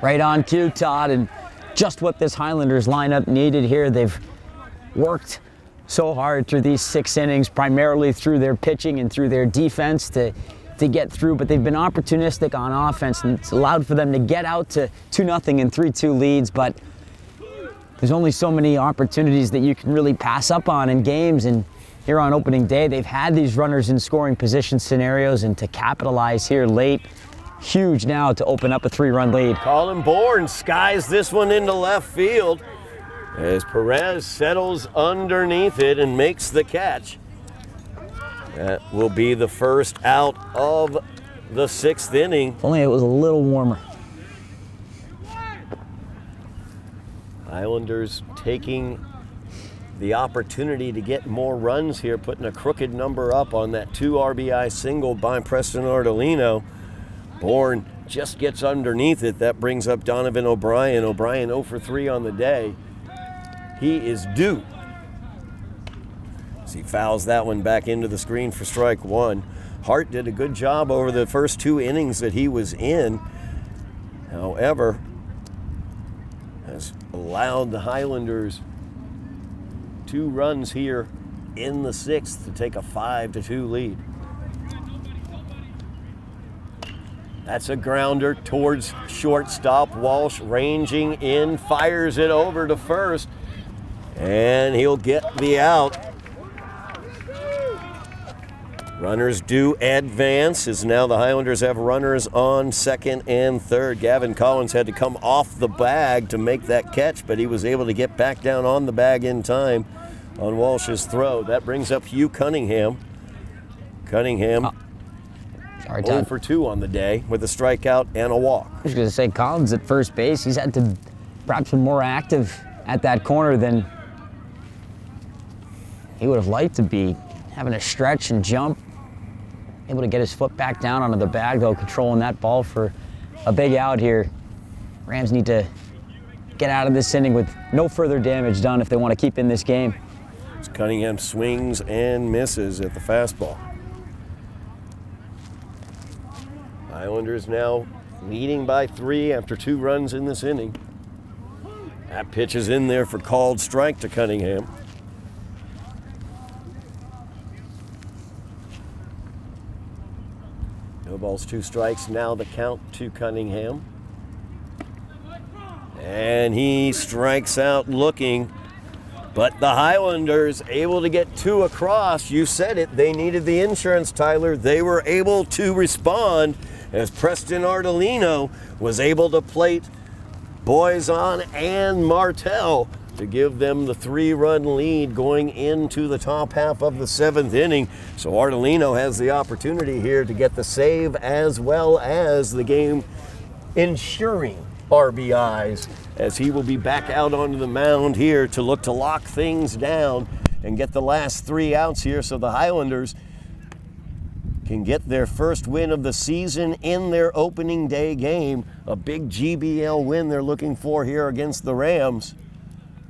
Right on cue, Todd, and just what this Highlanders lineup needed here. They've worked so hard through these 6 innings, primarily through their pitching and through their defense to get through, but they've been opportunistic on offense, and it's allowed for them to get out to 2-0 and 3-2 leads, but there's only so many opportunities that you can really pass up on in games, and here on opening day, they've had these runners in scoring position scenarios, and to capitalize here late, huge now to open up a 3-run lead. Colin Bourne skies this one into left field as Perez settles underneath it and makes the catch. That will be the first out of the 6th inning. If only it was a little warmer. Islanders taking the opportunity to get more runs here, putting a crooked number up on that 2 RBI single by Preston Ardolino. Bourne just gets underneath it. That brings up Donovan O'Brien. O'Brien 0 for 3 on the day. He is due. As he fouls that one back into the screen for strike one. Hart did a good job over the first 2 innings that he was in. However, has allowed the Highlanders 2 runs here in the 6th to take a 5-2 lead. That's a grounder towards shortstop. Walsh ranging in, fires it over to first, and he'll get the out. Runners do advance, as now the Highlanders have runners on second and third. Gavin Collins had to come off the bag to make that catch, but he was able to get back down on the bag in time on Walsh's throw. That brings up Hugh Cunningham. Cunningham 0 for 2 on the day with a strikeout and a walk. I was going to say, Collins at first base, he's had to perhaps been more active at that corner than he would have liked to be. Having a stretch and jump, able to get his foot back down onto the bag, though, controlling that ball for a big out here. Rams need to get out of this inning with no further damage done if they want to keep in this game. As Cunningham swings and misses at the fastball. Highlanders now leading by 3 after 2 runs in this inning. That pitch is in there for called strike to Cunningham. No balls, 2 strikes. Now the count to Cunningham. And he strikes out looking. But the Highlanders able to get 2 across. You said it, they needed the insurance, Tyler. They were able to respond as Preston Ardolino was able to plate Boyzon and Martell to give them the 3-run lead going into the top half of the 7th inning. So Ardolino has the opportunity here to get the save as well as the game ensuring RBIs, as he will be back out onto the mound here to look to lock things down and get the last 3 outs here, so the Highlanders can get their first win of the season in their opening day game. A big GBL win they're looking for here against the Rams,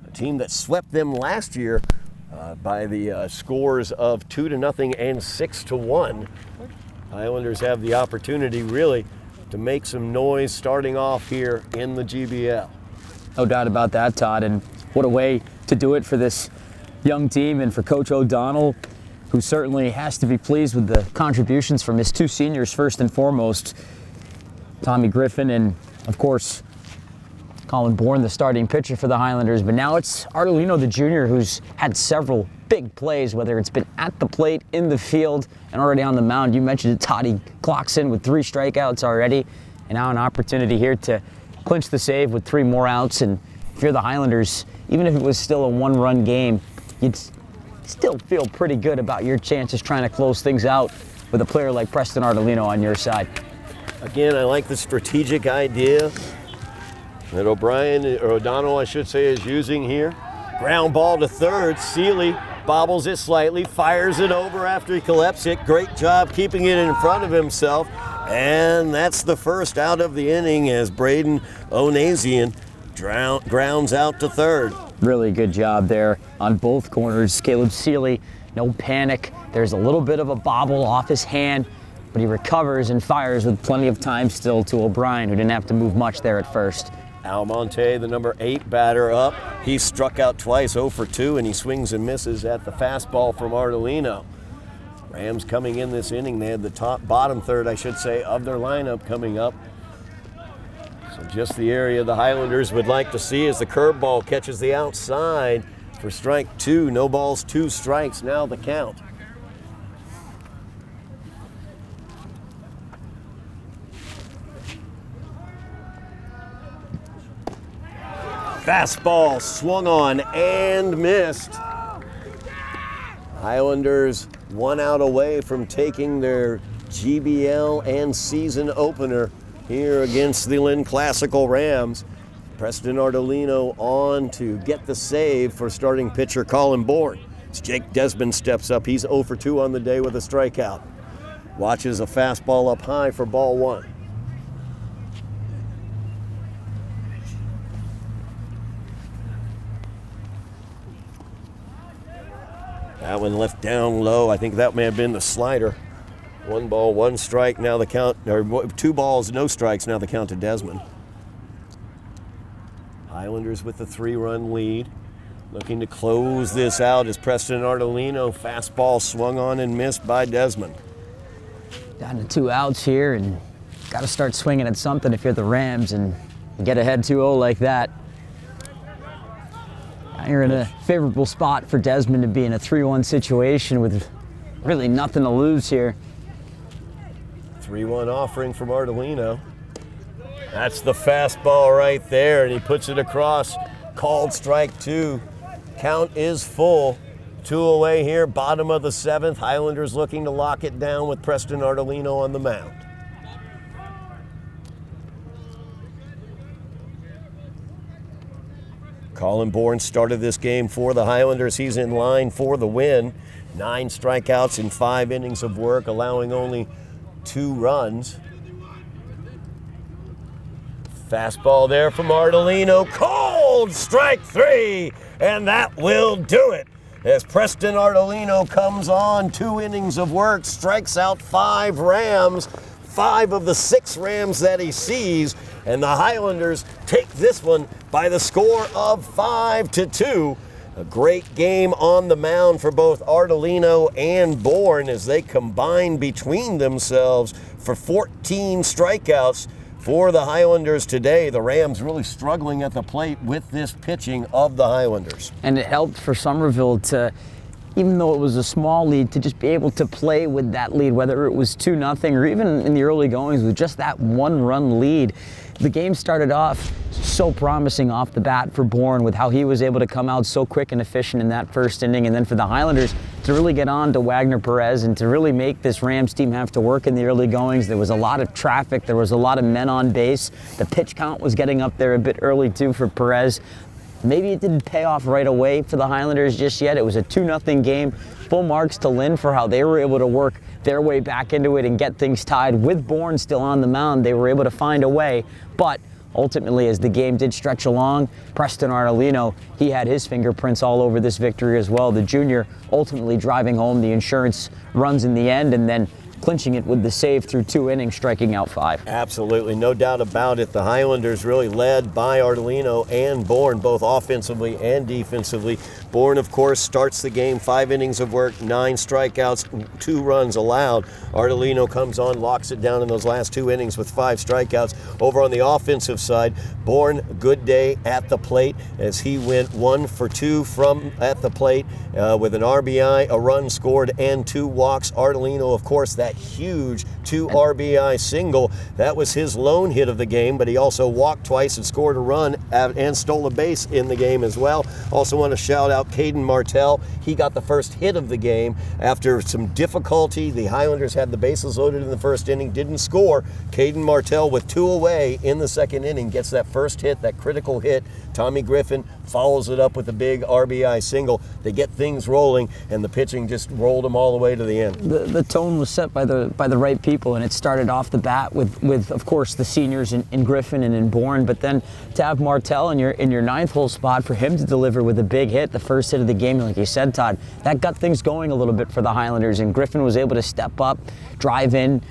a team that swept them last year by the scores of 2-0 and 6-1. Highlanders have the opportunity really to make some noise starting off here in the GBL. No doubt about that, Todd, and what a way to do it for this young team and for Coach O'Donnell, who certainly has to be pleased with the contributions from his 2 seniors first and foremost, Tommy Griffin and, of course, Colin Bourne, the starting pitcher for the Highlanders. But now it's Ardolino, the junior, who's had several big plays, whether it's been at the plate, in the field, and already on the mound. You mentioned it, Todd, he clocks in with 3 strikeouts already, and now an opportunity here to clinch the save with 3 more outs. And if you're the Highlanders, even if it was still a 1-run game, you'd still feel pretty good about your chances trying to close things out with a player like Preston Ardolino on your side. Again, I like the strategic idea that O'Donnell, I should say, is using here. Ground ball to third. Seeley bobbles it slightly, fires it over after he collects it. Great job keeping it in front of himself. And that's the first out of the inning as Braden Onazian grounds out to third. Really good job there on both corners. Caleb Seeley, no panic. There's a little bit of a bobble off his hand, but he recovers and fires with plenty of time still to O'Brien, who didn't have to move much there at first. Almonte, the number 8 batter up. He struck out twice, 0 for 2, and he swings and misses at the fastball from Ardolino. Rams coming in this inning, they had the bottom third, I should say, of their lineup coming up. So just the area the Highlanders would like to see as the curveball catches the outside for strike 2. No balls, 2 strikes, now the count. Fastball swung on and missed. Highlanders 1 out away from taking their GBL and season opener here against the Lynn Classical Rams. Preston Ardolino on to get the save for starting pitcher Colin Bourne. As Jake Desmond steps up, he's 0 for 2 on the day with a strikeout. Watches a fastball up high for ball 1. That one left down low. I think that may have been the slider. 1 ball, 1 strike. Now the count, or 2 balls, no strikes. Now the count to Desmond. Highlanders with the 3-run lead. Looking to close this out as Preston Ardolino. Fastball swung on and missed by Desmond. Down to 2 outs here, and got to start swinging at something if you're the Rams and get ahead 2-0 like that. Now you're in a favorable spot for Desmond to be in a 3-1 situation with really nothing to lose here. 3-1 offering from Ardolino. That's the fastball right there, and he puts it across. Called strike 2. Count is full. 2 away here, bottom of the 7th. Highlanders looking to lock it down with Preston Ardolino on the mound. Colin Bourne started this game for the Highlanders. He's in line for the win. 9 strikeouts in 5 innings of work, allowing only 2 runs. Fastball there from Ardolino. Cold strike 3, and that will do it. As Preston Ardolino comes on, 2 innings of work, strikes out 5 Rams, 5 of the 6 Rams that he sees, and the Highlanders take this one by the score of 5-2. A great game on the mound for both Ardolino and Bourne as they combine between themselves for 14 strikeouts for the Highlanders today. The Rams really struggling at the plate with this pitching of the Highlanders. And it helped for Somerville to, even though it was a small lead, to just be able to play with that lead, whether it was 2-0 or even in the early goings with just that 1-run lead. The game started off so promising off the bat for Bourne with how he was able to come out so quick and efficient in that first inning, and then for the Highlanders to really get on to Wagner Perez and to really make this Rams team have to work in the early goings. There was a lot of traffic, there was a lot of men on base. The pitch count was getting up there a bit early too for Perez. Maybe it didn't pay off right away for the Highlanders just yet. It was a 2-0 game. Full marks to Lynn for how they were able to work their way back into it and get things tied. With Bourne still on the mound, they were able to find a way. But ultimately, as the game did stretch along, Preston Ardolino, he had his fingerprints all over this victory as well. The junior ultimately driving home the insurance runs in the end and then clinching it with the save through 2 innings, striking out 5. Absolutely, no doubt about it. The Highlanders really led by Ardolino and Bourne, both offensively and defensively. Bourne, of course, starts the game, 5 innings of work, 9 strikeouts, 2 runs allowed. Ardolino comes on, locks it down in those last 2 innings with 5 strikeouts. Over on the offensive side, Bourne, good day at the plate as he went 1 for 2 from at the plate with an RBI, a run scored, and 2 walks. Ardolino, of course, that huge 2 RBI single. That was his lone hit of the game, but he also walked twice and scored a run and stole a base in the game as well. Also want to shout out Caden Martell. He got the first hit of the game after some difficulty. The Highlanders had the bases loaded in the first inning, didn't score. Caden Martell with 2 away in the second inning gets that first hit, that critical hit. Tommy Griffin follows it up with a big RBI single. They get things rolling, and the pitching just rolled them all the way to the end. The tone was set by the right people, and it started off the bat with of course the seniors in Griffin and in Bourne, but then to have Martell in your 9th hole spot, for him to deliver with a big hit, the first hit of the game, like you said, Todd, that got things going a little bit for the Highlanders, and Griffin was able to step up, drive in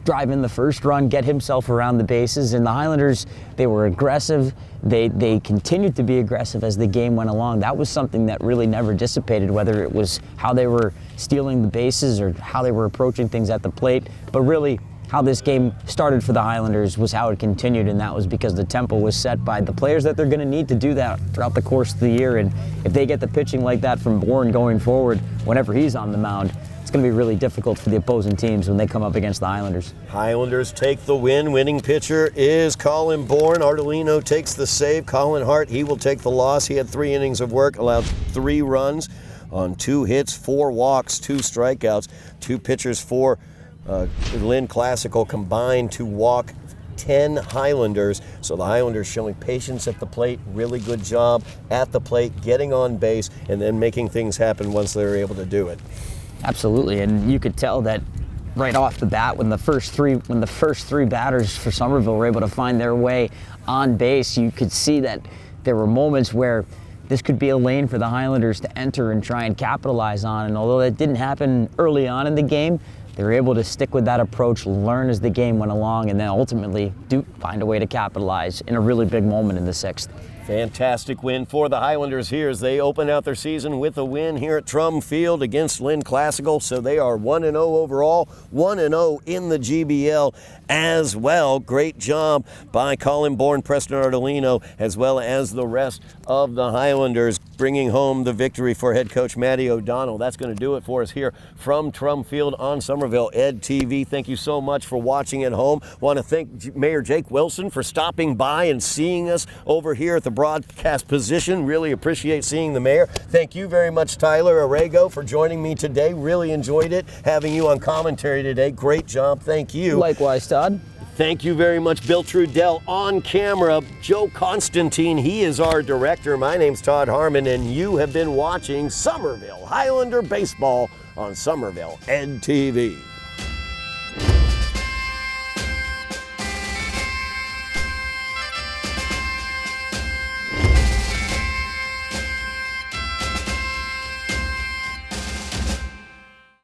the first run, get himself around the bases, and the Highlanders, they were aggressive. They continued to be aggressive as the game went along. That was something that really never dissipated, whether it was how they were stealing the bases or how they were approaching things at the plate, but really how this game started for the Highlanders was how it continued, and that was because the tempo was set by the players that they're going to need to do that throughout the course of the year. And if they get the pitching like that from Bourne going forward, whenever he's on the mound, it's going to be really difficult for the opposing teams when they come up against the Highlanders. Highlanders take the win. Winning pitcher is Colin Bourne. Ardolino takes the save. Colin Hart, he will take the loss. He had 3 innings of work, allowed 3 runs on 2 hits, 4 walks, 2 strikeouts. 2 pitchers for Lynn Classical combined to walk 10 Highlanders. So the Highlanders showing patience at the plate, really good job at the plate, getting on base, and then making things happen once they were able to do it. Absolutely, and you could tell that right off the bat when the first three batters for Somerville were able to find their way on base, you could see that there were moments where this could be a lane for the Highlanders to enter and try and capitalize on. And although that didn't happen early on in the game, they were able to stick with that approach, learn as the game went along, and then ultimately do find a way to capitalize in a really big moment in the 6th. Fantastic win for the Highlanders here as they open out their season with a win here at Trum Field against Lynn Classical. So they are 1-0 overall, 1-0 in the GBL as well. Great job by Colin Bourne, Preston Ardolino, as well as the rest of the Highlanders, bringing home the victory for head coach Matty O'Donnell. That's going to do it for us here from Trum Field on Somerville Ed TV. Thank you so much for watching at home. Want to thank Mayor Jake Wilson for stopping by and seeing us over here at the broadcast position. Really appreciate seeing the mayor. Thank you very much, Tyler Aragao, for joining me today. Really enjoyed it having you on commentary today. Great job. Thank you. Likewise, Todd. Thank you very much, Bill Trudell on camera. Joe Constantine, he is our director. My name's Todd Harmon, and you have been watching Somerville Highlander Baseball on Somerville Ed TV.